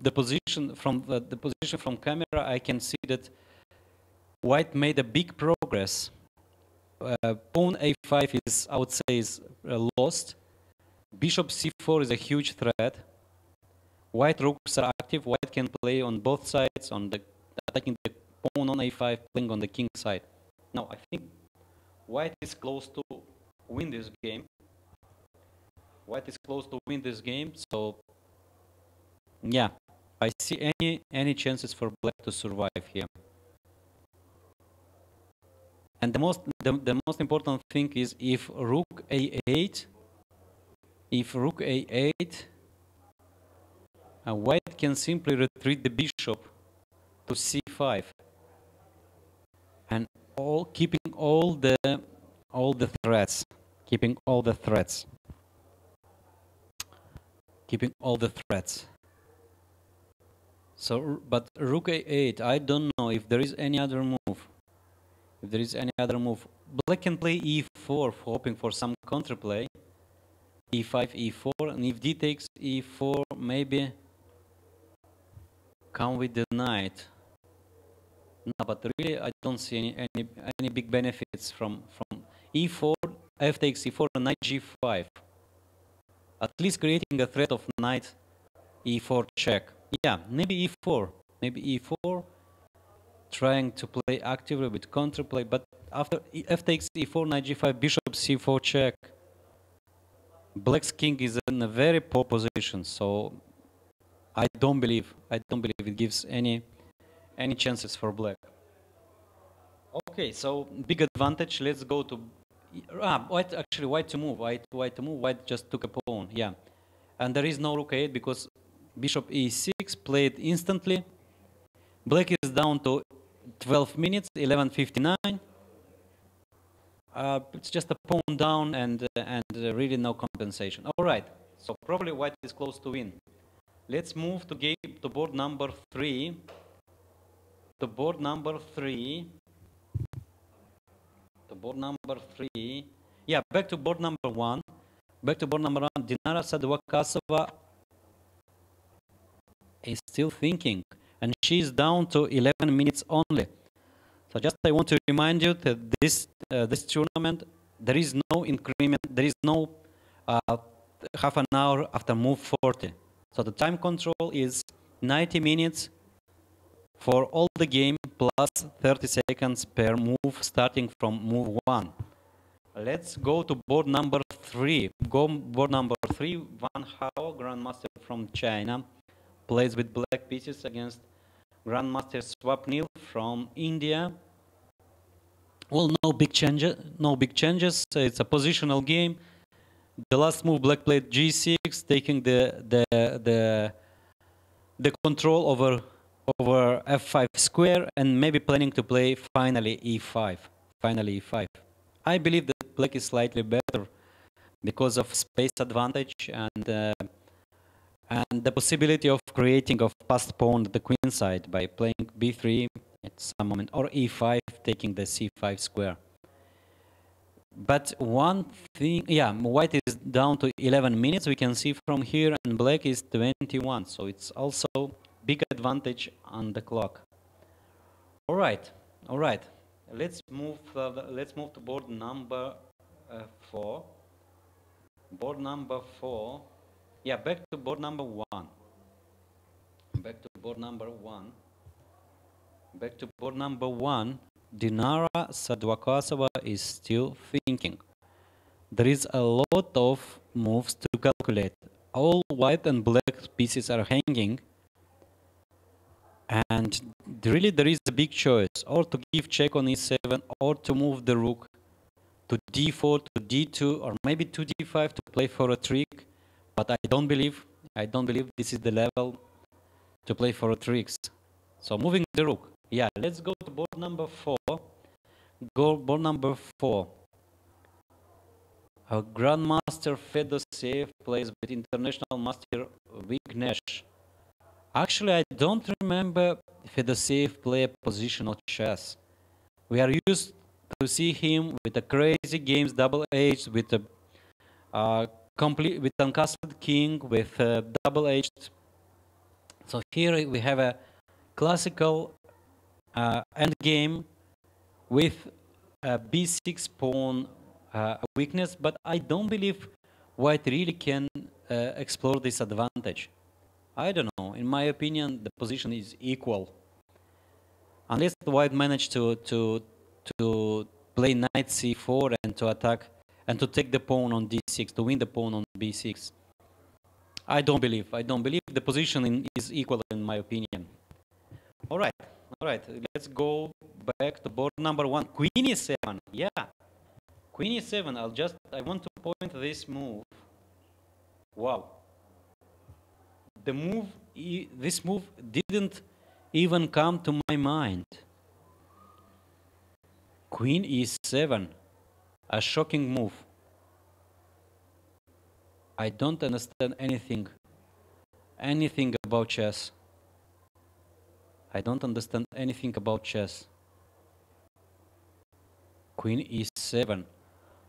the position from camera, I can see that White made a big progress. Pawn a5 is, I would say, is lost. Bishop c4 is a huge threat. White rooks are active. White can play on both sides, on the attacking the pawn on a5, playing on the king side. Now I think White is close to win this game. White is close to win this game, so yeah, I see any chances for black to survive here. And the most important thing is if rook a8, White can simply retreat the bishop to c5, and keeping all the threats, keeping all the threats. So, but rook a8, I don't know if there is any other move. Black can play e4, hoping for some counterplay. e5, e4, and if d takes e4, maybe come with the knight. No, but really I don't see any big benefits from e4, f takes e4, and knight g5. At least creating a threat of knight e4 check. Yeah, maybe e4, trying to play actively with counterplay, but after f takes e4, knight g5, bishop c4 check, black's king is in a very poor position, so I don't believe it gives any chances for black. Okay, so big advantage. Let's go to white to move. White just took a pawn. Yeah, and there is no rook a8 because bishop e6 played instantly. Black is down to 12 minutes, 11:59. It's just a pawn down and really no compensation. All right, so probably white is close to win. Let's move to board number 3. To board number 3. Yeah, back to board number 1. Dinara Sadwakasova is still thinking, and she's down to 11 minutes only. So just I want to remind you that this tournament, there is no increment, there is no half an hour after move 40. So the time control is 90 minutes for all the game plus 30 seconds per move starting from move 1. Let's go to board number 3. Board number 3, Van Hao, Grandmaster from China, plays with black pieces against Grandmaster Swapnil from India. Well, no big changes. It's a positional game. The last move, black played g6, taking the control over f5 square, and maybe planning to play finally e5. I believe that black is slightly better because of space advantage and the possibility of creating of passed pawn at the queen side by playing b3 at some moment, or e5, taking the c5 square. But one thing, yeah, white is down to 11 minutes, we can see from here, and black is 21, so it's also big advantage on the clock. All right, all right. Let's move to board number 4. Board number 4. Yeah, back to board number 1. Back to board number 1. Back to board number 1. Dinara Sadwakasova is still thinking. There is a lot of moves to calculate. All white and black pieces are hanging. And really there is a big choice, or to give check on e7, or to move the rook to d4, to d2, or maybe to d5 to play for a trick. But I don't believe this is the level to play for a tricks. So moving the rook. Yeah, let's go to board number 4. Go board number 4. Our Grandmaster Fedosiev plays with International Master Vignesh. Actually, I don't remember Fedosiev play a positional chess. We are used to see him with the crazy games, double H, with a complete, with uncastled king, with double H. So here we have a classical end game with a b6 pawn weakness, but I don't believe white really can explore this advantage. I don't know. In my opinion, the position is equal. Unless the white managed to play knight c4 and to attack and to take the pawn on d6, to win the pawn on b6. I don't believe the position is equal in my opinion. All right. Let's go back to board number 1. Queen e7. Yeah, Queen e7. I want to point this move. Wow. This move didn't even come to my mind. Queen e7. A shocking move. I don't understand anything about chess. I don't understand anything about chess. Queen e7.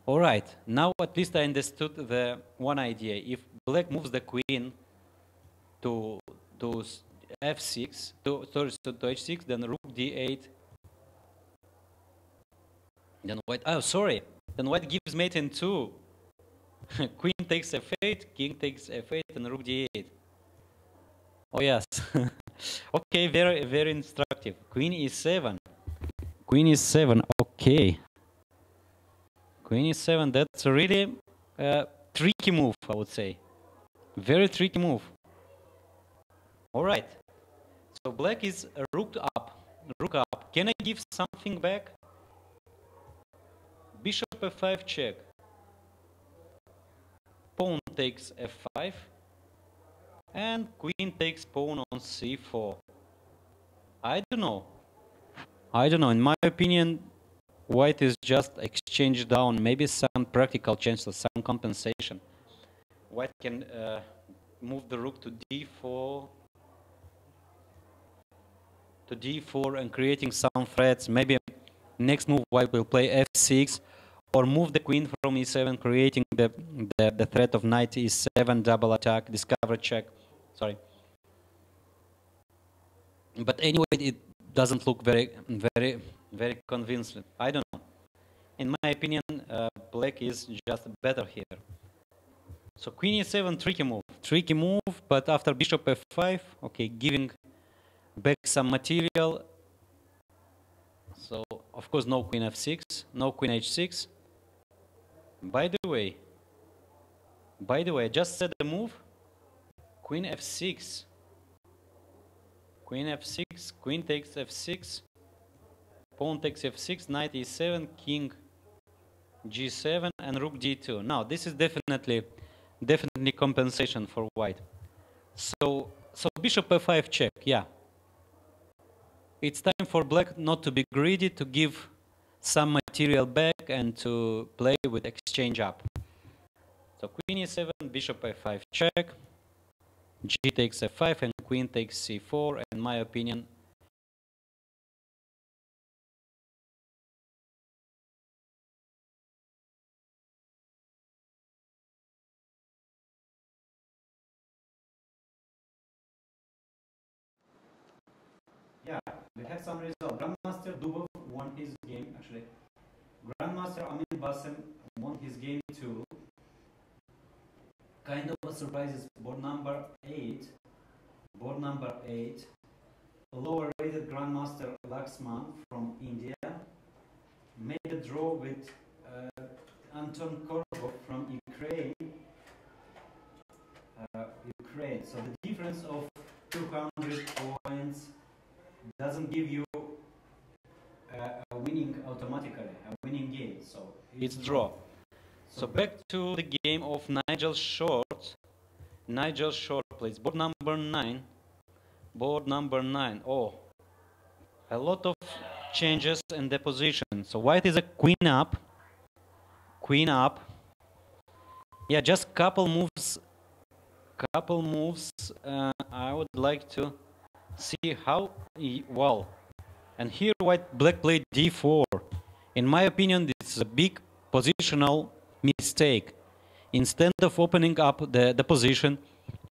All right, now at least I understood the one idea. If black moves the queen to f6, to h6, then rook d8. Then white, oh sorry, then white gives mate in 2. Queen takes f8, king takes f8, and rook d8. Oh yes. Okay, very, very instructive. Queen e7. Queen e7, okay. Queen e7, that's a really tricky move, I would say. Very tricky move. All right. So black is rook up. Rook up. Can I give something back? Bishop f5 check. Pawn takes f5. And queen takes pawn on c4. I don't know. In my opinion, white is just exchange down. Maybe some practical chance of some compensation. White can move the rook to d4. To d4 and creating some threats. Maybe next move white will play f6 or move the queen from e7, creating the threat of knight e7, double attack, discover check. Sorry. But anyway, it doesn't look very convincing. I don't know. In my opinion, black is just better here. So queen e7, tricky move, but after bishop f5, okay, giving back some material. So of course no queen f6, no queen h6. By the way, I just said the move. Queen f6. Queen f6, queen takes f6, pawn takes f6, knight e7, king g7, and rook d2. Now this is definitely compensation for white. So bishop f5 check, yeah. It's time for black not to be greedy, to give some material back and to play with exchange up. So queen e7, bishop a5 check, g takes f5, and queen takes c4. In my opinion, yeah, we have some result. Grandmaster Dubov won his game, actually. Grandmaster Amin Basim won his game too. Kind of a surprise is board number 8. Board number 8. Lower rated Grandmaster Laxman from India made a draw with Anton Korbov from Ukraine. So the difference of 200 points doesn't give you a winning automatically, a winning game. So it's draw. So back to the game of Nigel Short. Nigel Short plays board number 9. Board number 9. Oh, a lot of changes in the position. So white is a queen up. Queen up. Yeah, just couple moves. Couple moves. I would like to see how well. And here black played d4. In my opinion, this is a big positional mistake. Instead of opening up the position,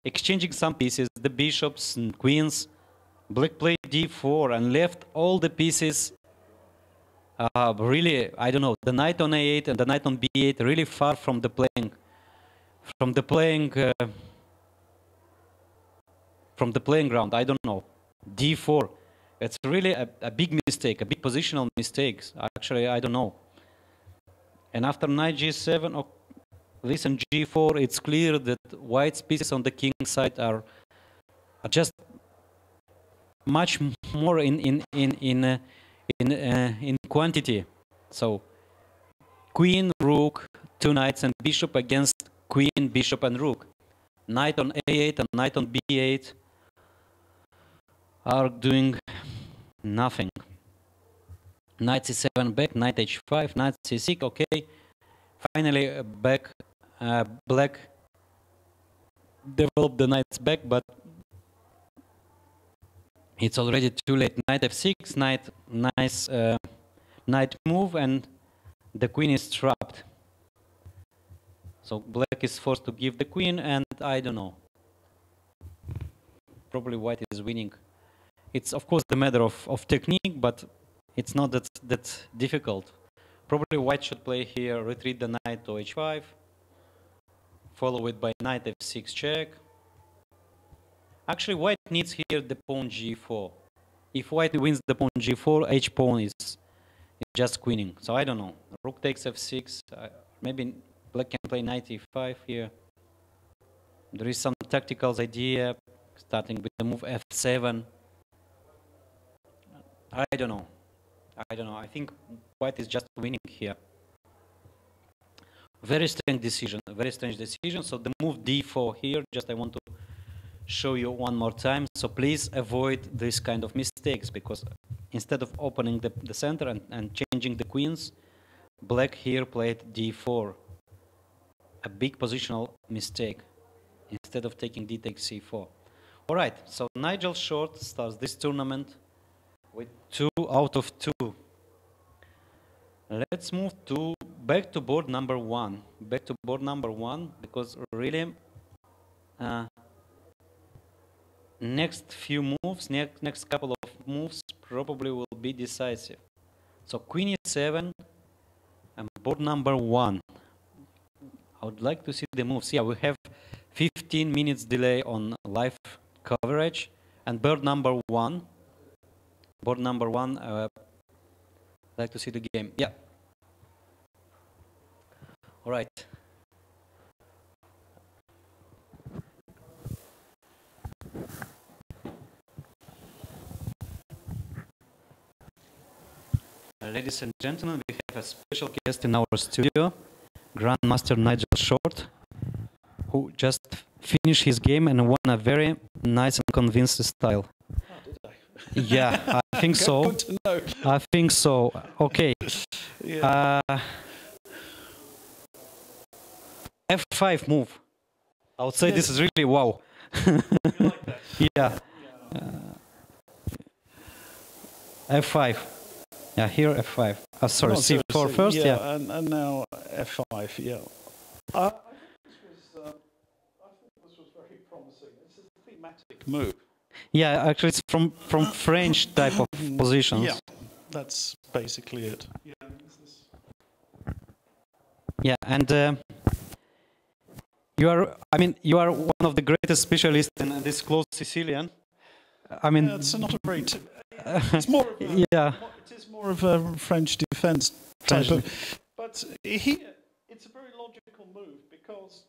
exchanging some pieces, the bishops and queens, black played d4 and left all the pieces really, I don't know, the knight on a8 and the knight on b8 really far from the playing ground. I don't know. d4. It's really a big mistake, a big positional mistake. Actually, I don't know. And after knight g7, oh, listen, g4, it's clear that white's pieces on the king side are just much more in quantity. So queen, rook, two knights and bishop against queen, bishop and rook. Knight on a8 and knight on b8 are doing nothing. Knight c7 back, knight h5, knight c6, okay. Finally black developed the knights back, but it's already too late. Knight f6, nice knight move, and the queen is trapped. So black is forced to give the queen, and I don't know. Probably white is winning. It's of course the matter of technique, but it's not that difficult. Probably white should play here, retreat the knight to h5, follow it by knight f6 check. Actually, white needs here the pawn g4. If white wins the pawn g4, h pawn is just queening. So I don't know. Rook takes f6. Maybe black can play knight e5 here. There is some tactical idea, starting with the move f7. I don't know. I think white is just winning here. Very strange decision. So the move d4 here, just I want to show you one more time. So please avoid this kind of mistakes, because instead of opening the center and changing the queens, black here played d4. A big positional mistake. Instead of taking d takes c4. All right, so Nigel Short starts this tournament with 2 out of 2. Let's move back to board number 1. Back to board number 1, because really next few moves, next couple of moves probably will be decisive. So queen e7 and board number 1. I would like to see the moves. Yeah, we have 15 minutes delay on live coverage, and board number 1. Board number 1. I'd like to see the game. Yeah. All right. Ladies and gentlemen, we have a special guest in our studio, Grandmaster Nigel Short, who just finished his game and won a very nice and convincing style. Oh, did I? Yeah, I think so. Good to know. I think so. Okay. Yeah. F5 move. I would say this is really wow. You like that? Yeah. F5. Yeah, here F5. Sorry, No, C4 first. Yeah. And now F5. Yeah. I thought this was very promising. It's a thematic move. Yeah, actually, it's from French type of positions. Yeah, that's basically it. Yeah. Yeah, and you are one of the greatest specialists in this closed Sicilian. I mean, it's not a very. It's more. Of a, yeah. It is more of a French defense type of. But here, it's a very logical move because,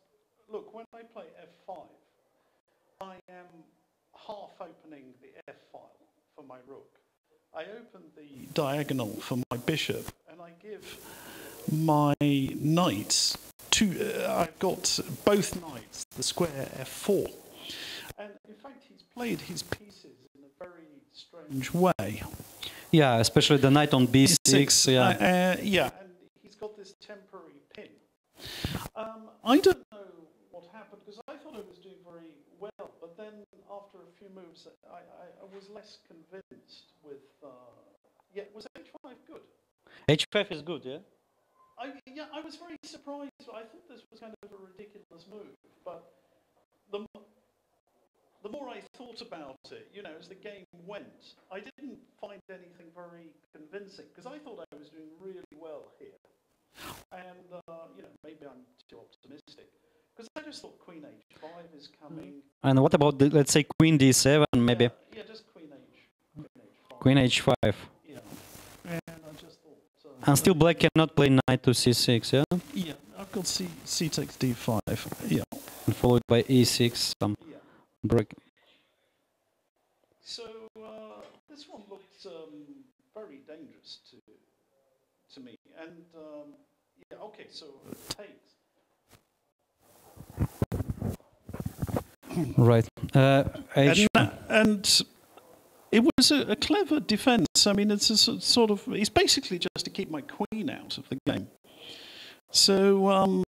look, when I play F5, I am half opening the F file for my rook. I open the diagonal for my bishop, and I give my knights two. I've got both knights, the square F4. And in fact, he's played his pieces in a very strange way. Yeah, especially the knight on B6. Yeah, and he's got this temporary pin. I don't know what happened because I thought I was doing very well, but then after a few moves, I was less convinced with. Yeah, was H5 good? H5 is good, yeah. I was very surprised. I thought this was kind of a ridiculous move, but the more I thought about it, as the game went, I didn't find anything very convincing because I thought I was doing really well here, and maybe I'm too optimistic because I just thought Queen H5 is coming. And what about let's say Queen D7 maybe? Yeah, just Queen H5. Queen H5. Yeah, and I just thought. And still black cannot play knight to C6, yeah? Yeah, I've got C takes D5, yeah. And followed by E6, some break. So this one looked very dangerous to me. And okay, so takes. Right. And it was a clever defense. I mean, it's a sort of. It's basically just to keep my queen out of the game. So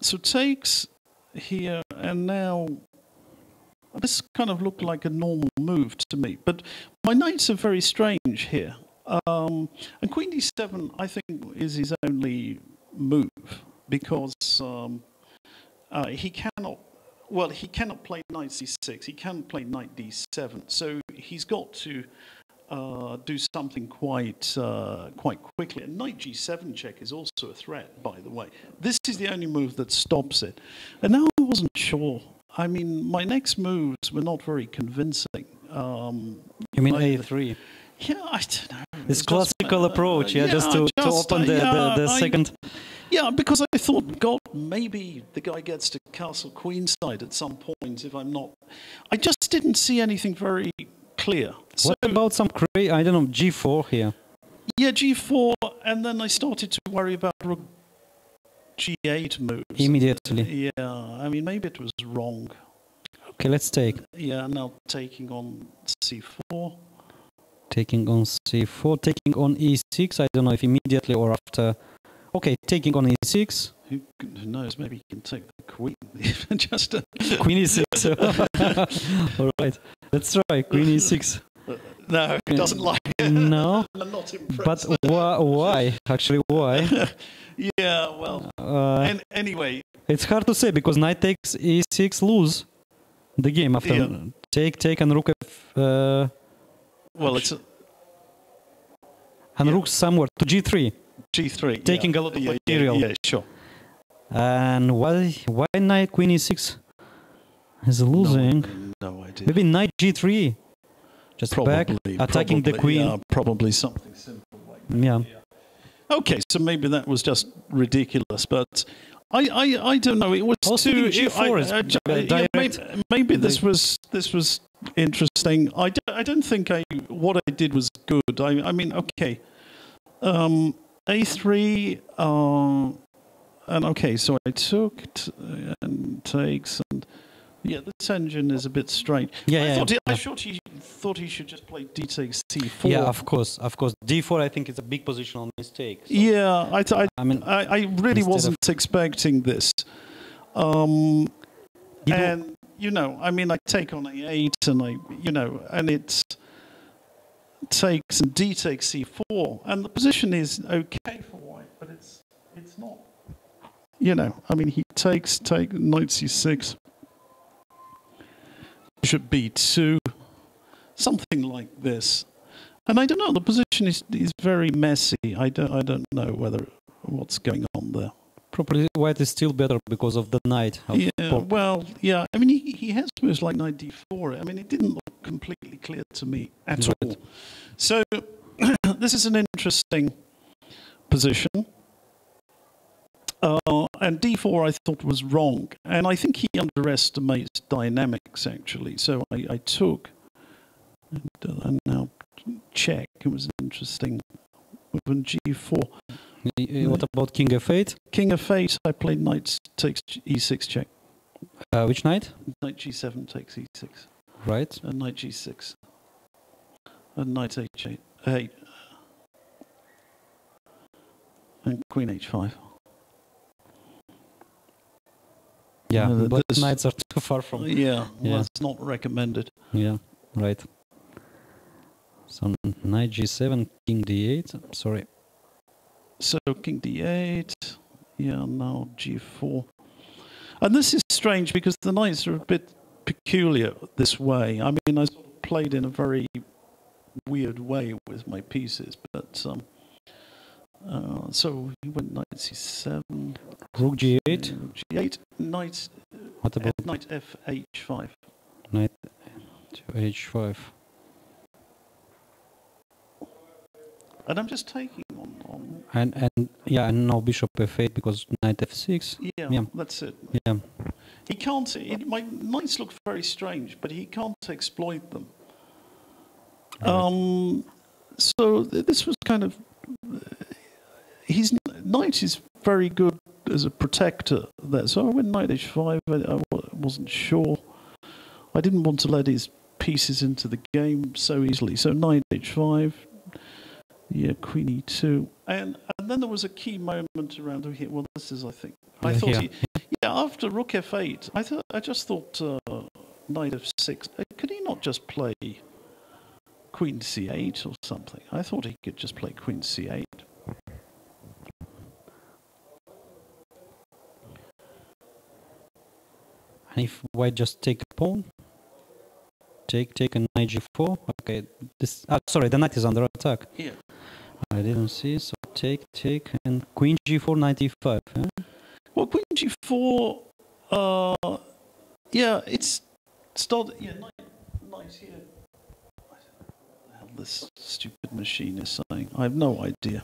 so takes here, and now this kind of looked like a normal move to me. But my knights are very strange here. And Queen D7, I think, is his only move because he cannot. Well, he cannot play knight c6. He can play knight d7. So he's got to do something quite quickly. And knight g7 check is also a threat, by the way. This is the only move that stops it. And now I wasn't sure. I mean, my next moves were not very convincing. You mean a3? Yeah, I don't know. This classical approach, just to open the second. Yeah, because I thought, God, maybe the guy gets to castle queenside at some point if I'm not. I just didn't see anything very clear. So, what about some I don't know, G4 here? Yeah, G4, and then I started to worry about rook G8 moves. Immediately. Yeah, I mean, maybe it was wrong. Okay, let's take. Yeah, now taking on C4. Taking on C4, taking on E6, I don't know if immediately or after. Okay, taking on E6. Who knows, maybe you can take the queen. Just Queen E6. All right, let's try Queen E6. No, he doesn't like it. No, I'm not impressed. But why? Actually, why? Yeah, well, anyway. It's hard to say because knight takes E6 lose the game after take and rook F. Well, it's and rook somewhere to G3. G3, taking a lot of material. Yeah, sure. And why knight Queen E6 is losing? No idea. Maybe knight G3, just back attacking the queen. Yeah, probably something simple like that. Yeah. Okay, so maybe that was just ridiculous, but I don't know. It was also too. G4 maybe this was interesting. I don't think what I did was good. I mean, okay. A3, and okay, so I took and takes, and Yeah, this engine is a bit strange. Yeah, I thought he should just play d takes c4. Yeah, of course. D4, I think, is a big positional mistake. So. Yeah, I really wasn't expecting this. And you know, I mean, I take on a8, and and it's takes and d takes c4, and the position is okay for white, but it's not. You know, I mean, he takes knight c6, bishop b2, something like this, and I don't know. The position is very messy. I don't know what's going on there. Probably white is still better because of the knight. Well, yeah. I mean, he has moves like knight d4. I mean, it didn't look completely clear to me at all. So this is an interesting position. And d4 I thought was wrong. And I think he underestimates dynamics, actually. So I took, and now check. It was interesting. When g4. What about king f8? King f8, I played knight takes e6 check. Which knight? Knight g7 takes e6. Right. And knight g6. And knight h8. 8. And queen h5. Yeah, but knights are too far from... Yeah, that's not recommended. Yeah, right. So knight g7, king d8. Sorry. So king d8, yeah, now g4. And this is strange because the knights are a bit peculiar this way. I mean, I sort of played in a very weird way with my pieces, but so he went knight c7. Rook g8. G8, knight, what about knight f-h5. Knight to h5. And I'm just taking on. And now bishop f8 because knight f6. Yeah, that's it. Yeah. He can't. My knights look very strange, but he can't exploit them. Right. So this was kind of. His knight is very good as a protector there. So I went knight h5. I wasn't sure. I didn't want to let his pieces into the game so easily. So knight h5. Yeah, queen e2, and then there was a key moment around here. Well, this is, I think, I thought after rook f8, I just thought knight f6. Could he not just play queen c8 or something? I thought he could just play queen c8. And if white just take a pawn, take a knight g4. Okay, this. Sorry, the knight is under attack. Yeah. I didn't see. So take, and queen g4, knight e5. Huh? Well, queen g4. Yeah, it's started. Yeah, knight here. What the hell this stupid machine is saying? I have no idea.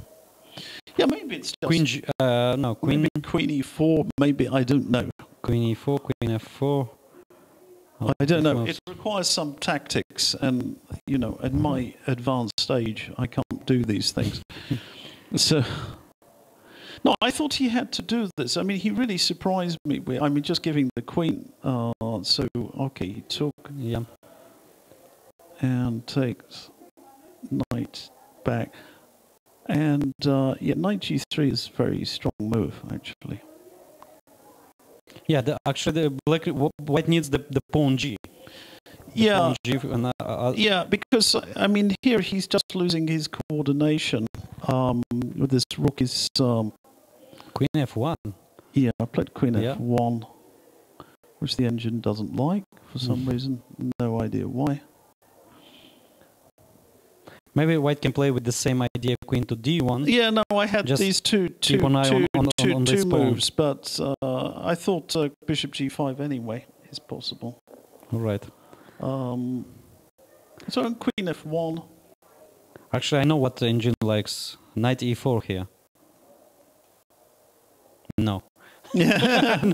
Yeah, maybe it's just queen. No, queen. Maybe queen e4. Maybe I don't know. Queen e4, queen f4. I don't know. It requires some tactics, and you know, at my advanced stage, I can't do these things. So, no, I thought he had to do this. I mean, he really surprised me. I mean, just giving the queen. So, okay, he took. Yeah. And takes knight back, and yeah, knight g3 is a very strong move, actually. Yeah, actually, white needs the pawn g. Yeah, pawn g yeah, because I mean, here he's just losing his coordination. With this rook is queen f1. Yeah, I played queen f1, which the engine doesn't like for some reason. No idea why. Maybe white can play with the same idea, queen to d1. Yeah, no, I had just these two moves, but I thought bishop g5 anyway is possible. All right. So queen f1. Actually, I know what the engine likes. Knight e4 here. No. Yeah,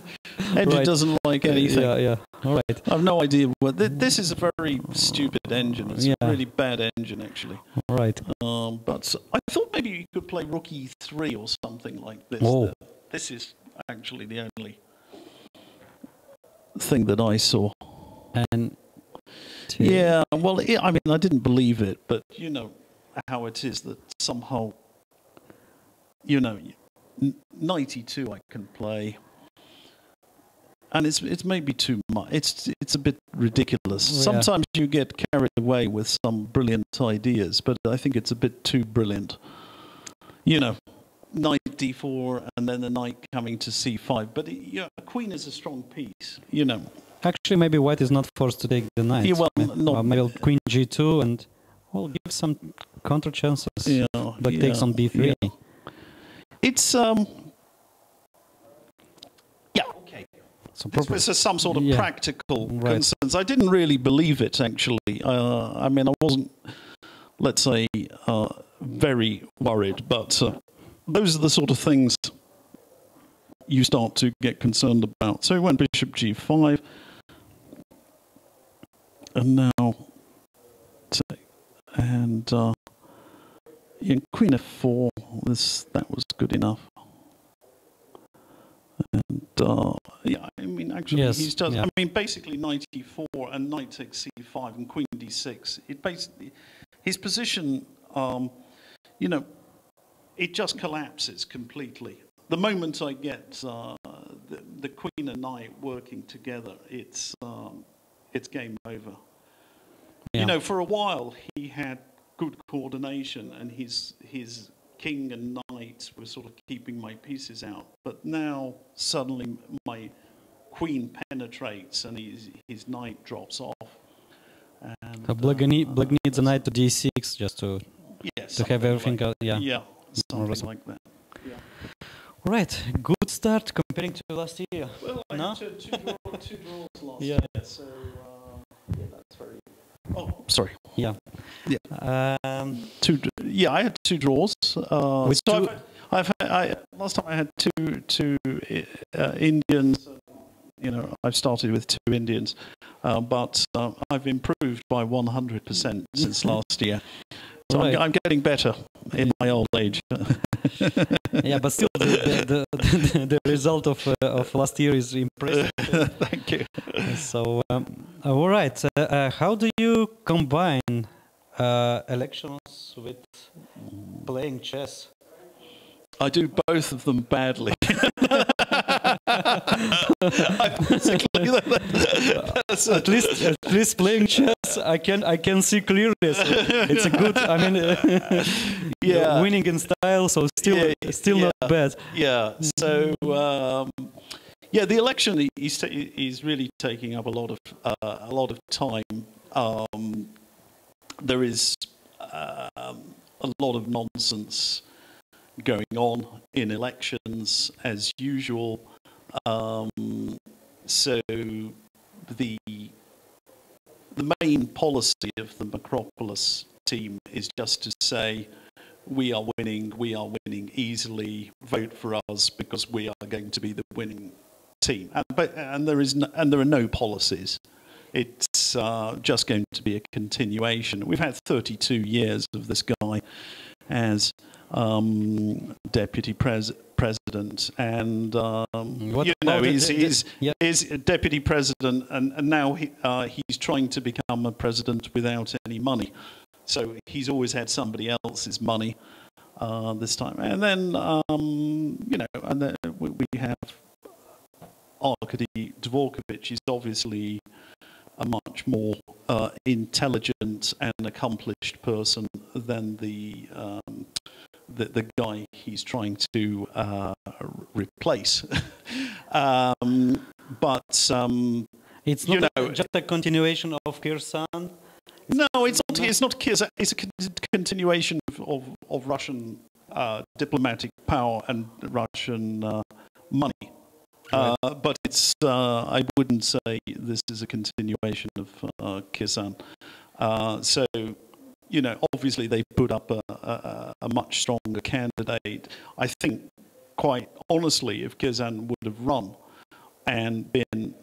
engine doesn't like anything. Yeah. All right. I have no idea what. This is a very stupid engine. It's a really bad engine, actually. All right. But I thought maybe you could play rook e3 or something like this. Oh. This is actually the only. thing that I saw. And yeah, well, I mean, I didn't believe it, but you know how it is that somehow, you know, 92 I can play, and it's maybe too much. It's a bit ridiculous. Yeah. Sometimes you get carried away with some brilliant ideas, but I think it's a bit too brilliant. You know, knight d4 and then the knight coming to c5, but yeah, a queen is a strong piece. You know. actually, maybe white is not forced to take the knight. Yeah, well, not maybe queen g2 and well, give some counter chances. Yeah, like takes on b3. Yeah. It's okay. So This was some sort of practical Right. concerns. I didn't really believe it actually. I mean, I wasn't, let's say, very worried, but those are the sort of things you start to get concerned about. So he went bishop g5, and now, and queen f4. That was good enough. And yeah, I mean, actually, Yes, he's just. yeah. I mean, basically, knight e4 and knight takes c5 and queen d6. It basically, his position, you know, it just collapses completely. The moment I get the queen and knight working together, it's game over. Yeah. You know, for a while he had good coordination, and his king and knight were sort of keeping my pieces out. But now suddenly my queen penetrates and his knight drops off. And, So Black needs a knight to d6 just to have everything. Like, yeah. something like that. Yeah. Right. Good start comparing to last year. Well, I No? had two draws last Yeah. year, so yeah, that's very. Oh, sorry. Yeah. Yeah. Um, I had two draws. With so two- last time I had two Indians. You know, I've started with two Indians, but I've improved by 100% since last year. So Right. I'm getting better in my old age. yeah, but still, the result of last year is impressive. Thank you. So, all right. How do you combine elections with playing chess? I do both of them badly. At least playing chess, I can see clearly. So it's a good. I mean, Yeah. winning in style. So still not bad. Yeah. So the election is really taking up a lot of time. There is a lot of nonsense going on in elections as usual. So the main policy of the Macropolis team is just to say, we are winning easily, vote for us because we are going to be the winning team. And there are no policies. It's just going to be a continuation. We've had 32 years of this guy as deputy president, and he's deputy president, and now he's trying to become a president without any money. So he's always had somebody else's money this time. And then and then we have Arkady Dvorkovich. He's obviously a much more intelligent and accomplished person than the guy he's trying to replace. But It's not just a continuation of Kirsan. no, it's not. It's not. It's a continuation of Russian diplomatic power and Russian money. But it's. I wouldn't say this is a continuation of Kirsan. So, obviously they put up a much stronger candidate. I think, quite honestly, if Kirsan would have run and been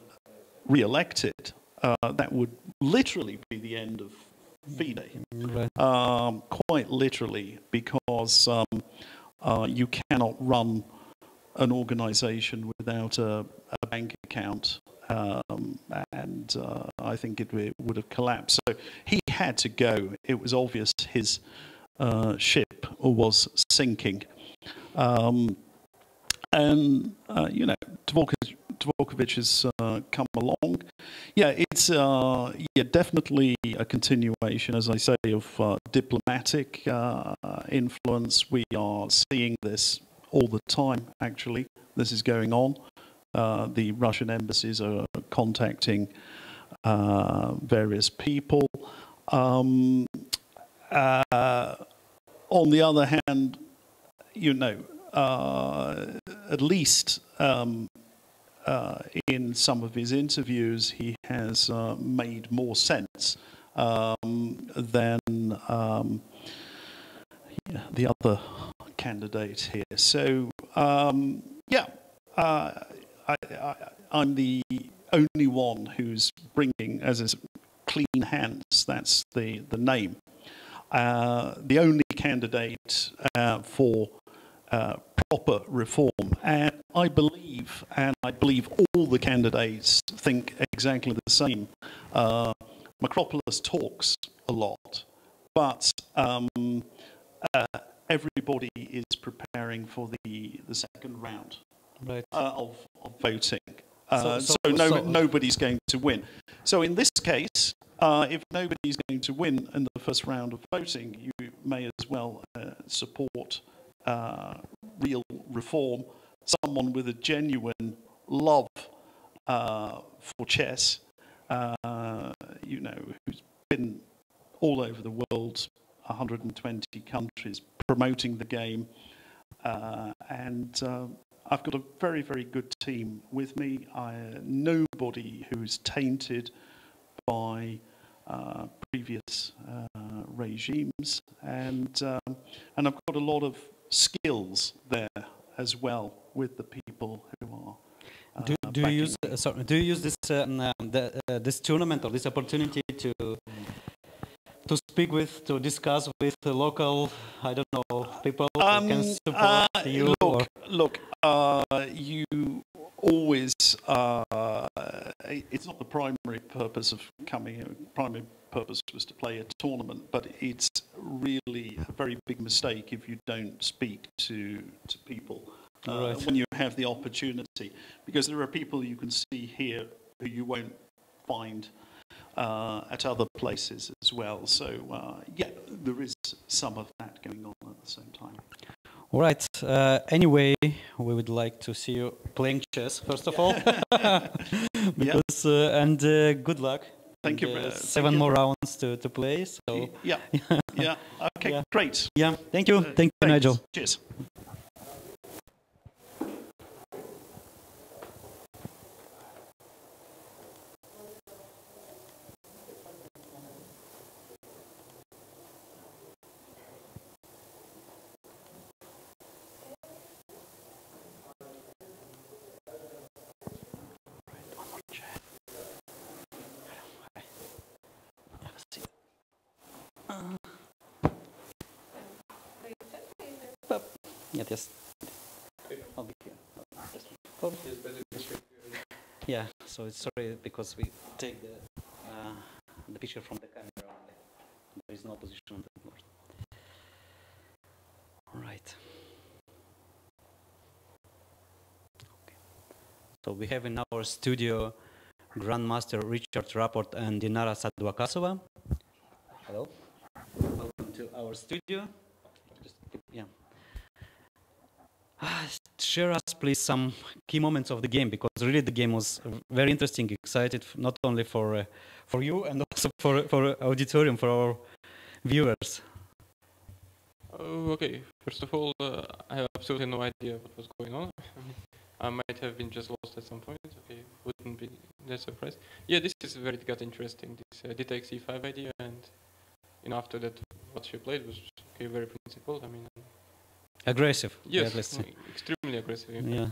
re-elected, that would literally be the end of FIDE. Right. Quite literally, because you cannot run an organization without a bank account, and I think it would have collapsed. So he had to go. It was obvious his ship was sinking. And, you know, Dvorkovich has come along. Yeah, it's definitely a continuation, as I say, of diplomatic influence. We are seeing this all the time, actually. This is going on. The Russian embassies are contacting various people. On the other hand, you know, at least in some of his interviews, he has made more sense than the other candidate here. So, yeah, I'm the only one who's bringing, as is clean hands, that's the name. The only candidate for proper reform, and I believe all the candidates think exactly the same. Macropolis talks a lot, but everybody is preparing for the second round of voting. Nobody's going to win. So in this case, if nobody's going to win in the first round of voting, you may as well support real reform, someone with a genuine love for chess, you know, who's been all over the world, 120 countries, promoting the game, and I've got a very, very good team with me. Nobody who's tainted by previous regimes, and I've got a lot of skills there as well with the people who are. Do you use this this tournament or this opportunity to speak with, to discuss with the local, I don't know, people who can support you? Look, you always, it's not the primary purpose of coming here. The primary purpose was to play a tournament, but it's really a very big mistake if you don't speak to people when you have the opportunity, because there are people you can see here who you won't find at other places as well. So, yeah, there is some of that going on at the same time. All right. Anyway, we would like to see you playing chess, first of all. Because, and good luck. Thank you. 7 more rounds to play. So. Yeah. Yeah. Okay, yeah. Great. Yeah. Thank you. Thank you, Nigel. Cheers. Yes. I'll be here. Yeah, so it's sorry because we take the picture from the camera only. There is no position on the board. All right. Okay. So we have in our studio Grandmaster Richard Rapport and Dinara Sadwakasova. Hello. Welcome to our studio. Yeah. Share us, please, some key moments of the game, because really the game was very interesting, excited, not only for you and also for auditorium, for our viewers. Okay, first of all, I have absolutely no idea what was going on. I might have been just lost at some point. Okay, wouldn't be that surprised. Yeah, this is very interesting. This d takes e5 idea, and after that, what she played was okay, very principled. I mean. Aggressive. Yes, extremely aggressive. Yeah.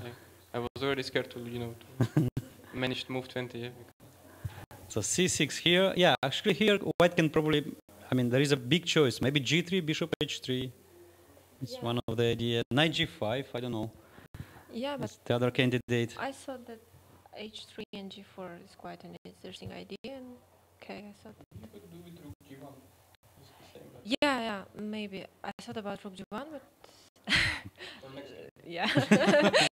I was already scared to, to manage to move 20. Yeah. So c6 here. Yeah, actually here white can probably. I mean, there is a big choice. Maybe g3, bishop h3. It's one of the idea. Knight g5. I don't know. Yeah, but the other candidate. I thought that H3 and G4 is quite an interesting idea. And okay, I thought. You could do with rook G1. It's the same. Yeah, maybe. I thought about rook G1, but yeah,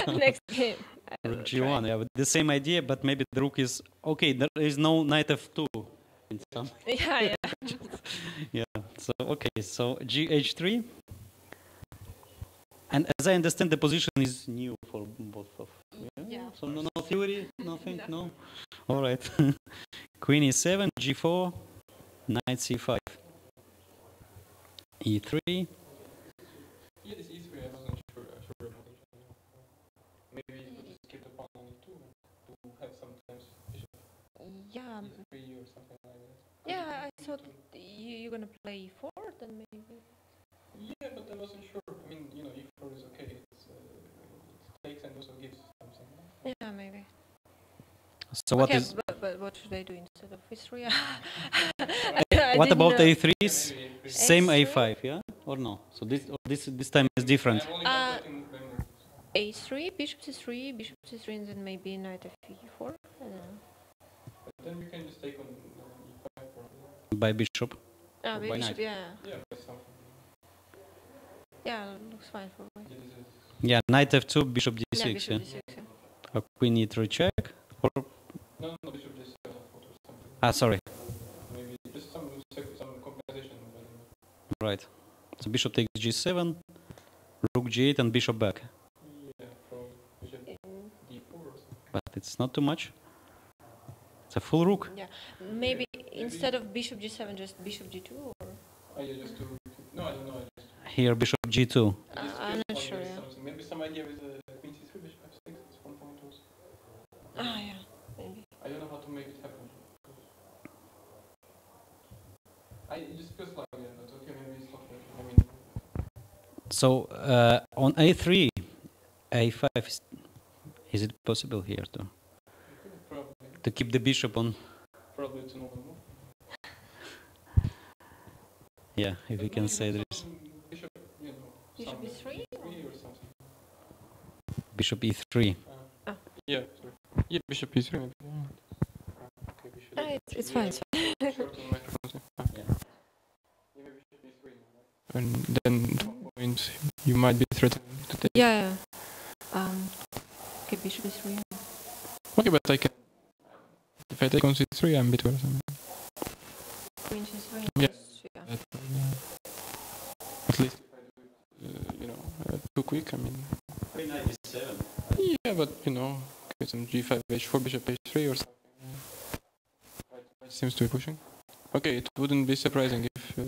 next game. Rook G1, yeah, with the same idea, but maybe the rook is okay. There is no knight F2 in some. Yeah. Yeah. So okay, so GH3, and as I understand, the position is new for both of. Yeah. So no theory, nothing, no. All right. Queen E7, G4, Knight C5, E3. Yeah, this E3 I wasn't sure about it. Maybe you could just keep the pawn on E2 to have sometimes bishop Yeah. E3 or something like that. Yeah, I thought you're gonna play E4, then maybe. Yeah, but I wasn't sure. I mean, you know, E4 is okay. It takes and also gives something. Yeah, maybe. So what okay, is? but what should I do instead of E3? What about A3s? Maybe Same A3? A5, yeah, or no? So this time is different. I'm only Uh, calculating A3, bishop C3, bishop C3, and then maybe knight F4. I don't know. but then we can just take on E5 or By bishop. Ah, Or by maybe knight. bishop, yeah. yeah, by something. Yeah, looks fine for me. Yeah, this is Yeah, knight F2, bishop D6, Yeah, yeah. bishop D6. Yeah. Queen E3 check. Or no bishop just or something. ah, sorry. Maybe just some compensation. Right. So bishop takes G7, rook G8, and bishop back. Yeah, probably bishop D4 or something. But it's not too much. It's a full rook. Yeah, maybe instead of bishop G7, just bishop G2, or Oh yeah, just to no, I don't know. I just Here bishop G2. I'm not sure. Yeah. something. Maybe some idea with queen C3, bishop F6. It's one point also. Ah, yeah, maybe. I don't know how to make it happen. It just feels like yeah, but okay, maybe it's not. I mean, So on A3, A5, is it possible here probably to keep the bishop on? probably it's another move. Yeah, if we But can maybe say some this. Bishop, you know, Bishop some E3? E3 or something. Bishop E3. Yeah, sorry. Yeah, bishop E3 maybe. Okay, bishop. It's fine. It's fine. Short on microphone. Yeah. Yeah, maybe bishop E3. And then at one point you might be threatened to take. Yeah. Okay, bishop E3. Okay, but I can. If I take on C3, I'm better or something. Queen C3. Yeah. Yeah. At least if I do it, you know, too quick. I mean. Queen Knight 7. Yeah, but you know, okay, some G5, H4, bishop H3 or something. It seems to be pushing. Okay, it wouldn't be surprising if you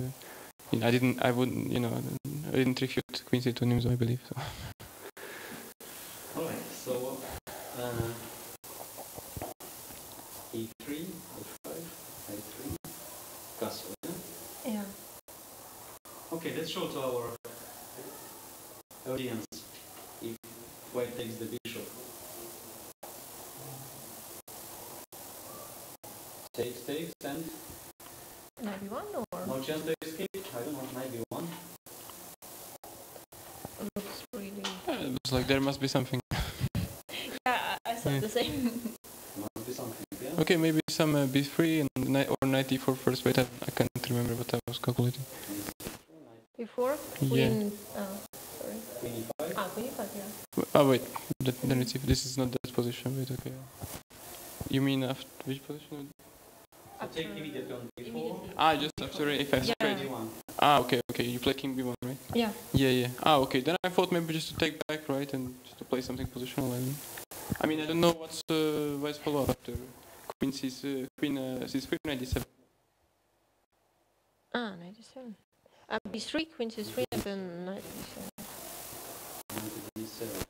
know, I didn't refute Queen C2 Nimzo, I believe. So. Alright, so E3, H5, A3, castle. Yeah. Okay, let's show to our audience if white takes the bishop. Takes, and Knight B1 or no chance to escape. I don't know, knight B1. looks really. It was like there must be something. Yeah, I thought the same. Must be something, yeah? Okay, maybe some B3 and or knight E4 first. Wait, I can't remember what I was calculating. Before Yeah. Queen. Sorry. Queen E5. Queen E5. Yeah. Oh wait, then it's if this is not that position. Wait, okay. You mean after which position? So take immediately on B4. Just after A5 Yeah. straight. Okay. You play king B1, right? Yeah. Yeah. Okay. Then I thought maybe just to take back, right, and just to play something positional. I mean, I don't know what's follow up after Queen C3, Knight D7. 97. B3, Queen C3, and then Knight D7.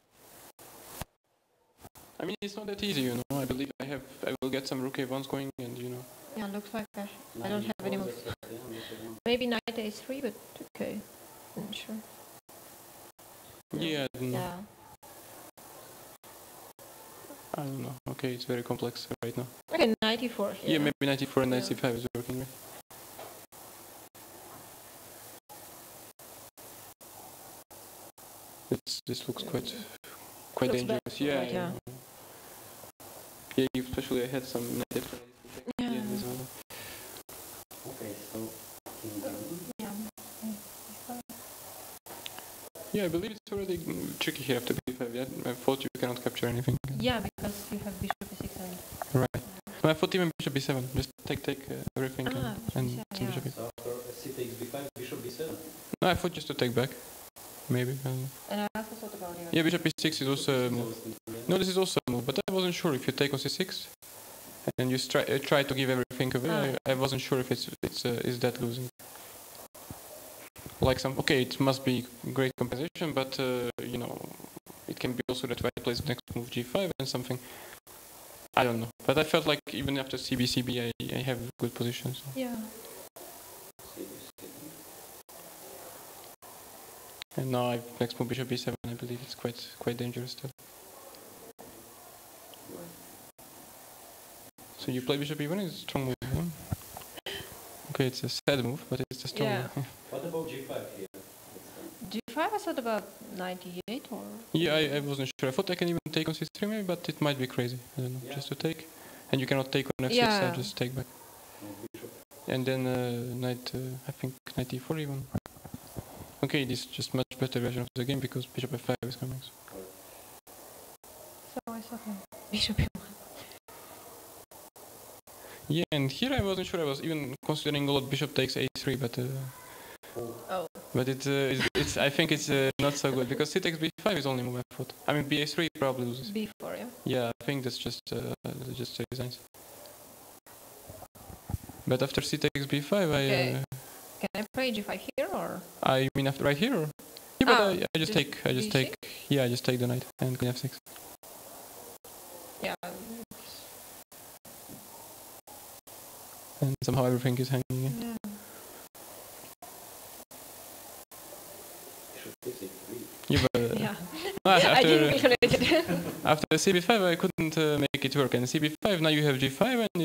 I mean, it's not that easy, you know. I believe I will get some rook A1s going, and you know. Yeah, looks like I don't have any moves. Maybe Knight A3, but okay. I'm not sure. Yeah. Yeah. I don't know. Okay, it's very complex right now. Okay, Knight E4. Yeah, maybe Knight E4 and Knight Yeah. C5 is working, right? This looks quite Looks dangerous. bad, Yeah. right, yeah. Yeah, especially I had some negative. Yeah. As well. Okay, so king d1. Yeah. Yeah, I believe it's already tricky here after b5. Yeah, I thought you cannot capture anything. Yeah, because you have bishop e6 and Right. No, I thought even bishop b7. Just take everything and yeah. bishop b7. So after c takes b5, bishop b7. No, I thought just to take back. Maybe. And I also thought about it. Yeah, bishop b6 is also a move. No, this is also a move, but I wasn't sure if you take on c6 and you try to give everything away. I wasn't sure if is that losing. Like okay, it must be great compensation, but you know, it can be also that white plays next move g5 and something. I don't know, but I felt like even after cb I have good positions. Yeah. And now next move bishop b7. I believe it's quite dangerous still. So you play bishop e1 is a strong move. Huh? Okay, it's a sad move, but it's a strong move. What about g5 here? g5 I thought about 98 or... Yeah, I wasn't sure. I thought I can even take on c3 maybe, but it might be crazy. I don't know, just to take. And you cannot take on f6, I just take back. And then knight, I think knight e4 even. Okay, this is just much better version of the game because bishop f5 is coming. So it's okay. Bishop e1. Yeah, and here I wasn't sure. I was even considering a lot bishop takes a3, but but it's I think it's not so good because c takes b5 is only move I thought. I mean ba3 probably loses. b4, yeah. Yeah, I think that's just resigns. But after c takes b5, Can I play g5 here or? I mean after right here. Or? Yeah, but I just take. Yeah, I just take the knight and queen f6. Yeah. And somehow everything is hanging. Yeah. Yeah, but Yeah. after, I didn't calculate it. after cb5 I couldn't make it work, and cb5 now you have g5 and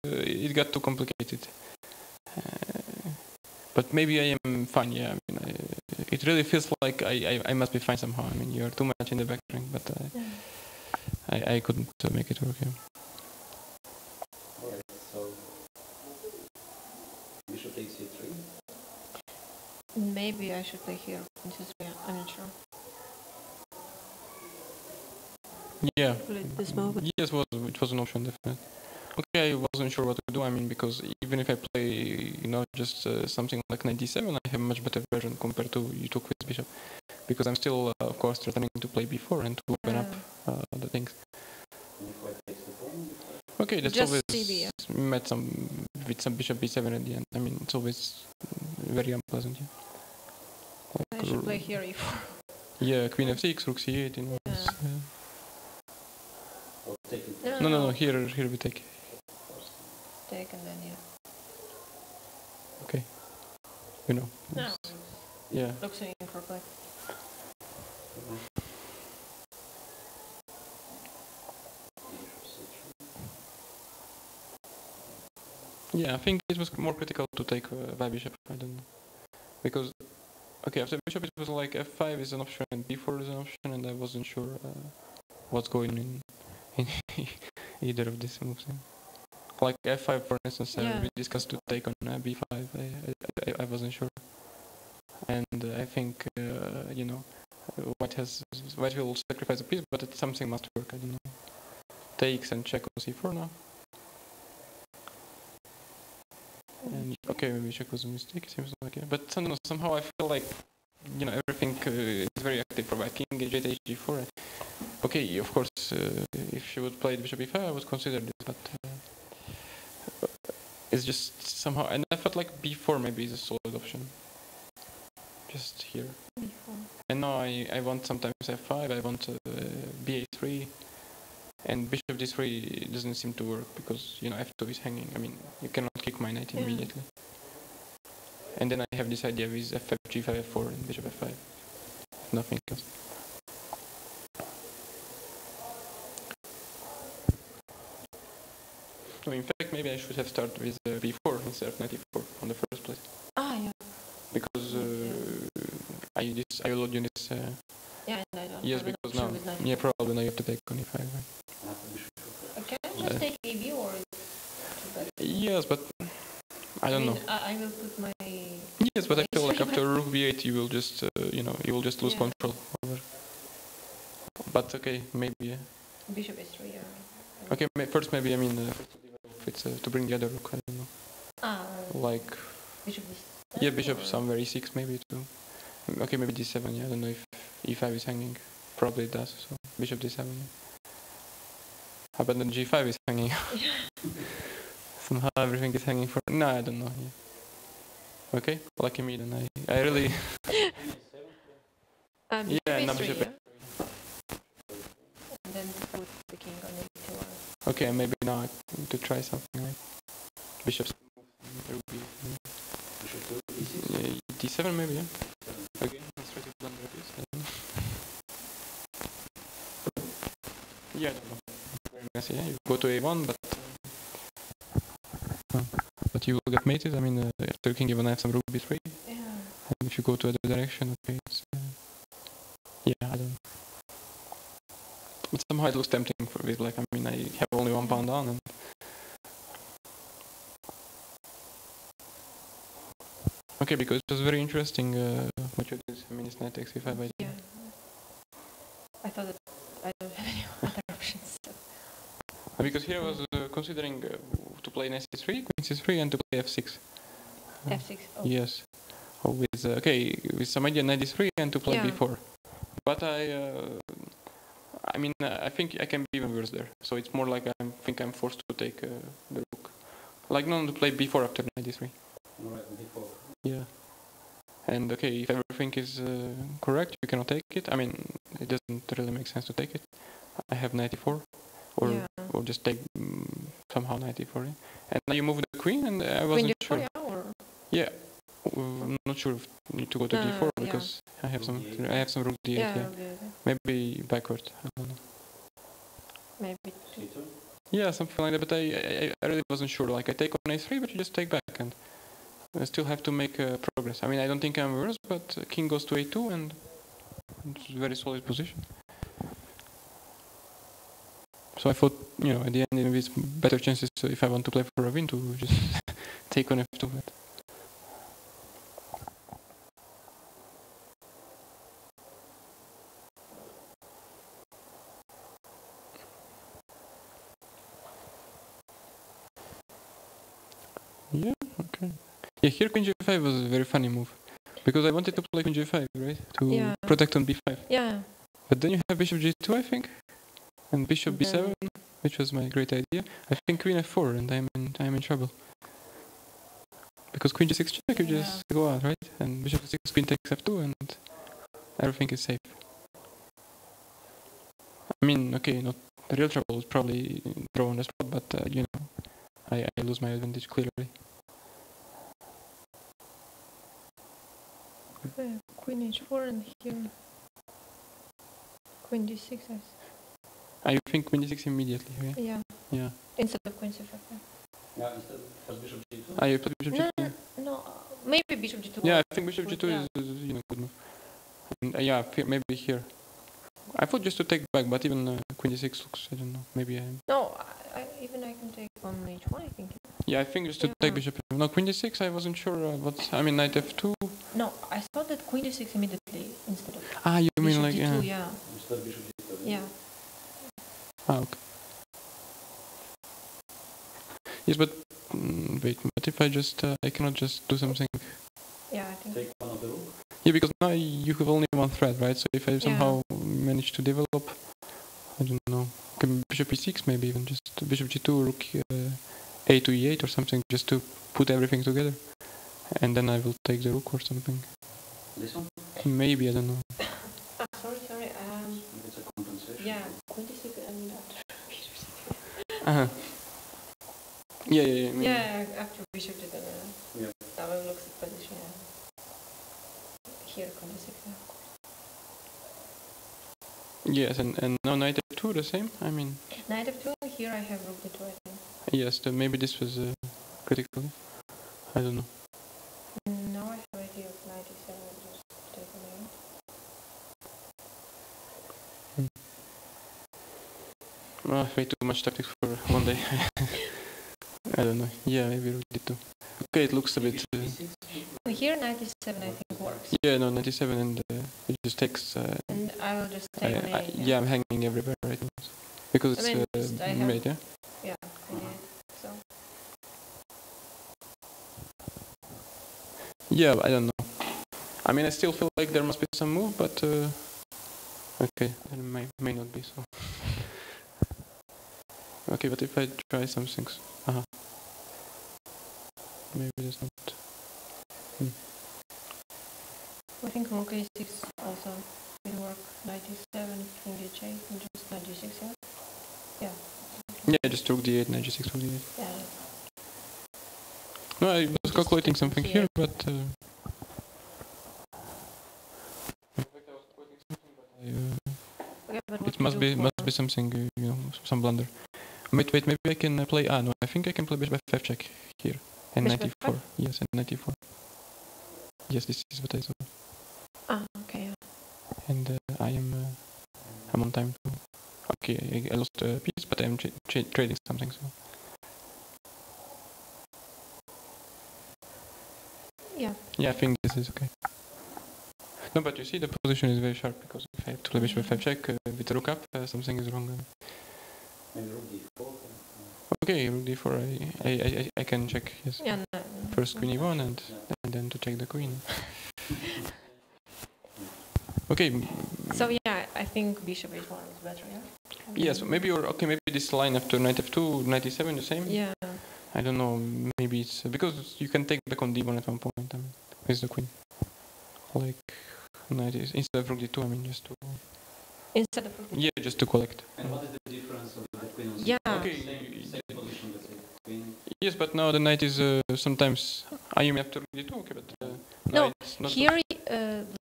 it got too complicated. But maybe I am fine. Yeah, I mean, it really feels like I must be fine somehow. I mean, you're too much in the back rank, but I couldn't make it work. Yeah. Alright, so bishop takes c3. Maybe I should play here. I'm not sure. Yeah. This move. Yes, it was an option definitely. Okay, I wasn't sure what to do. I mean, because even if I play, just something like knight d7, I have a much better version compared to you took with bishop, because I'm still, of course, returning to play b4 and to open up the things. Okay, that's just always CB, yeah. met with some bishop b7 at the end. I mean, it's always very unpleasant. Yeah. I should play here e4. Yeah, queen f6, rook c8. No. Here we take. Take and then Okay. No. Yeah. Looks in for black. Yeah, I think it was more critical to take by bishop. I don't know, because after bishop it was like f5 is an option and b4 is an option, and I wasn't sure what's going in either of these moves. Yeah. Like f5, for instance, we discussed to take on b5. I wasn't sure, and I think white will sacrifice a piece, but something must work. I don't know. Takes and check on c4 now. And maybe check was a mistake. It seems like, but I don't know, somehow I feel like everything is very active for white. King h8 g4. Okay, of course, if she would play bishop e5, I would consider this, but it's just somehow, and I felt like b4 maybe is a solid option. Just here. B4. And now I want sometimes f5. I want ba3. And bishop d3 doesn't seem to work because f2 is hanging. I mean, you cannot kick my knight immediately. And then I have this idea with f5, g5, f4, and bishop f5. Nothing else. So in fact, maybe I should have started with b4 instead of knight e4 on the first place. Yeah. Because I allowed you this. Yeah, and I don't. Yes, because now, probably now you have to take on e5. Right? Okay. just take AB or? Yes, but I don't know. I will put my. Yes, but I feel like after rook b8 you will just you will just lose control over. But okay, maybe. Yeah. Bishop s3. Yeah. Okay, first maybe it's to bring the other rook. I don't know. Like. Bishop d7. Yeah, bishop somewhere e6 maybe too. Okay, maybe d7. Yeah, I don't know if e5 is hanging. Probably it does. So bishop d7. But then g5 is hanging. Somehow everything is hanging for. No, I don't know. Yeah. Okay, lucky me then. I really. Yeah, no bishop. Yeah. And then put the king on e2. Okay, maybe now to try something like bishop. Ruby. Yeah, d7 maybe. Yeah. Okay, let's try to blunder a bit. Yeah, I don't know. Very messy. Yeah, you go to a1, but you will get mated. I mean, after king e1, I have some rook b3. Yeah. And if you go to other direction, okay, it's, yeah, I don't know. But somehow it looks tempting for this. Like, I mean, I have only 1 pawn down, and okay, because it was very interesting what you did. I mean, it's knight takes e5 idea. Yeah. I thought that I don't have any other options. So. Because here I was considering to play knight c3, queen c3, and to play f6. F6. Oh. Yes. With with some idea knight d3 and to play b4. But I mean, I think I can be even worse there. So it's more like I think I'm forced to take the rook. Like no, to play b4 after knight d3. Right, b4. Yeah. And okay, if everything is correct, you cannot take it. I mean, it doesn't really make sense to take it. I have knight e4, or just take somehow knight e4. Yeah? And now you move the queen, and I wasn't queen sure. Yeah. I'm not sure if you need to go to d4 because I have some rook d8. Yeah. Maybe backward. I don't know. Maybe. Yeah, something like that. But I really wasn't sure. Like I take on a3, but you just take back, and I still have to make progress. I mean, I don't think I'm worse, but king goes to a2, and it's a very solid position. So I thought, at the end, it's better chances if I want to play for a win to just take on f2. But yeah, okay. Yeah, here queen g5 was a very funny move. Because I wanted to play queen g5, right? To protect on b5. Yeah. But then you have bishop g2, I think. And bishop b7, which was my great idea. I think queen f4, and I'm in trouble. Because queen g6 check, you just go out, right? And bishop g6, queen takes f2, and everything is safe. I mean, okay, not real trouble, probably draw on the spot, but, I lose my advantage clearly. Queen h4 and here queen d6. I think queen d6 immediately, right? Yeah. Yeah. Instead of queen c5. Yeah, instead of bishop g2. You put bishop g2? No, maybe bishop g2. Yeah, I think bishop g2 is good move. And, yeah, maybe here. I thought just to take back, but even queen d6 looks, I don't know, maybe I... No, I can take on h1, I think. Yeah, I think just to take bishop. No, queen d6, I wasn't sure, knight f2. No, I thought that queen d6 immediately instead of... You mean like, d2, yeah. Instead of bishop g2. Yeah. Okay. Yes, but wait, but if I cannot just do something... Yeah, I think... Take one of the rook? Yeah, because now you have only one thread, right? So if I somehow manage to develop, I don't know, bishop e6 maybe even, just bishop g2, rook a to e8 or something, just to put everything together. And then I will take the rook or something. This one? Maybe, I don't know. Sorry. It's a compensation. Yeah, queen d6, I mean Uh-huh. Yeah. Yeah, after bishop to the... That will look the position, Here, queen d6, Yes, and now knight f2 the same, I mean... Knight f2, here I have rook d2, I think. Yes, maybe this was critical. I don't know. Now I have idea of knight e7, just take on Way too much tactics for one day. I don't know. Yeah, maybe rook d2. Okay, it looks a bit. Here 97 I think works. Yeah, no, 97 and it just takes. And I will just take on a8. Yeah, I'm hanging everywhere right now. Because I mean, it's I have- made, yeah? Yeah, queen 8. So Yeah, I don't know. I mean, I still feel like there must be some move, but okay, there may not be so. Okay, but if I try some things, maybe there's not. I think rook a6 also will work. 97, king h8, and just 96, yeah? Yeah. Yeah, just rook d8, 96, rook d8. Yeah. No, I was calculating something here, but. Okay, but It what must to be do must be something, some blunder. Wait, maybe I can play. No, I think I can play bishop f5 check here. And Bishop 94. Yes, and 94. Yes, this is what I saw. okay, yeah. And I'm on time too. Okay, I lost a piece, but I'm trading something. So Yeah. yeah, I think this is okay. No, but you see, the position is very sharp because if I have to play bishop f5 check with the rook up, something is wrong. Maybe rook d4. Okay, rook d4. I can check. Yes. Yeah, no, First queen e1 and then to check the queen. Okay. So yeah, I think bishop h1 is better, yeah? Yes, maybe maybe this line after knight f2, 97 the same. Yeah. I don't know. Maybe it's because you can take back on d1 at one point. With the queen, like knight is instead of rook d2. I mean, just to. Instead of rook d2. Yeah, just to collect. And what is the difference of the queen on Yeah. Okay. same position, let's say, queen? Yes, but now the knight is sometimes. I mean after rook d2. Okay, but No, now it's not. here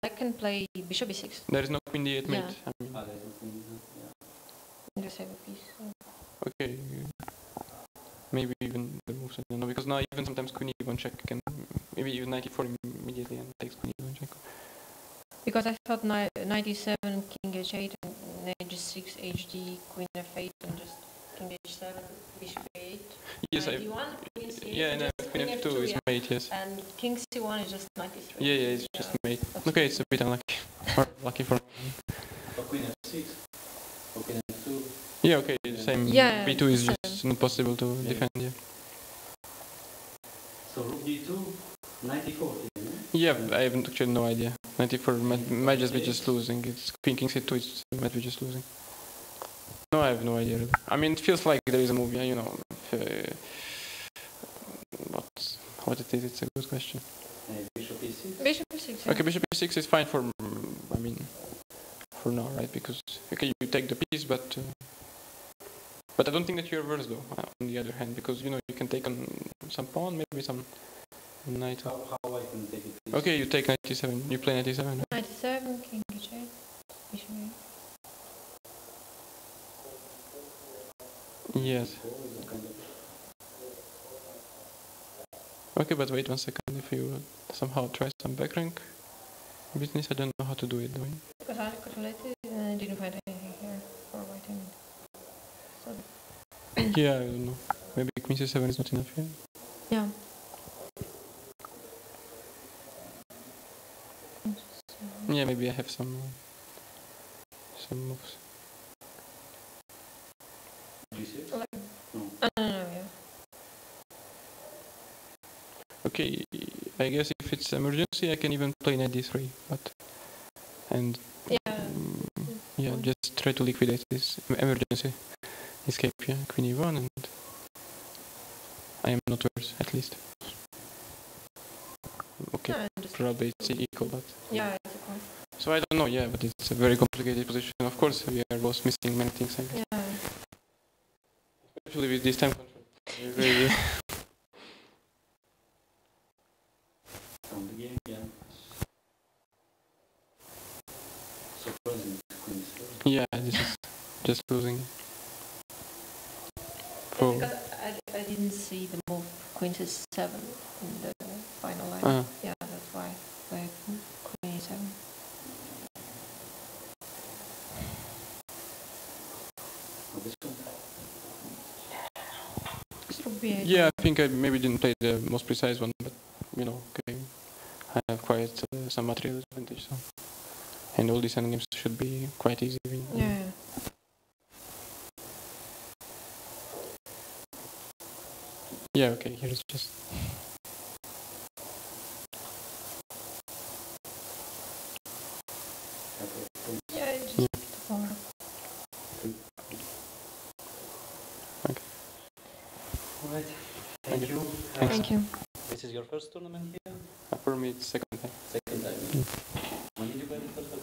black can play bishop b6. There is no queen d8 mate. Yeah. I mean, There's no queen, yeah. Just have a piece. okay. Maybe even the moves, I don't know, because now even sometimes queen e1 check can maybe even 94 immediately and takes queen e1 check. Because I thought 97, king h8, and knight g6, hd, queen f8, and just king h7, bishop a8. Yes, knight d1, queen c8, yeah, and just queen f2 is yeah. mate, yes. And king c1 is just 93. Yeah, it's just mate. Okay, it's a bit unlucky. Or lucky for me. For queen f6, for queen f2. Yeah, okay, the same. Yeah, b2 is same. just not possible to defend, yeah. So rook d2, 94, isn't it? Yeah, I have actually no idea. 94 might just be just losing. It's queen king c2, it might be just losing. No, I have no idea. Really. I mean, it feels like there is a move, yeah, you know. What it is, it's a good question. Bishop e6. Bishop e6. Yeah. Okay, bishop e6 is fine for, I mean, for now, right? Because, okay, you take the piece, but I don't think that you're worse, though, on the other hand, because, you know, you can take on some pawn, maybe some knight. How I can take it? Okay, you take 97, you play 97, right? 97, king h8, bishop a8. Yes. Okay, but wait 1 second. If you somehow try some back rank business, I don't know how to do it, though. Because I calculated and I didn't find anything here for white. So, Yeah, I don't know. Maybe queen c7 is not enough here. yeah. Yeah, maybe I have some moves. G6? No, yeah. Okay, I guess if it's emergency, I can even play knight d3, but Yeah. yeah, just try to liquidate this emergency escape. Yeah, queen e1, and I am not worse, at least. Okay, No, just, probably it's equal, but yeah, it's a coin. so I don't know. Yeah, but it's a very complicated position. Of course, we are both missing many things. I guess. Yeah. Especially with this time control. Very, From the game, yeah. Surprising, queen is yeah, this is just losing. Yeah, because I didn't see the move queen to 7 in the final line. Yeah, that's why. Like queen e7. this one. Rook B8. Yeah, I think I maybe didn't play the most precise one, but you know, okay, I have quite some material advantage. So. And all these endgames should be quite easy. Yeah. Yeah, okay, here's just... Yeah, just pick the pawn. Okay. All right. Thank you. Thank you. This is your first tournament here? For me, it's second time. Second time. When did you play the first time?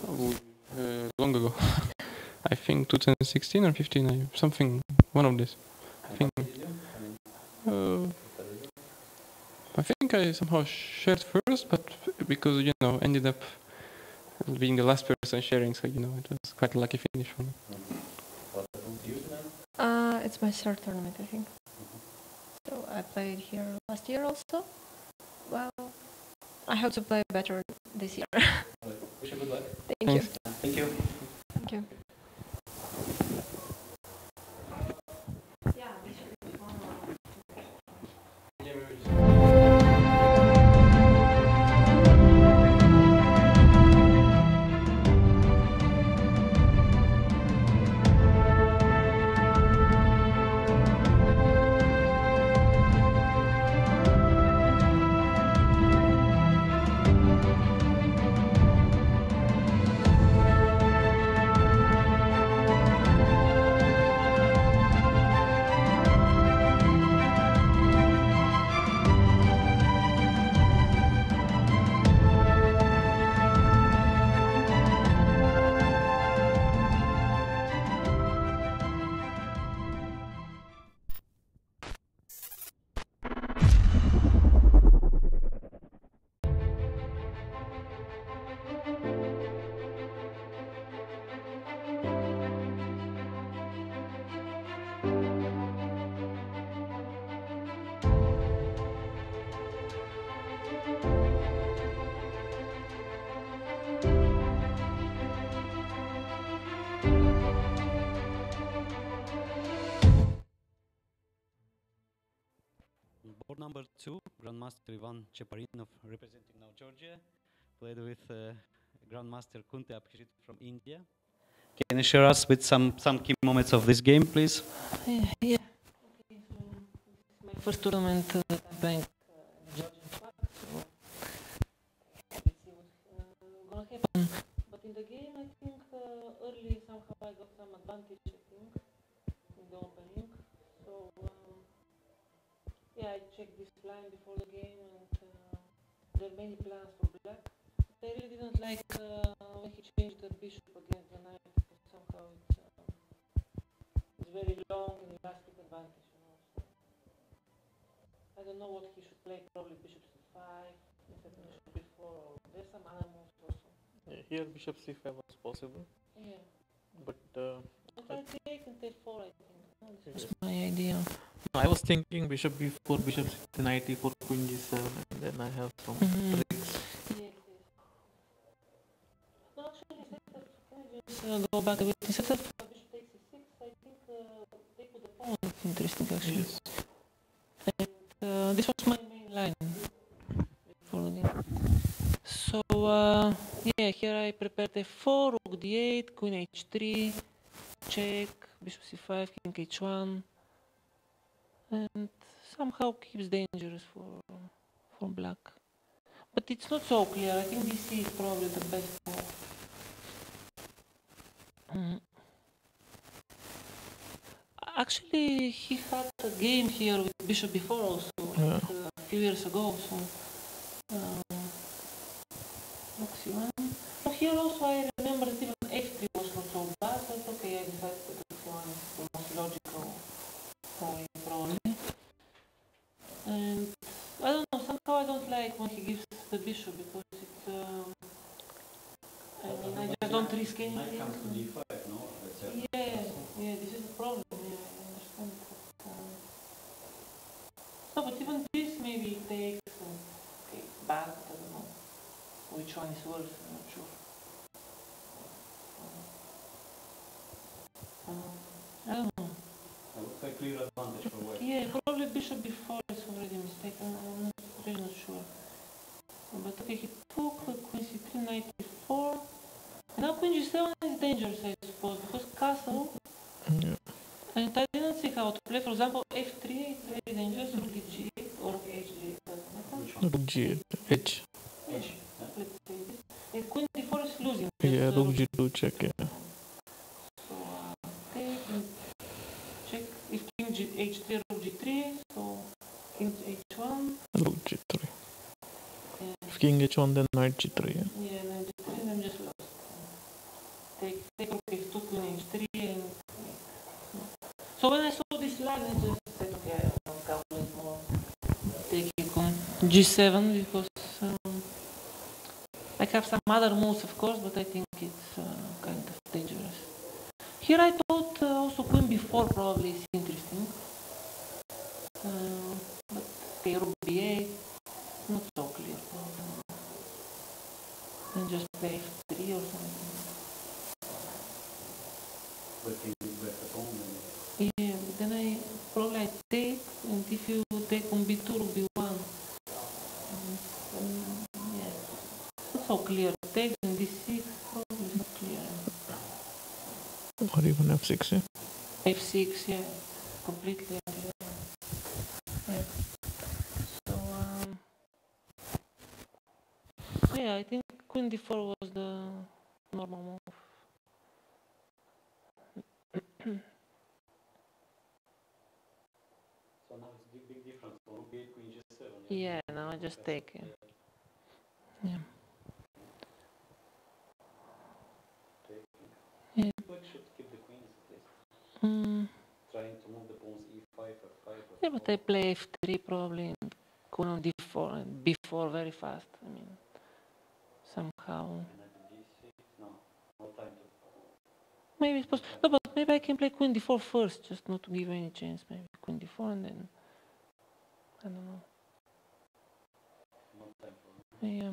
Long ago. I think 2016 or 15, something, one of these. I think. I think I somehow shared first, but because, you know, ended up being the last person sharing, so, you know, it was quite a lucky finish for me. It's my third tournament, I think. So I played here last year also. Well, I hope to play better this year. Wish you good luck. Thank you. Thank you. Thank you. Board number 2, Grandmaster Ivan Cheparinov, representing now Georgia, played with Grandmaster Kunte Abhijit from India. Can you share us with some key moments of this game, please? Yeah. Okay, so this is my first tournament playing Georgian flag, so let's see what's gonna happen. But in the game, I think early somehow I got some advantage, I think, in the opening. So yeah, I checked this line before the game, and there are many plans for black. But I really didn't like when he changed the bishop against the knight, because somehow it's very long and elastic advantage, you know. So I don't know what he should play. Probably bishop c5 instead of bishop b4. Or there's some other moves also. Yeah, here bishop c5 was possible. Yeah. But But I take and take 4, I think. No, this was my idea. I was thinking bishop b4, bishop c knight e4, queen g7, and then I have some tricks. Yes. No, actually, instead of, can I just go back a bit? Instead of bishop takes e6, I think take with the pawn. It's interesting, actually. Yes. And this was my main line for the game. So, yeah, here I prepared a4, rook d8, queen h3, check, bishop c5, king h1, and somehow keeps dangerous for black. But it's not so clear. I think dc is probably the best move. Actually, he had a game here with bishop b4 also, like, a few years ago. So, rook c1. So here also I remember that even f3 was not so bad, but okay, I decided that f1 is the most logical way, probably. And I don't know, somehow I don't like when he gives the bishop, because it's, I mean, I just don't risk anything. Knight comes to d5, no? Yeah, this is the problem. Yeah, I understand. No, but even this maybe takes and okay, back. I don't know which one is worse. I'm not sure. I don't know. I would say clear advantage for white. Yeah, probably bishop b4 is already mistaken. I'm really not sure. But okay, he took queen c3, knight e4. Now queen g7 is dangerous, I suppose, because castle. Yeah. And I didn't see how to play. For example, f3 is very dangerous, rook g8 or h8. Rook g8, h. Let's say this. And queen d4 is losing. Yeah, rook g2 check, yeah. So take and check. If king h3, rook g3, so king h1. Rook g3. If king h1, then knight g3, yeah. Yeah, knight g3, and I'm just lost. Take rook f2, queen h3, and so when I saw this line, I just said, okay, I don't calculate more. Taking on g7 because I have some other moves, of course, but I think it's kind of dangerous. Here I thought also queen b4 probably is interesting. But okay, rook b8, not so clear. And just play f3 or something. Yeah, but then I probably take, and if you take on b2 or b1, yeah, it's not so clear. Take on b6, probably not clear. Or even f6, yeah. f6, yeah, completely unclear. Yeah. So, yeah, I think queen d4 was the normal move. So now it's big difference for rook b8, queen g7. Yeah, now I just take it. Yeah. Yeah. Black should keep the queens at least. Trying to move the pawns e5, f5, f4. Yeah, but I play f3 probably and queen on d4 and b4 very fast. I mean, somehow. No time to. Maybe it's possible. No, but maybe I can play queen d4 first, just not to give any chance. Maybe queen d4 and then I don't know. No time for. Yeah.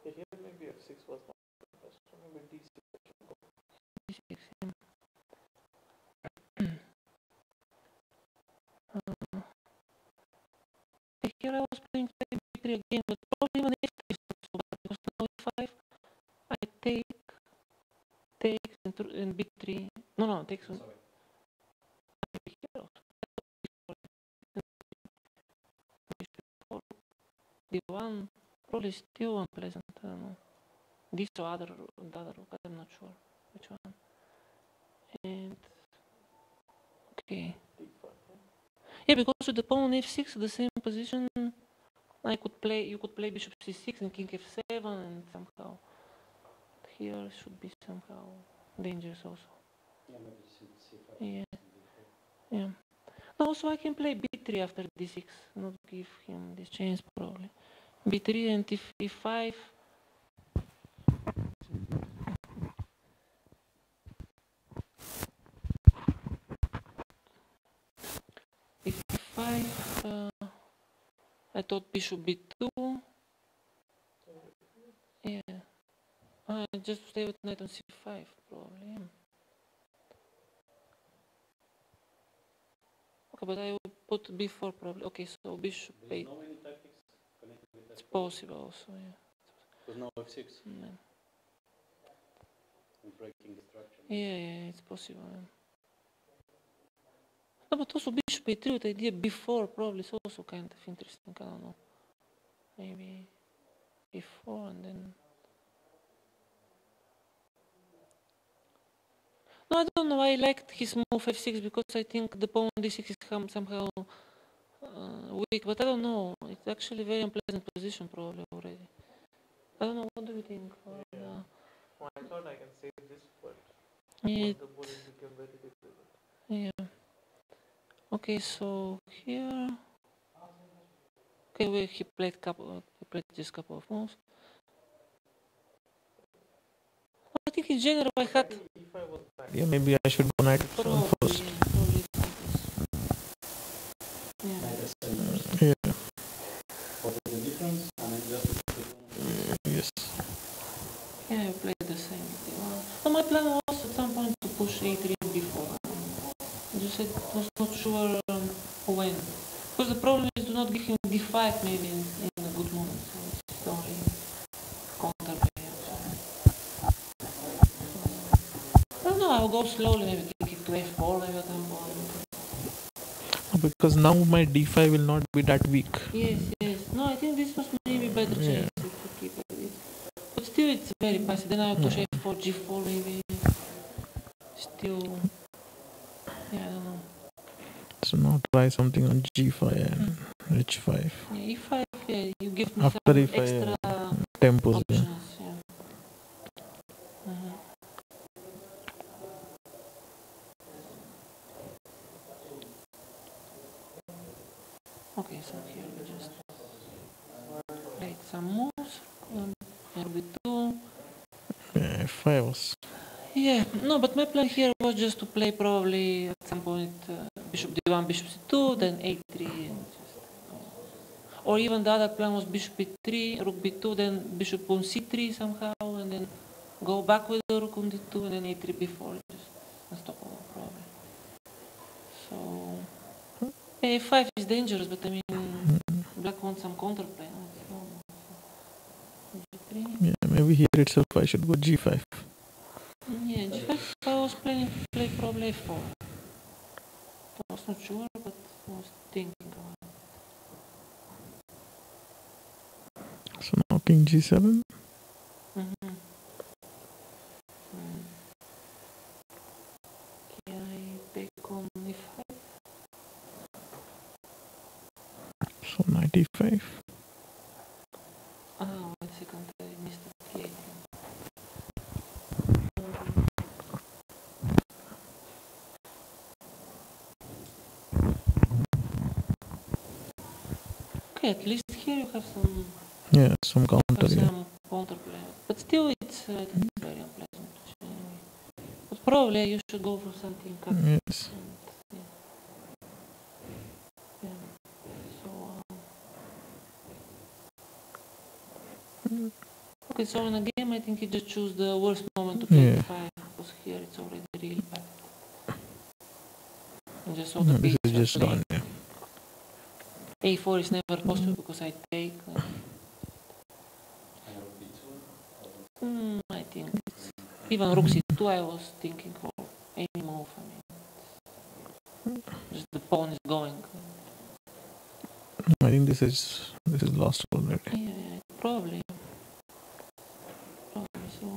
Here maybe f6 was not the best, so maybe d6. D6, yeah. Here I was playing b3 again, but probably even f3 is not so bad because now e5 I take and b3. No, takes on. D1 probably still unpleasant. I don't know. This or the other rook, I'm not sure which one. And okay. Yeah, because with the pawn on f6, the same position, you could play bishop c6 and king f7, and somehow here should be somehow dangerous also. Yeah, maybe c5. Yeah. Yeah. No, also I can play b3 after d6, not give him this chance probably. b3 and if e5. If e5, I thought bishop b2. Yeah. I just stay with knight on c5 probably. Yeah. Okay, but I will put b4 probably. Okay, so bishop 8. No any tactics connected with that. It's possible also, yeah. There's no f6. Yeah. And breaking the structure. Yeah, it's possible. Yeah. No, but also bishop a3 with idea b4 probably is also kind of interesting. I don't know. Maybe b4 and then. No, I don't know. I liked his move f6 because I think the pawn d6 is somehow weak, but I don't know. It's actually a very unpleasant position probably already. I don't know. What do you think? Yeah. Well, I thought I can save this, but Yeah. the bullet became very difficult. Yeah. Okay, so here. Okay, well, he played just couple of moves. I think in general I had. Yeah, maybe I should go knight f7 first. Yeah. Yeah. What is the difference? I mean, just Yes. Yeah, I played the same. No, my plan was at some point to push a3 before. You said it was not sure when. Because the problem is to not give him d5 maybe in a good moment. So it's the only counterplay. I don't know, I'll go slowly, maybe kick it to f4 maybe at some point. Because now my d5 will not be that weak. Yes, yes. No, I think this was maybe better chance to keep it. But still it's very passive. Then I'll push f4, g4 maybe. Still, yeah, I don't know. So now try something on g5 and h5. Yeah, e5, yeah, you give me After some e5, extra tempos. options. Yeah. Okay, so here we just write some moves. RB2. Yeah, f5 was. Yeah, no, but my plan here was just to play probably at some point bishop d1, bishop c2, then a3, and just, or even the other plan was bishop b3, rook b2, then bishop on c3 somehow, and then go back with the rook on d2, and then a3 b4, just unstoppable probably. So, yeah, a5 is dangerous, but I mean, black wants some counterplay. G3. Yeah, maybe here itself I should go g5. Yeah, g5 I was planning to play probably f4. I was not sure, but I was thinking about it. So now king g7. Can I take on e5? So knight e5. Oh, 1 second, I missed the play. Okay, at least here you have some. Yeah, some counter. Some counterplay, but still it's very unpleasant. But probably you should go for something. Yes. And, yeah. So. Okay, so in a game, I think you just choose the worst moment to play e5, because here it's already really bad. And just all the This is pieces just done. Yeah. a4 is never possible because I take. I think it's, even rook c2 I was thinking for any move. I mean, just the pawn is going. I think this is lost already. Yeah, probably. So.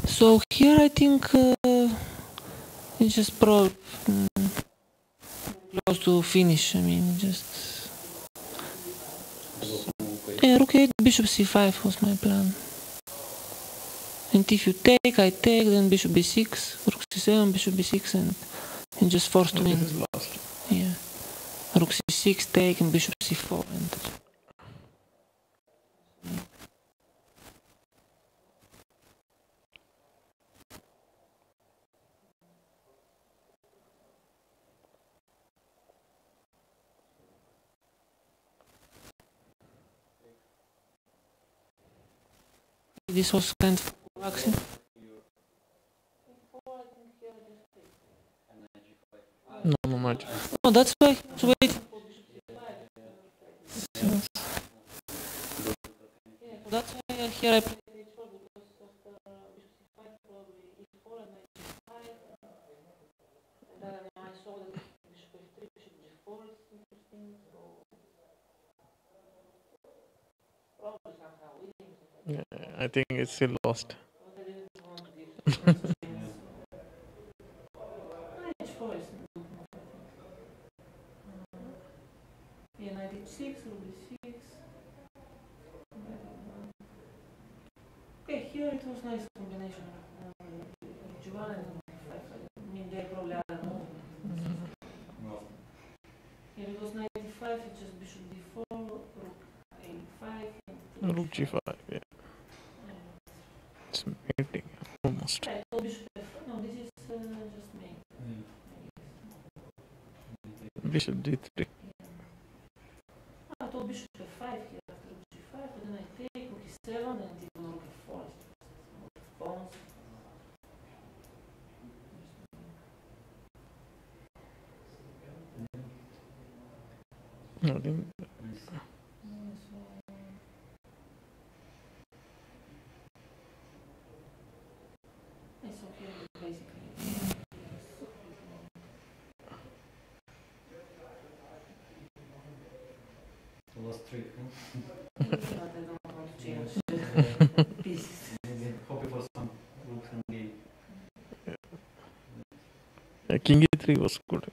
So here I think it's just close to finish. I mean, just yeah, rook 8, bishop c5 was my plan. And if you take, I take, then bishop b6, rook c7, bishop b6, and just forced to win. This is lost. Yeah, rook c6, take, and bishop c4. And this was kind of relaxing. No, not. No, that's why I was waiting. That's why here I played h4 because after bishop c5 probably e4 and knight g5, and then I saw that bishop f3, bishop g4 is interesting. So probably somehow winning. Yeah, I think it's still lost. But I didn't want to give h4 is good move, I think. Yeah, knight h6, rook d6. Okay, here it was nice combination. G1 and f5. I mean, they probably are more. Here it was knight d5, it's just bishop d4, rook a5, and Rook g5, yeah. It's mating, almost. yeah, so bishop f4. No, this is just mate. Bishop d3. I thought bishop f5 here after rook g5, but then I Okay. Last trick, hoping for some good game. King E3 was good.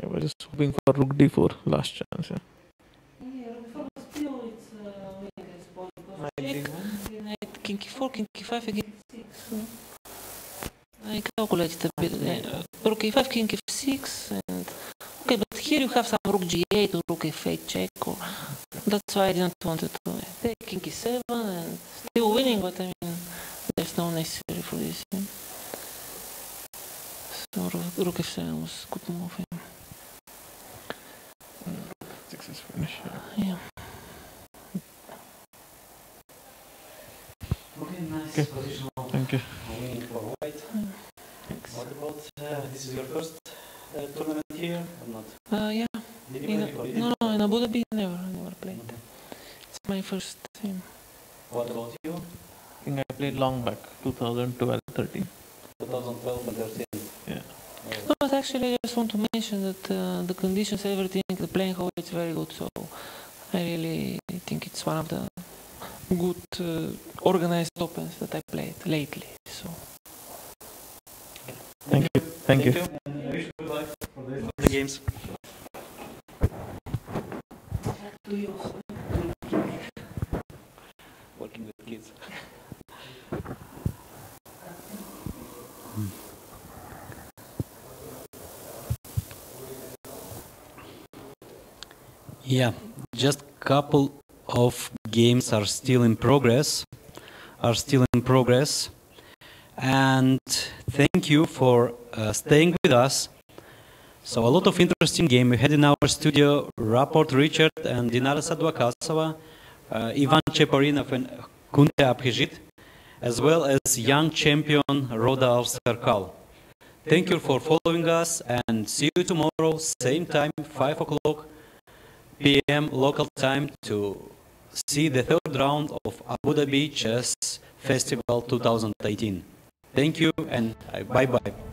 I was just hoping for Rook D4 last chance. Yeah. King E4, King E5 again. I calculated a bit. Rook E5, King F6, and okay, but here you have some Rook G8 or Rook F8 check, or that's why I didn't want to take King E7 and still winning, but I mean, there's no necessary for this. Yeah. So Rook F7 was a good move. Yeah. Success finish. Yeah. Okay, nice Okay. position. Thank you. Winning for white. What about this is your first tournament here or not? Yeah. Did you play before? No, in Abu Dhabi, never played. It's my first time. What about you? I think I played long back, 2012-13. 2012 and 13. Yeah. No, but actually I just want to mention that the conditions, everything, the playing hall is very good, so I really think it's one of the good organized opens that I played lately. So Thank you. Thank you. And I wish you good luck for the rest of the games. Working with kids. Yeah, just couple of games are still in progress. And thank you for staying with us. So a lot of interesting game we had in our studio. Rapport Richard and Dinara Sadwakasova, Ivan Cheparinov and Kunte Abhijit, as well as young champion Roda Al-Sarkal. Thank you for following us and see you tomorrow, same time, 5 o'clock p.m. local time to see the third round of Abu Dhabi Chess Festival 2018. Thank you and bye-bye.